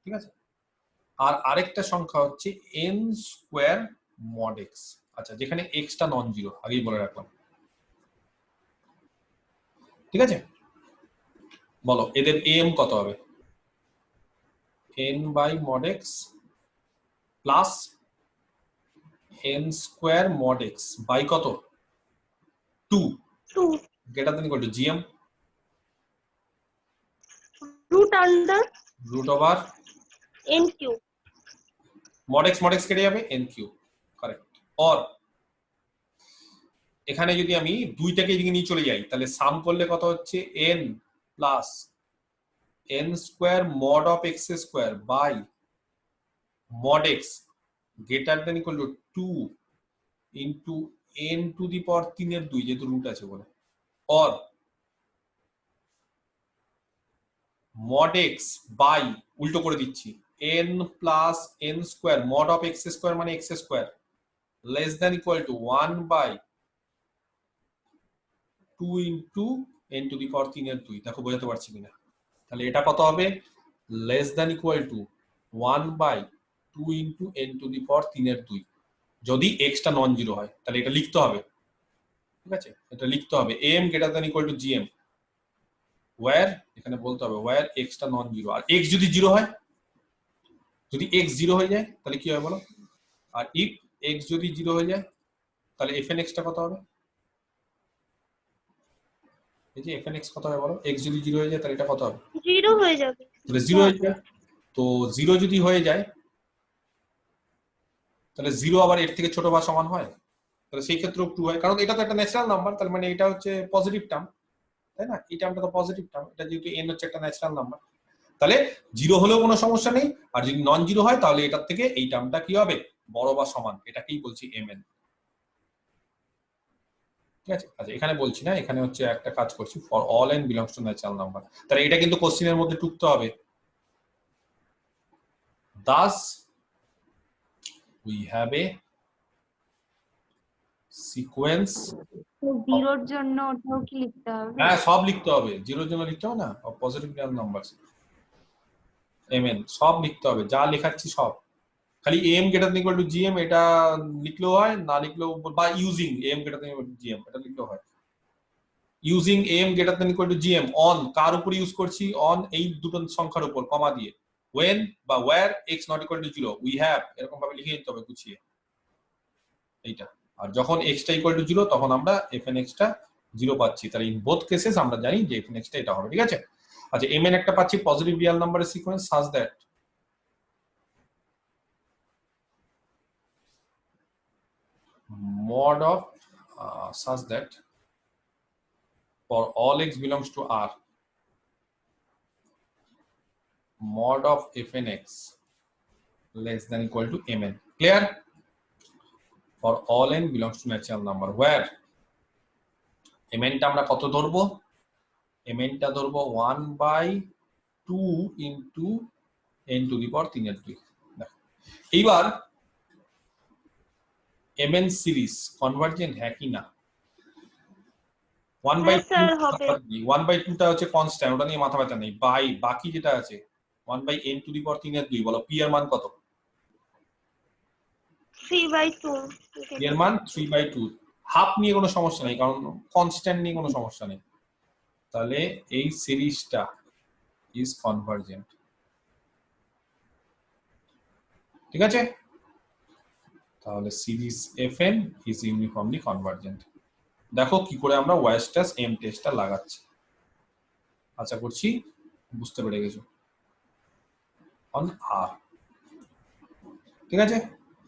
Speaker 1: ঠিক আছে, আর আরেকটা সংখ্যা হচ্ছে n স্কোয়ার মড x, আচ্ছা যেখানে x টা নন জিরো, আগেই বলে রাখলাম। ঠিক আছে, বলো এদের am কত হবে? n by mod x plus n square mod x by কত? 2
Speaker 2: 2
Speaker 1: greater than equal to gm
Speaker 2: root under
Speaker 1: root over
Speaker 2: n cube.
Speaker 1: Mod x কেটে যাবে, n কিউব, কারেক্ট। অর এখানে যদি আমি দুইটাকে এদিকে নিয়ে চলে যাই, তাহলে সাম করলে কত হচ্ছে? n plus n square mod of x square by mod x greater than equal to 2 into n to the power 3 এর 2, যেহেতু রুট আছে বলে। অর মড x বাই, উল্টো করে দিচ্ছি, n plus n square mod of x square মানে x square less than equal to 1 by 2 into n to the power 3 এর 2। দেখো বোঝাতে পারছি কিনা? তাহলে এটা কত হবে? Less than equal to 1 by 2 into n to the power 3 এর 2, যদি x টা নন জিরো হয়। তাহলে এটা লিখতে হবে, ঠিক আছে, এটা লিখতে হবে am greater than equal to gm, where এখানে বলতে হবে ওয়্যার x টা নন জিরো। আর x যদি জিরো হয়, যদি x জিরো হয়ে যায় তাহলে কি হবে বলো? আর ইফ x যদি জিরো হয়ে যায় তাহলে fnx টা কত হবে? এই যে fnx কত হবে বলো? x যদি জিরো হয়ে যায় তাহলে এটা কত হবে?
Speaker 2: জিরো হয়ে যাবে।
Speaker 1: তাহলে জিরো হয়ে যায়, তো জিরো যদি হয়ে যায় তাহলে জিরো আবার এর থেকে ছোট বা সমান হয়, তাহলে সেই ক্ষেত্রেও ট্রু হয়, কারণ এটা তো একটা ন্যাচারাল নাম্বার। তার মানে এটা হচ্ছে পজিটিভ টার্ম, তাই না? এই টার্মটা তো পজিটিভ টার্ম, এটা যেহেতু n হচ্ছে একটা ন্যাচারাল নাম্বার, তাহলে জিরো হলেও কোনো সমস্যা নেই। আর যদি নন জিরো হয় তাহলে এটার থেকে এই টার্মটা কি হবে? বড় বা সমান, এটাকেই বলছি mn। ঠিক আছে, আচ্ছা এখানে বলছি না, এখানে হচ্ছে একটা কাজ করছি, for all n belongs to natural number. তাহলে এটা কিন্তু কোশ্চেনের মধ্যে টুকতে হবে। Thus we have a sequence,
Speaker 3: জিরোর জন্য ওটাও কি লিখতে হবে?
Speaker 1: হ্যাঁ সব লিখতে হবে, জিরোর জন্য লিখতে হবে না, পজিটিভ রিয়াল নাম্বারস mn সব লিখতে হবে, যা লেখাচ্ছি সব। খালি am greater than equal to gm এটা লিখলেও হয়, না লিখলেও, বা using am greater than equal to gm এটা লিখলেও হয়। Using am greater than equal to gm on কার উপর ইউজ করছি? অন এই দুটো সংখ্যার উপর কমা দিয়ে, when বা where x not equal to 0 we have, এরকম ভাবে লিখে নিতে হবে গুছিয়ে এইটা। আর যখন x টা ইকুয়াল টু 0 তখন আমরা fnx টা 0 পাচ্ছি, তাহলে ইন বোথ কেসেস আমরা জানি যে fnx টা এটা হবে। ঠিক আছে, আচ্ছা mn একটা পাচ্ছি পজিটিভ রিয়াল নাম্বারের sequence such that mod of such that for all x belongs to R, mod of fnx less than equal to mn. Clear? For all n belongs to natural number, where mn টা আমরা কত ধরবো? mn টা ধরবো 1 by 2 into n to the power 3 এর 2। এইবার mn series convergent হ্যাঁ কি না? 1 by 2
Speaker 2: স্যার হবে।
Speaker 1: 1 by 2 টা হচ্ছে কনস্ট্যান্ট, ওটা নিয়ে মাথা ব্যথা নেই। বাই বাকি যেটা আছে 1/n⁴ এর 2 বলো p এর মান কত?
Speaker 2: 3/2
Speaker 1: p এর মান 3/2। হাফ নিয়ে কোনো সমস্যা নেই, কারণ কনস্ট্যান্ট নিয়ে কোনো সমস্যা নেই। তাহলে এই সিরিজটা ইজ কনভার্জেন্ট। ঠিক আছে, তাহলে সিরিজ fn ইজ ইউনিফর্মলি কনভার্জেন্ট। দেখো কি করে আমরা ওয়েস্টাস এম টেস্টটা লাগাচ্ছি, আশা করছি বুঝতে পেরে গেছো। অন আর, ঠিক আছে,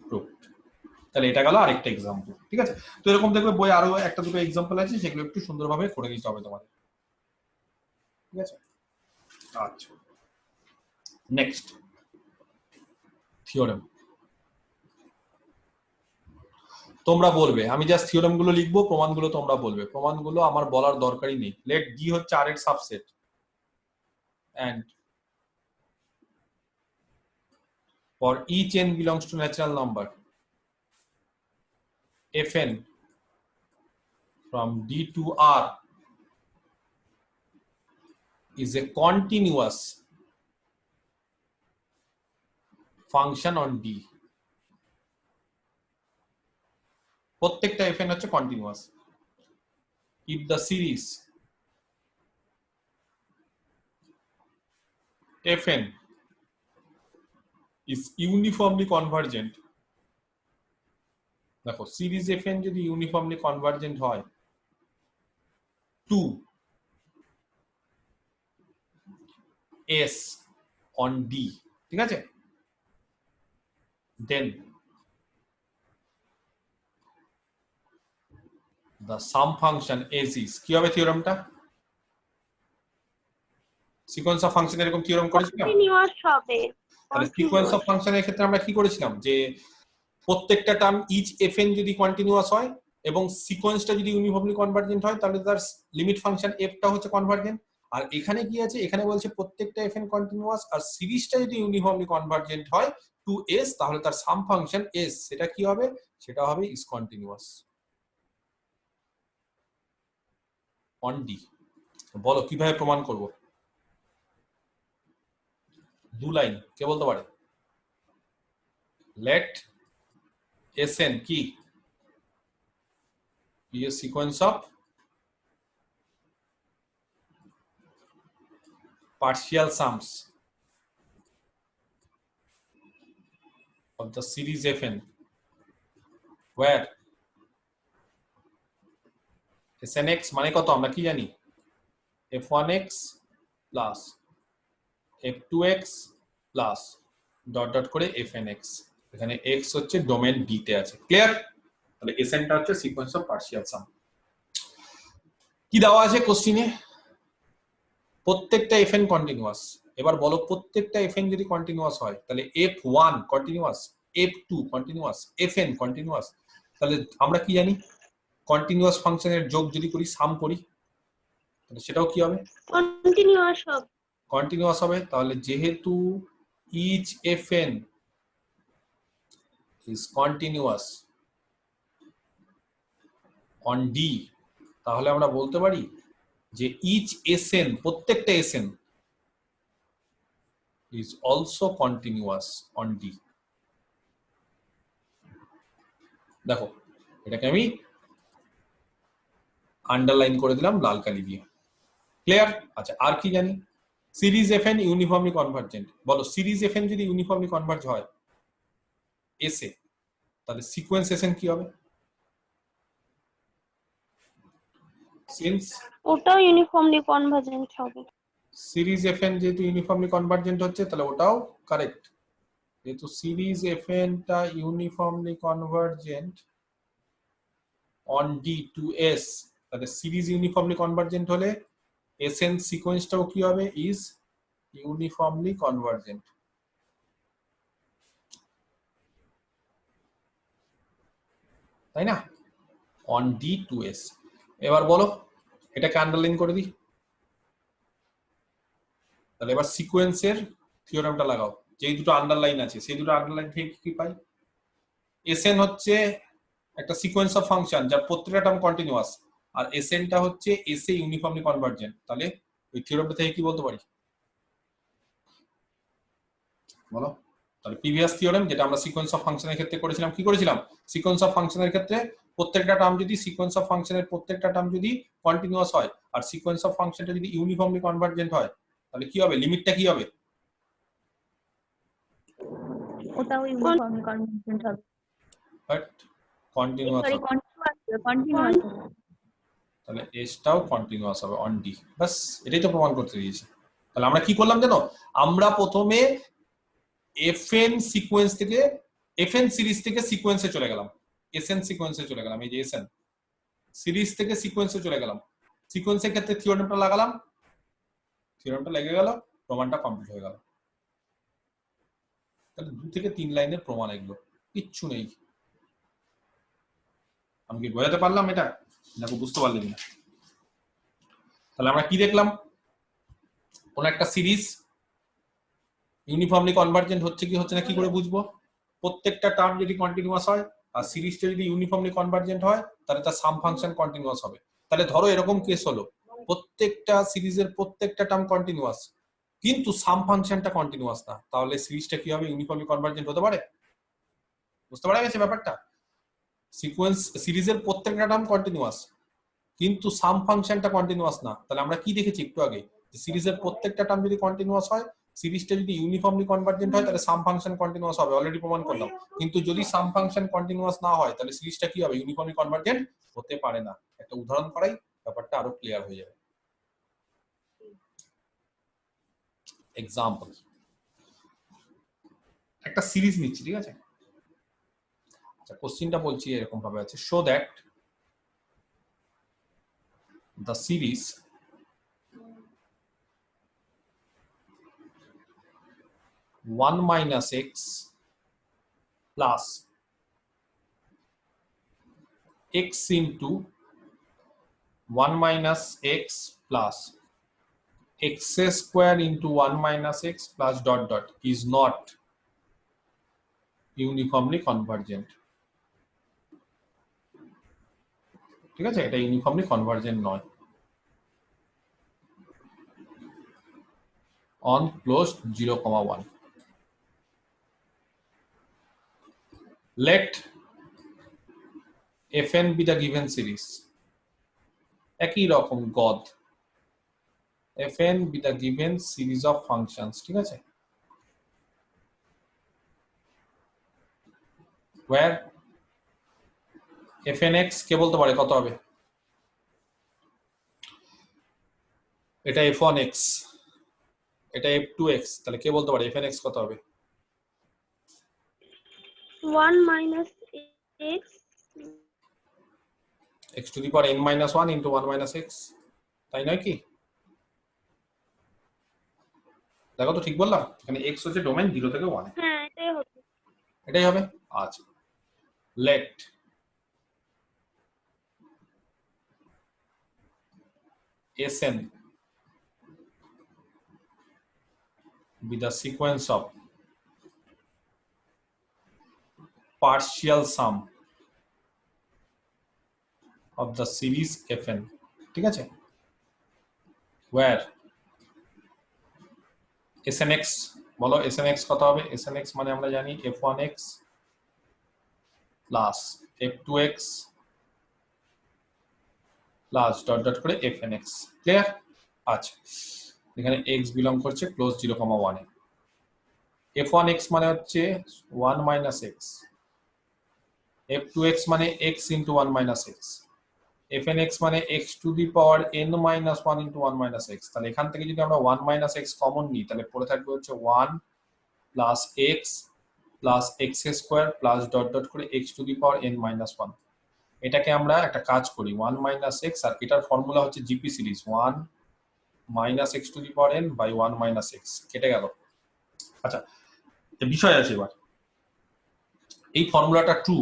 Speaker 1: প্রুভড। তাহলে এটা গেল আরেকটা এক্সাম্পল। ঠিক আছে, তো এরকম দেখবে বই আরো একটা দুটো এক্সাম্পল আছে, সেগুলো একটু সুন্দরভাবে করে নিতে হবে তোমাদের। ঠিক আছে, আচ্ছা নেক্সট থিওরেম। তোমরা বলবে, আমি জাস্ট থিওরেম গুলো লিখবো, প্রমাণগুলো তোমরা বলবে। প্রমাণগুলো আমার বলার দরকারই নেই। লেট ডি হচ্ছে আর এর subset and for each n belongs to natural number fn from d to r is a continuous function on d. প্রত্যেকটা fn হচ্ছে continuous if the series fn is uniformly convergent। দেখো series fn যদি uniformly convergent হয় to s on d, ঠিক আছে, then the sum function s is, কি হবে থিওরেমটা? Sequence of function এরকম থিওরেম করেছিলাম।
Speaker 2: কন্টিনিউয়াস হবে।
Speaker 1: তাহলে সিকোয়েন্স অফ ফাংশনের ক্ষেত্রে আমরা কি করেছিলাম, যে প্রত্যেকটা টার্ম ইচ fn যদি কন্টিনিউয়াস হয় এবং সিকোয়েন্সটা যদি ইউনিফর্মলি কনভার্জেন্ট হয়, তাহলে তার লিমিট ফাংশন f টা হচ্ছে কনভার্জেন্ট। আর এখানে কি আছে, এখানে বলছে প্রত্যেকটা fn কন্টিনিউয়াস আর সিরিজটা যদি ইউনিফর্মলি কনভার্জেন্ট হয় টু s, তাহলে তার সাম ফাংশন s, সেটা কি হবে, সেটা হবে ইজ কন্টিনিউয়াস অন ডি। বলো কিভাবে প্রমাণ করব? দু লাইন, কে বলতে পারে? লেট sn কি be a sequence of partial sums of the series fn where snx মানে কত আমরা কি জানি, f1x plus f2x plus dot dot করে fnx। এখানে x হচ্ছে ডোমেন d তে আছে। ক্লিয়ার? তাহলে sn টা হচ্ছে সিকোয়েন্স অফ পার্শিয়াল সাম। কি দেওয়া আছে কোশ্চেনে? প্রত্যেকটা fn কন্টিনিউয়াস। এবার বলো প্রত্যেকটা fn যদি কন্টিনিউয়াস হয়, তাহলে f1 continuous, f2 continuous, fn continuous. তাহলে আমরা কি জানি, কন্টিনিউয়াস ফাংশনের যোগ যদি করি, সাম করি, তাহলে সেটাও কি হবে,
Speaker 2: কন্টিনিউয়াস হবে।
Speaker 1: কন্টিনিউয়াস হবে। তাহলে যেহেতু each fn is continuous on d, তাহলে আমরা বলতে পারি যে ইচ sn, প্রত্যেকটা sn is also continuous on d। দেখো এটাকে আমি আন্ডারলাইন করে দিলাম লাল কালি দিয়ে। ক্লিয়ার? আচ্ছা আর কি জানি, সিরিজ fn ইউনিফর্মলি কনভার্জেন্ট। বলো সিরিজ fn যদি ইউনিফর্মলি কনভার্জ হয় s এ, তাহলে সিকোয়েন্স sn কি হবে? সিন্স
Speaker 2: ওটাও ইউনিফর্মলি কনভার্জেন্ট হবে।
Speaker 1: সিরিজ fn যেহেতু ইউনিফর্মলি কনভার্জেন্ট হচ্ছে, তাহলে ওটাও কারেক্ট। যেহেতু সিরিজ fn টা uniformly convergent on d to s, তাহলে সিরিজ ইউনিফর্মলি কনভার্জেন্ট হলে sn সিকোয়েন্সটাও কি হবে, ইজ ইউনিফর্মলি কনভার্জেন্ট। তাই না? On d to s। এবার বলো এটাকে আন্ডারলাইন করে দিই। তাহলে এবার সিকোয়েন্সের থিওরেমটা লাগাও। যেই দুটো আন্ডারলাইন আছে সেই দুটো আন্ডারলাইন থেকে কি পাই, sn হচ্ছে একটা সিকোয়েন্স অফ ফাংশন যার প্রত্যেকটা টার্ম কন্টিনিউয়াস, আর sn টা হচ্ছে s এ ইউনিফর্মলি কনভার্জেন্ট। তাহলে ওই থিওরেমটা থেকে কি বলতে পারি, বলো। তাহলে প্রিভিয়াস থিওরেম যেটা আমরা সিকোয়েন্স অফ ফাংশনের ক্ষেত্রে করেছিলাম, কি করেছিলাম? সিকোয়েন্স অফ ফাংশনের ক্ষেত্রে প্রত্যেকটা টার্ম যদি সিকোয়েন্স অফ ফাংশনের প্রত্যেকটা টার্ম যদি কন্টিনিউয়াস হয় আর সিকোয়েন্স অফ ফাংশনটা যদি ইউনিফর্মলি কনভার্জেন্ট হয়, তাহলে কি হবে? লিমিটটা কি হবে?
Speaker 3: ওটাও ইউনিফর্মলি কনভার্জেন্ট হবে।
Speaker 1: বাট কন্টিনিউয়াস
Speaker 3: সরি,
Speaker 1: হবে,
Speaker 3: কন্টিনিউয়াস
Speaker 1: তাহলে এসটাও কন্টিনিউয়াস হবে অন ডি। বাস এটাই তো প্রমাণ করতে দিয়েছে। তাহলে আমরা কি করলাম জানো? আমরা প্রথমে এফএন সিকোয়েন্স থেকে এফএন সিরিজ থেকে সিকোয়েন্সে চলে গেলাম, এসএন সিকোয়েন্সে চলে গেলাম। এই যে এসএন সিরিজ থেকে সিকোয়েন্সে চলে গেলাম, সিকোয়েন্সের ক্ষেত্রে থিওরেমটা লাগালাম, থিওরেমটা লেগে গেল, প্রমাণটা কমপ্লিট হয়ে গেল। তাহলে 2 থেকে 3 লাইনের প্রমাণ, এগুলো কিচ্ছু নেই। আমি কি বোঝাতে পারলাম এটা? নাকি বুঝতে পারলেন না? তাহলে আমরা কি দেখলাম? কোন একটা সিরিজ ইউনিফর্মলি কনভার্জেন্ট হচ্ছে কি হচ্ছে না কি করে বুঝবো? প্রত্যেকটা টার্ম যদি কন্টিনিউয়াস হয় আর সিরিজটা যদি ইউনিফর্মলি কনভার্জেন্ট হয়, তাহলে তার সাম ফাংশন কন্টিনিউয়াস হবে। তাহলে ধরো এরকম কেস হলো, প্রত্যেকটা সিরিজের প্রত্যেকটা টার্ম কন্টিনিউয়াস কিন্তু সাম ফাংশনটা কন্টিনিউয়াস না, তাহলে সিরিজটা কি হবে? ইউনিফর্মলি কনভার্জেন্ট হতে পারে? বুঝতে পারা গেছে ব্যাপারটা? সিকোয়েন্স সিরিজের প্রত্যেকটা টার্ম কন্টিনিউয়াস কিন্তু সাম ফাংশনটা কন্টিনিউয়াস না, তাহলে আমরা কি দেখেছি একটু আগে? সিরিজের প্রত্যেকটা টার্ম যদি কন্টিনিউয়াস হয়, সিরিজটা যদি ইউনিফর্মলি কনভার্জেন্ট হয়, তাহলে সাম ফাংশন কন্টিনিউয়াস হবে, অলরেডি প্রমাণ করলাম। কিন্তু যদি সাম ফাংশন কন্টিনিউয়াস না হয়, তাহলে সিরিজটা কি হবে? ইউনিফর্মলি কনভার্জেন্ট হতে পারে না। একটা উদাহরণ করাই ব্যাপারটা আরো ক্লিয়ার হয়ে যাবে। এক্সাম্পল, একটা সিরিজ নিচ্ছি, ঠিক আছে? আচ্ছা, কোশ্চেনটা বলছি এরকম ভাবে আছে, show that the series one minus x plus x into 1 minus x plus x square into 1 minus x plus dot dot is not uniformly convergent. ঠিক আছে, এটা ইউনিফর্মলি কনভার্জেন্ট নয় on closed 0, 1. Let fn be the given series. একই রকম গদ, fn be the given series of functions, ঠিক আছে, where fnx কে বলতে পারে কত হবে? এটা f1x, এটা f2x, তাহলে কে বলতে পারে fnx কত হবে?
Speaker 2: 1 minus x
Speaker 1: x to the power n minus 1 into 1 minus x, তাই নয় কি? দেখো তো ঠিক বললাম? এখানে x হচ্ছে ডোমেইন 0 থেকে 1 এ।
Speaker 2: হ্যাঁ, এটাই হবে।
Speaker 1: এটাই হবে। আচ্ছা, let Sn be the sequence of partial sum of the series Fn, ঠিক আছে, where Snx, বলো Snx কত হবে? Snx মানে আমরা জানি f1x plus f2x plus dot dot করে fnx, ক্লিয়ার? আচ্ছা, এখানে x বিলং করছে ক্লোজ 0, 1 এ। f1x মানে হচ্ছে 1 minus x, f2x মানে x into 1 minus x, fnx মানে x to the power n minus 1 into 1 minus x। তাহলে এখান থেকে যদি আমরা 1 minus x কমন নিই, তাহলে পড়ে থাকবে হচ্ছে 1 plus x plus x square plus dot dot করে x to the power n minus 1। এটাকে আমরা একটা কাজ করি, 1 minus x, আর এটার ফর্মুলা হচ্ছে GP series 1 minus x to the power n by 1 minus x, কেটে গেল। আচ্ছা, বিষয় আছে এবার, এই ফর্মুলাটা ট্রু,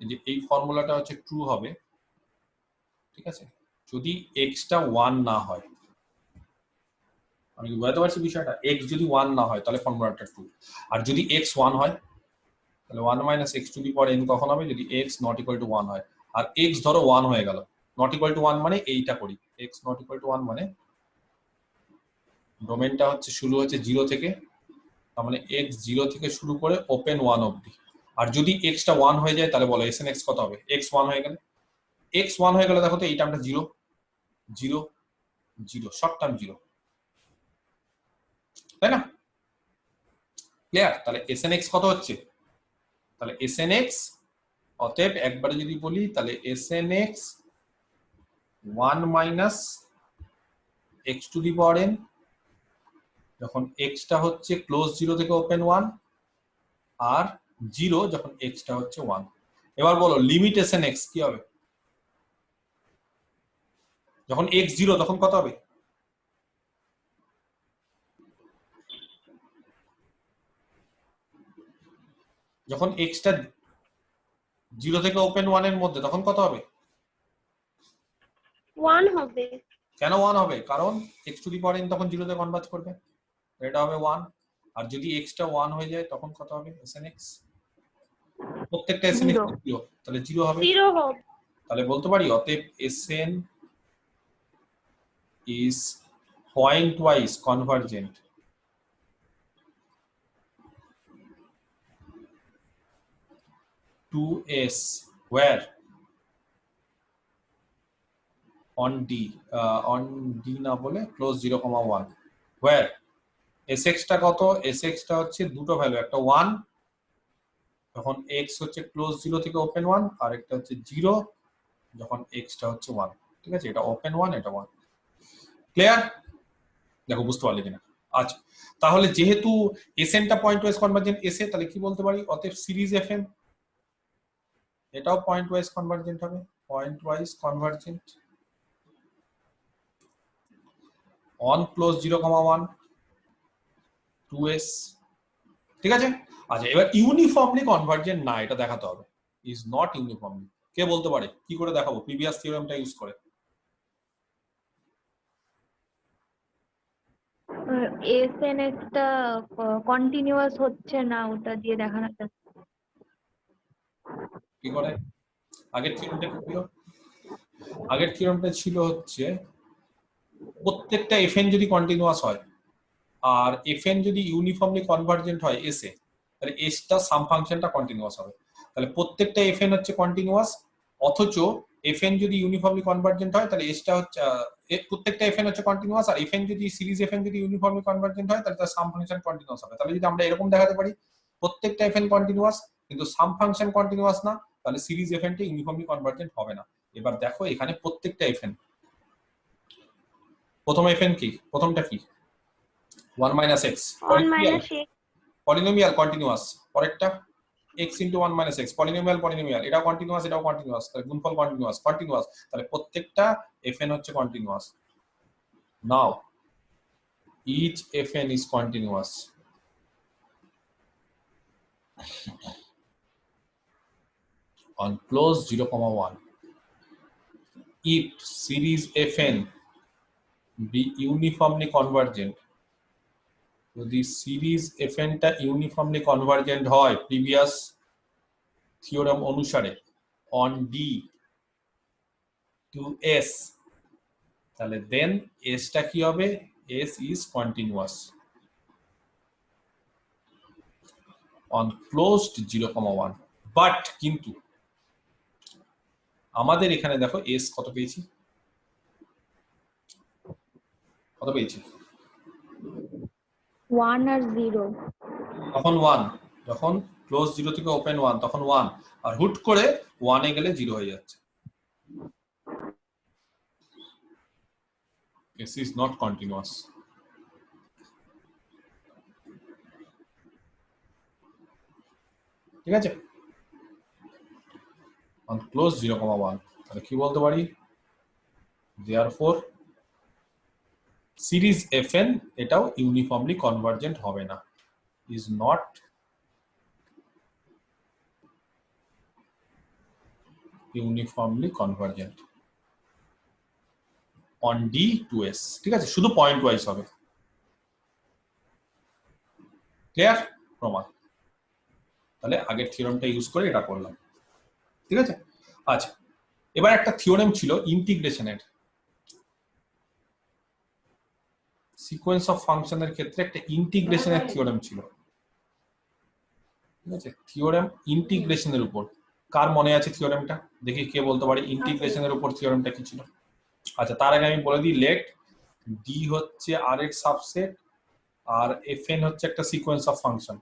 Speaker 1: যে এই ফর্মুলাটা হচ্ছে ট্রু হবে, ঠিক আছে, যদি x টা 1 না হয়। আমি কি বুঝাতে পারছি বিষয়টা? x যদি 1 না হয় তাহলে ফর্মুলাটা ট্রু, আর যদি x 1 হয় তাহলে 1 minus x to the power n কখন হবে? যদি x not equal to 1 হয়। আর x ধরো 1 হয়ে গেল, not equal to 1 মানে এইটা করি, x not equal to 1 মানে ডোমেইনটা হচ্ছে শুরু হচ্ছে 0 থেকে, তার মানে x 0 থেকে শুরু করে ওপেন 1 অবধি। আর যদি x টা 1 হয়ে যায় তাহলে বলো Sn x কত হবে? x 1 হয়ে গেলে, x 1 হয়ে গেলে দেখো তো এই টার্মটা 0 0 0, সব টার্ম 0, তাই না? ক্লিয়ার? তাহলে Sn x কত হচ্ছে? তাহলে Sn x, অতএব একবারে যদি বলি তাহলে Sn x 1 minus x to the power n, যখন x টা হচ্ছে ক্লোজ 0 থেকে ওপেন 1, আর 0 যখন x টা হচ্ছে 1। এবার বলো লিমিট Sn x কি হবে? যখন x 0 তখন কত হবে? যখন x টা 0 থেকে ওপেন 1 এর মধ্যে তখন কত হবে?
Speaker 2: 1 হবে।
Speaker 1: কেন 1 হবে? কারণ x to the power n তখন 0 তে কনভার্জ করবে, এটা হবে 1। আর যদি x টা 1 হয়ে যায় তখন কত হবে Sn x? প্রত্যেকটা Sn x 0, তাহলে 0 হবে।
Speaker 2: 0 হবে।
Speaker 1: তাহলে বলতে পারি অতএব Sn is pointwise convergent to S where on D না বলে close 0,1 where Sx টা কত? Sx টা হচ্ছে দুটো ভ্যালু, একটা 1 যখন x হচ্ছে ক্লোজ 0 থেকে ওপেন 1, আর একটা হচ্ছে 0 যখন x টা হচ্ছে 1। ঠিক আছে, এটা ওপেন 1, এটা 1। ক্লিয়ার? দেখো বুঝতে পারলে কিনা? আচ্ছা, তাহলে যেহেতু Sn টা পয়েন্ট ওয়াইজ কনভার্জেন্ট এসে, তাহলে কি বলতে পারি? অতএব সিরিজ Fn এটাও পয়েন্ট ওয়াইজ কনভার্জেন্ট হবে, point wise convergent on close 0,1 2s। ঠিক আছে? আচ্ছা, এবার ইউনিফর্মলি কনভার্জেন্ট না, এটা দেখাতে হবে। ইজ নট ইউনিফর্মলি, কে বলতে পারে? কি করে দেখাবো? প্রিভিয়াস থিওরেমটা ইউজ করে।
Speaker 3: Sn x টা কন্টিনিউয়াস হচ্ছে না, ওটা দিয়ে দেখানো যাচ্ছে।
Speaker 1: কি করে? আগের থিওরেমটা কি ছিল? আগের থিওরেমটা ছিল হচ্ছে প্রত্যেকটা fn যদি কন্টিনিউয়াস হয় আর fn যদি ইউনিফর্মলি কনভার্জেন্ট হয় s এ, তাহলে s টা সাম ফাংশনটা কন্টিনিউয়াস হবে। তাহলে প্রত্যেকটা fn হচ্ছে কন্টিনিউয়াস, অথচ fn যদি ইউনিফর্মলি কনভার্জেন্ট হয় তাহলে s টা হচ্ছে প্রত্যেকটা fn হচ্ছে কন্টিনিউয়াস, আর fn যদি সিরিজ fn যদি ইউনিফর্মলি কনভার্জেন্ট হয় তাহলে তার সাম ফাংশন কন্টিনিউয়াস হবে। তাহলে যদি আমরা এরকম দেখাতে পারি প্রত্যেকটা fn কন্টিনিউয়াস কিন্তু সাম ফাংশন কন্টিনিউয়াস না, তাহলে সিরিজ fn টা ইউনিফর্মলি কনভার্জেন্ট হবে না। এবার দেখো এখানে প্রত্যেকটা fn, প্রথম fn কি? প্রথমটা কি? 1 minus x,
Speaker 2: 1 minus x।
Speaker 1: Polynomial continuous. পরেরটা x into 1 minus x, polynomial polynomial, এটাও কন্টিনিউয়াস এটাও কন্টিনিউয়াস, তাহলে গুণফল কন্টিনিউয়াস কন্টিনিউয়াস, তাহলে প্রত্যেকটা fn হচ্ছে continuous. Now each fn is continuous on close 0,1 if series fn be uniformly convergent। যদি series fn টা ইউনিফর্মলি কনভার্জেন্ট হয় প্রিভিয়াস থিওরেম অনুসারে on D to S, তাহলে দেন S টা কি হবে? S is continuous on closed 0,1 but কিন্তু আমাদের এখানে দেখো S কত পেয়েছি? কত পেয়েছি?
Speaker 3: 1 আর 0।
Speaker 1: তখন 1, যখন ক্লোজ 0 থেকে ওপেন 1 তখন 1, আর হুট করে 1 এ গেলে 0 হয়ে যাচ্ছে। S is not continuous। ঠিক আছে, on close 0,1, তাহলে কি বলতে পারি? therefore সিরিজ fn এটাও ইউনিফর্মলি কনভার্জেন্ট হবে না, is not uniformly convergent on D to S। ঠিক আছে, শুধু পয়েন্ট ওয়াইজ হবে। ক্লিয়ার? প্রমাণ। তাহলে আগের থিওরেমটা ইউজ করে এটা করলাম। ঠিক আছে, আচ্ছা এবার একটা থিওরেম ছিল ইন্টিগ্রেশনের, সিকোয়েন্স অফ ফাংশনের ক্ষেত্রে একটা ইন্টিগ্রেশনের থিওরেম ছিল। ঠিক আছে, থিওরেম ইন্টিগ্রেশনের উপর। কার মনে আছে থিওরেমটা? দেখি কে বলতে পারে ইন্টিগ্রেশনের উপর থিওরেমটা কি ছিল। আচ্ছা, তার আগে আমি বলে দিই, লেট ডি হচ্ছে আর এর সাবসেট আর এফ এন হচ্ছে একটা সিকোয়েন্স অফ ফাংশন।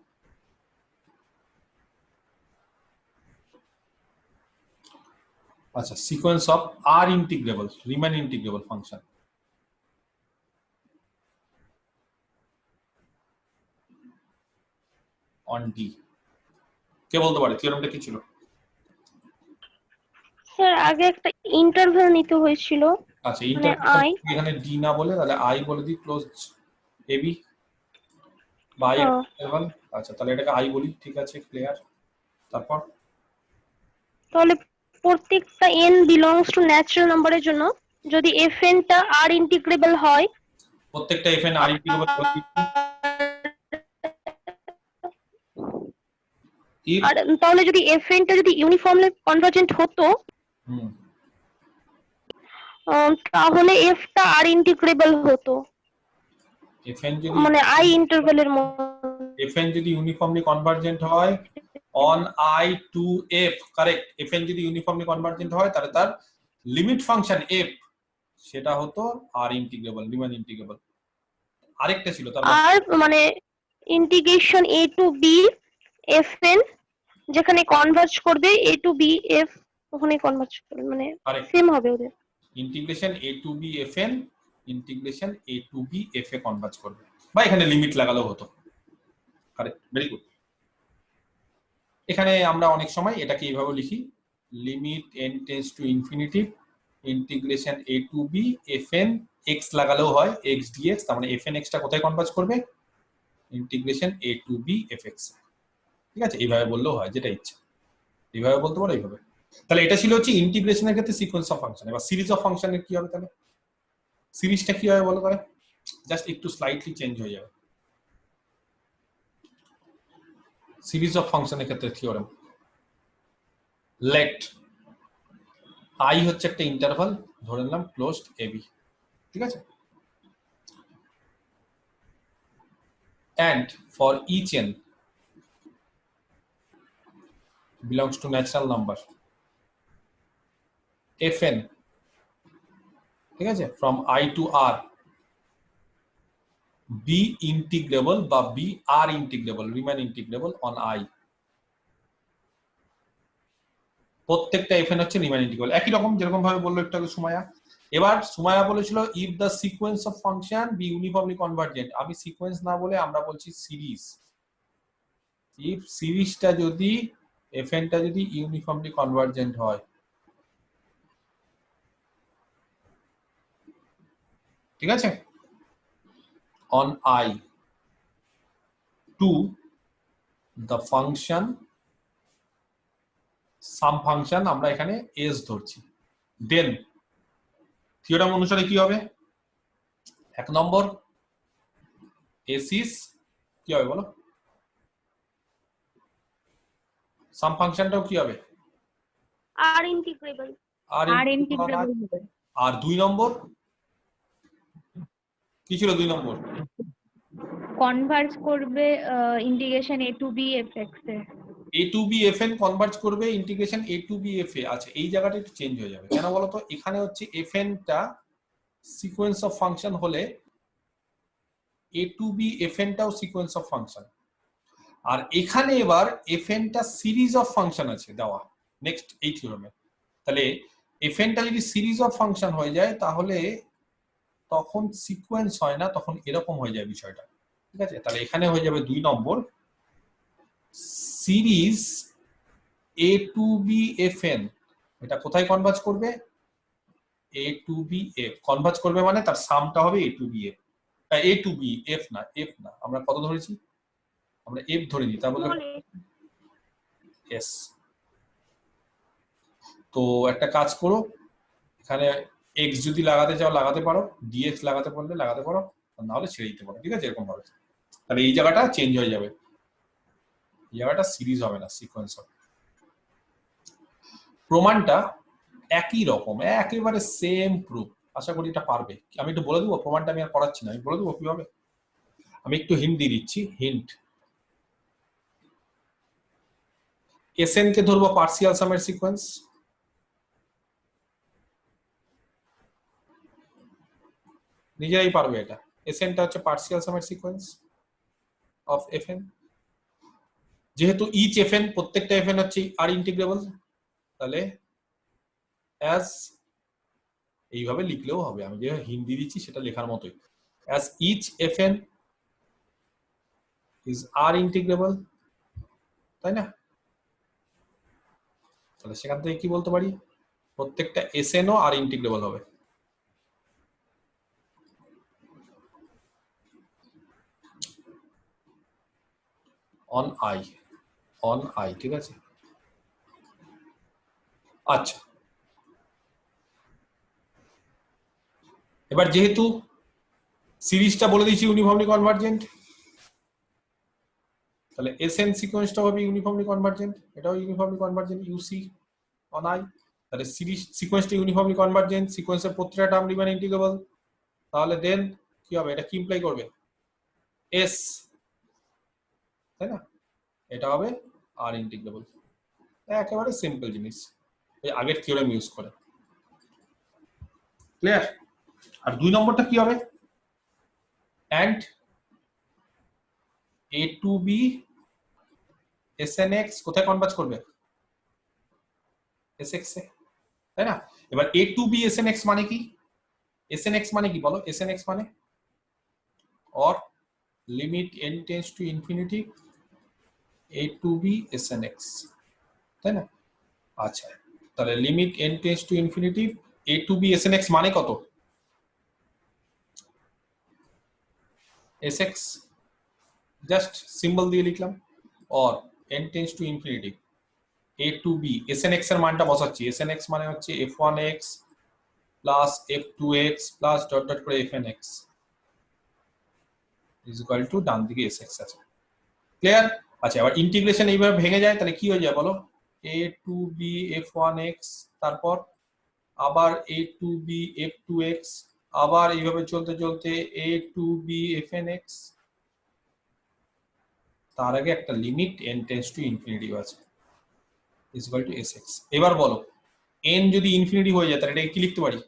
Speaker 1: আচ্ছা, sequence of R integrable Riemann integrable function. On D কে বলতে পারে থিওরেমটা কি ছিল?
Speaker 2: স্যার আগে একটা ইন্টারভ্যাল নিতে হয়েছিল,
Speaker 1: আচ্ছা,
Speaker 2: মানে
Speaker 1: ইন্টারভেল
Speaker 2: আই।
Speaker 1: এখানে ডি না বলে তাহলে আই বলে দিই, ক্লোজ এবি বা আই এর ইন্টারভেল। আচ্ছা, তাহলে এটাকে আই বলি, ঠিক আছে, ক্লিয়ার। তারপর
Speaker 2: তাহলে প্রত্যেকটা n বিলংস টু ন্যাচারাল নাম্বারের জন্য যদি fn টা r ইন্টিগ্রেবল হয়,
Speaker 1: প্রত্যেকটা এফ এন আর ইন্টিগ্রেবল
Speaker 2: আর তাহলে যদি fn টা যদি ইউনিফর্মলি কনভার্জেন্ট হতো, তাহলে f টা r ইন্টিগ্রেবল হতো,
Speaker 1: এফ এন যদি
Speaker 2: মানে i ইন্টারভ্যালের মধ্যে।
Speaker 1: এফ এন যদি ইউনিফর্মলি কনভার্জেন্ট হয় on I to F, correct. F N যদি ইউনিফর্মলি কনভার্জেন্ট হয় তাহলে তার লিমিট ফাংশন এফ সেটা হতো আর ইন্টিগ্রেবল রিমেন ইন্টিগ্রেবল। আরেকটা ছিল তার
Speaker 2: আর মানে integration a to b fn যেখানে কনভার্জ করবে a টু b f ওখানে কনভার্জ করবে, মানে সেম হবে ওদের।
Speaker 1: Integration A to B F N integration A to B F এ কনভার্জ করবে, বা এখানে লিমিট লাগালেও হতো। Correct, very good. এখানে আমরা অনেক সময় এটাকে এইভাবে লিখি, limit n tends to infinity integration A to B F N X লাগালেও হয় এক্স ডিএক্স, তার মানে এফ এন এক্স টা কোথায় কনভার্জ করবে? Integration A to B F x. ঠিক আছে, এইভাবে বললেও হয়, যেটা ইচ্ছা এইভাবে বলতে পারো, এইভাবে। তাহলে এটা ছিল হচ্ছে ইন্টিগ্রেশনের ক্ষেত্রে সিকোয়েন্স অফ ফাংশন। এবার সিরিজ অফ ফাংশনের কি হবে? তাহলে সিরিজটা কি হবে বলো? করে জাস্ট একটু স্লাইটলি চেঞ্জ হয়ে যাবে। সিরিজ অফ ফাংশনের ক্ষেত্রে থিওরেম, লেট আই হচ্ছে একটা ইন্টারভাল, ধরে নিলাম ক্লোজড এবি, ঠিক আছে, and for each n belongs to natural number fn, ঠিক আছে, from I to R be integrable বা be are integrable remain integrable on I। প্রত্যেকটা fn হচ্ছে রিমেন ইন্টিগ্রেবল, একই রকম যেরকম ভাবে বললো একটু আগে সুমায়া। এবার সুমায়া বলেছিল if the sequence of function be uniformly convergent, আমি সিকোয়েন্স না বলে আমরা বলছি সিরিজ। ইফ সিরিজটা যদি fn টা যদি ইউনিফর্মলি কনভার্জেন্ট হয়, ঠিক আছে, on I to the function some function আমরা এখানে s ধরছি, দেন থিওরেম অনুসারে কি হবে? এক নম্বর s is কি হবে বলো? সাম ফাংশনটাও কি হবে?
Speaker 2: r integrable.
Speaker 3: আর ইন্টিগ্রেবল হবে।
Speaker 1: আর দুই নম্বর কি ছিল? দুই নম্বর
Speaker 3: কনভার্জ করবে integration a to b fx এ।
Speaker 1: a to B F N converge করবে integration a to B F এ। আচ্ছা, এই জায়গাটা একটু চেঞ্জ হয়ে যাবে, কেন বলো তো? এখানে হচ্ছে এফ এন টা সিকোয়েন্স অফ ফাংশন হলে a to B F N টাও সিকোয়েন্স অফ ফাংশন, আর এখানে এবার এফ এন টা সিরিজ অফ ফাংশন আছে দেওয়া নেক্সট এই থিওরেমে। তাহলে এফ এন টা যদি সিরিজ অফ ফাংশন হয়ে যায় তাহলে তখন সিকোয়েন্স হয় না, তখন এরকম হয়ে যায় বিষয়টা, ঠিক আছে। তাহলে এখানে হয়ে যাবে দুই নম্বর series A to B F N, এটা কোথায় কনভার্জ করবে? এ টু বি এফ কনভার্জ করবে, মানে তার সামটা হবে এ to B F, A to B F না, এফ না, আমরা কত ধরেছি? আমরা এফ ধরে নিই, তার বলে এস। তো একটা কাজ করো, এখানে এক্স যদি লাগাতে চাও লাগাতে পারো, ডিএক্স লাগাতে পারলে লাগাতে পারো, না হলে ছেড়ে দিতে পারো, ঠিক আছে, এরকম ভাবে। তাহলে এই জায়গাটা চেঞ্জ হয়ে যাবে, এই জায়গাটা সিরিজ হবে না, সিকোয়েন্স হবে। প্রমাণটা একই রকম, একেবারে সেম প্রুফ, আশা করি এটা পারবে। আমি একটু বলে দেবো প্রমাণটা, আমি আর পড়াচ্ছি না, আমি বলে দেবো কিভাবে। আমি একটু হিন্ট দিয়ে দিচ্ছি, হিন্ট। Sn কে ধরবো পার্সিয়াল সামের সিকোয়েন্স, নিজেরাই পারবে এটা। Sn টা হচ্ছে পার্সিয়াল সামের সিকোয়েন্স অফ Fn, যেহেতু ইচ Fn প্রত্যেকটা Fn হচ্ছে আর ইন্টিগ্রেবল, তাহলে অ্যাজ এইভাবে লিখলেও হবে, আমি যে হিন্দি দিচ্ছি সেটা লেখার মতোই, as each Fn is R integrable, তাই না? তাহলে সেখান থেকে কি বলতে পারি, প্রত্যেকটা Sn ও আর ইন্টিগ্রেবল হবে। অন আই, ঠিক আছে। আচ্ছা, এবার যেহেতু সিরিজটা বলে দিয়েছি ইউনিফর্মলি কনভার্জেন্ট, তাহলে Sn সিকোয়েন্সটা হবে ইউনিফর্মলি কনভার্জেন্ট, এটাও uniformly convergent UC on I. তাহলে সিরিজ সিকোয়েন্সটা ইউনিফর্মলি কনভার্জেন্ট, সিকোয়েন্সের প্রত্যেকটা টার্ম রিমেইন ইন্টিগ্রেবল, তাহলে দেন কি হবে, এটা কি ইমপ্লাই করবে, এস, তাই না? এটা হবে আর ইন্টিগ্রেবল, একেবারে সিম্পল জিনিস, এই আগের থিওরেম ইউজ করে। ক্লিয়ার? আর 2 নম্বরটা কি হবে, and a to b snx কোথায় কনভার্জ করবে, sx এ, তাই না? এবার a to b snx মানে কি, snx মানে কি বলো, snx মানে or limit n tends to infinity a to b snx, তাই না? আচ্ছা, তাহলে limit n tends to infinity a to b snx মানে কত, sx, জাস্ট সিম্বল দিয়ে লিখলাম, or n tends to infinity a to b snx এর মানটা বসাচ্ছি, snx মানে হচ্ছে f1x plus f2x plus dot dot করে fnx ইজ ইকুয়াল টু ডান দিকে sx আছে। ক্লিয়ার? আচ্ছা, এবার ইন্টিগ্রেশন এইভাবে ভেঙে যায়, তাহলে কি হয়ে যায় বলো, a to b f1x, তারপর আবার a to b f2x, আবার এইভাবে চলতে চলতে a to b fnx, তার আগে একটা limit n tends to infinity আছে ইজ ইকুয়াল টু sx। এবার বলো n যদি ইনফিনিটি হয়ে যায় তাহলে এটা কি লিখতে পারি,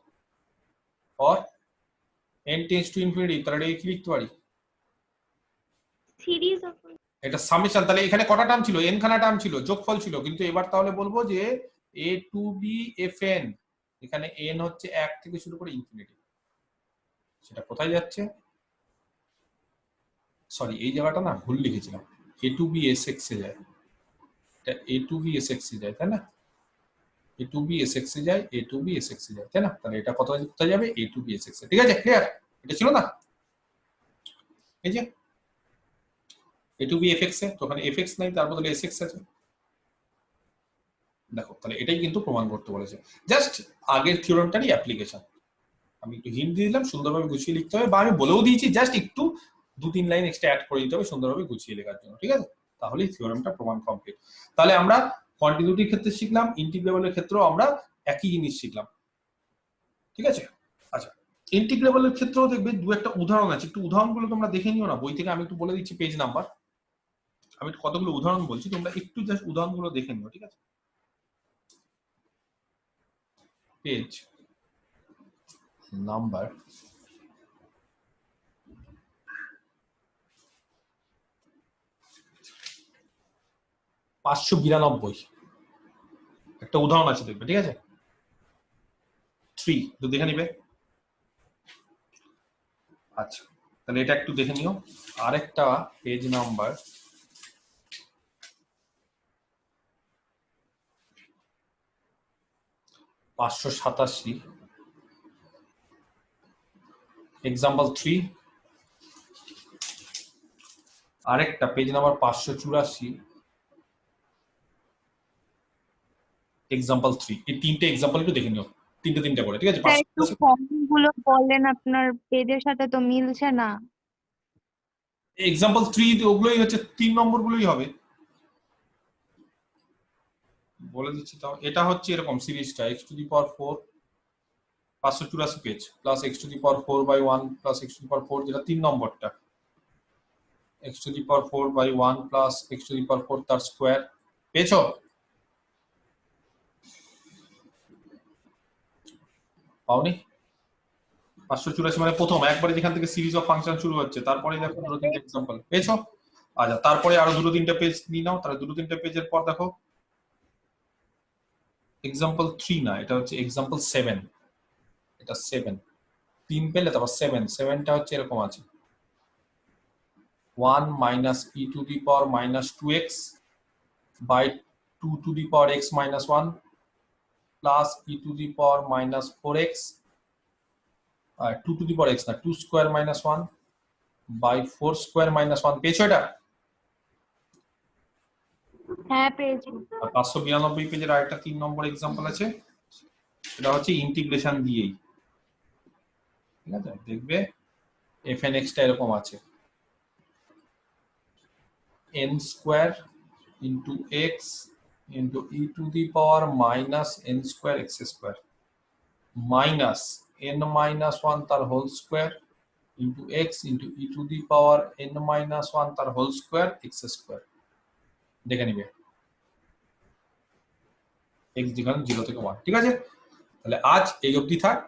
Speaker 1: or n tends to infinity তাহলে এটা কি লিখতে পারি,
Speaker 2: সিরিজ অফ,
Speaker 1: এটা সামেশন। তাহলে এখানে কটা টার্ম ছিল, n খানা টার্ম ছিল, যোগফল ছিল, কিন্তু এবার তাহলে বলবো যে a to b fn, এখানে n হচ্ছে 1 থেকে শুরু করে ইনফিনিটি, সেটা কোথায় যাচ্ছে, সরি এই জায়গাটা না ভুল লিখেছিলাম, a to b sx এ যায়, এটা a to b sx এ যায়, তাই না? a to b sx এ যায়, a to b sx এ যায়, তাই না? তাহলে এটা কোথায় যাবে, a to b sx এ, ঠিক আছে? ক্লিয়ার? এটা ছিল না, এই যে a to b fx এ, তো ওখানে fx নাই, তার বদলে sx আছে। দেখো, তাহলে এটাই কিন্তু প্রমাণ করতে বলেছে, জাস্ট আগের থিওরেমটারই অ্যাপ্লিকেশন। আমি একটু হিন্ট দিয়ে দিলাম, সুন্দরভাবে গুছিয়ে লিখতে হবে, বা আমি বলেও দিয়েছি জাস্ট একটু 2-3 লাইন এক্সট্রা অ্যাড করে দিতে হবে সুন্দরভাবে গুছিয়ে লেখার জন্য, ঠিক আছে? তাহলেই থিওরেমটা প্রমাণ কমপ্লিট। তাহলে আমরা কন্টিনিউটির ক্ষেত্রে শিখলাম, ইন্টিগ্রেবলের ক্ষেত্রেও আমরা একই জিনিস শিখলাম, ঠিক আছে? আচ্ছা, ইন্টিগ্রেবলের ক্ষেত্রেও দেখবে দু একটা উদাহরণ আছে, একটু উদাহরণগুলো তোমরা দেখে নিও না বই থেকে, আমি একটু বলে দিচ্ছি পেজ নাম্বার, আমি কতগুলো উদাহরণ বলছি, তোমরা একটু জাস্ট উদাহরণগুলো দেখে নিও, ঠিক আছে? পেজ নাম্বার 592 একটা উদাহরণ আছে দেখবে, ঠিক আছে? 3 তো দেখে নিবে। আচ্ছা, তাহলে এটা একটু দেখে নিও। আরেকটা পেজ নাম্বার 587, এক্সাম্পল 3। আরেকটা পেজ নাম্বার 584, এক্সাম্পল 3। এই তিনটে এক্সাম্পল একটু দেখে নিও, তিনটে করে, ঠিক আছে?
Speaker 3: একটু ফর্মগুলো বললেন, আপনার পেজের সাথে তো মিলছে না।
Speaker 1: এক্সাম্পল 3 ওগুলোই হচ্ছে 3 নম্বর গুলোই হবে, বলে দিচ্ছি। তাও এটা হচ্ছে এরকম সিরিজটা x to the power 4 584 page plus x to the power 4/1 plus x to the power 4, যেটা 3 নম্বরটা, x to the power 4/1 plus x to the power 4 তার স্কয়ার, পেয়েছো? পাওনি? 584 মানে প্রথম একবারে যেখান থেকে সিরিজ অফ ফাংশন শুরু হচ্ছে, তারপরে দেখো দুটো তিনটে এক্সাম্পল পেয়েছো। আচ্ছা, তারপরে আরো দুটো তিনটে পেজ নিয়ে নাও। তাহলে দুটো তিনটে পেজের পর দেখো এক্সাম্পল 3 না, এটা হচ্ছে এক্সাম্পল 7। এটা 7 3 পেলে তারপর 7টা হচ্ছে এরকম আছে 1 minus e to the power minus 2x by 2 to the power x minus 1 plus e to the power minus 4x 2 to the power x না 2 square minus 1 by 4 square minus 1। পেয়েছো এটা?
Speaker 3: হ্যাঁ পেয়েছি।
Speaker 1: আর 592 পেজের আরেকটা 3 নম্বর এক্সাম্পল আছে, এটা হচ্ছে ইন্টিগ্রেশন দিয়েই। ঠিক আছে, দেখবে fn(x) টা এরকম আছে n square into x into e to the power minus n square x square minus n minus 1 তার whole square into x into e to the power n minus 1 তার হোল স্কয়ার x স্কয়ার। দেখে নিবে x যেখানে 0 থেকে 1। ঠিক আছে, তাহলে আজ এই অবধি থাক।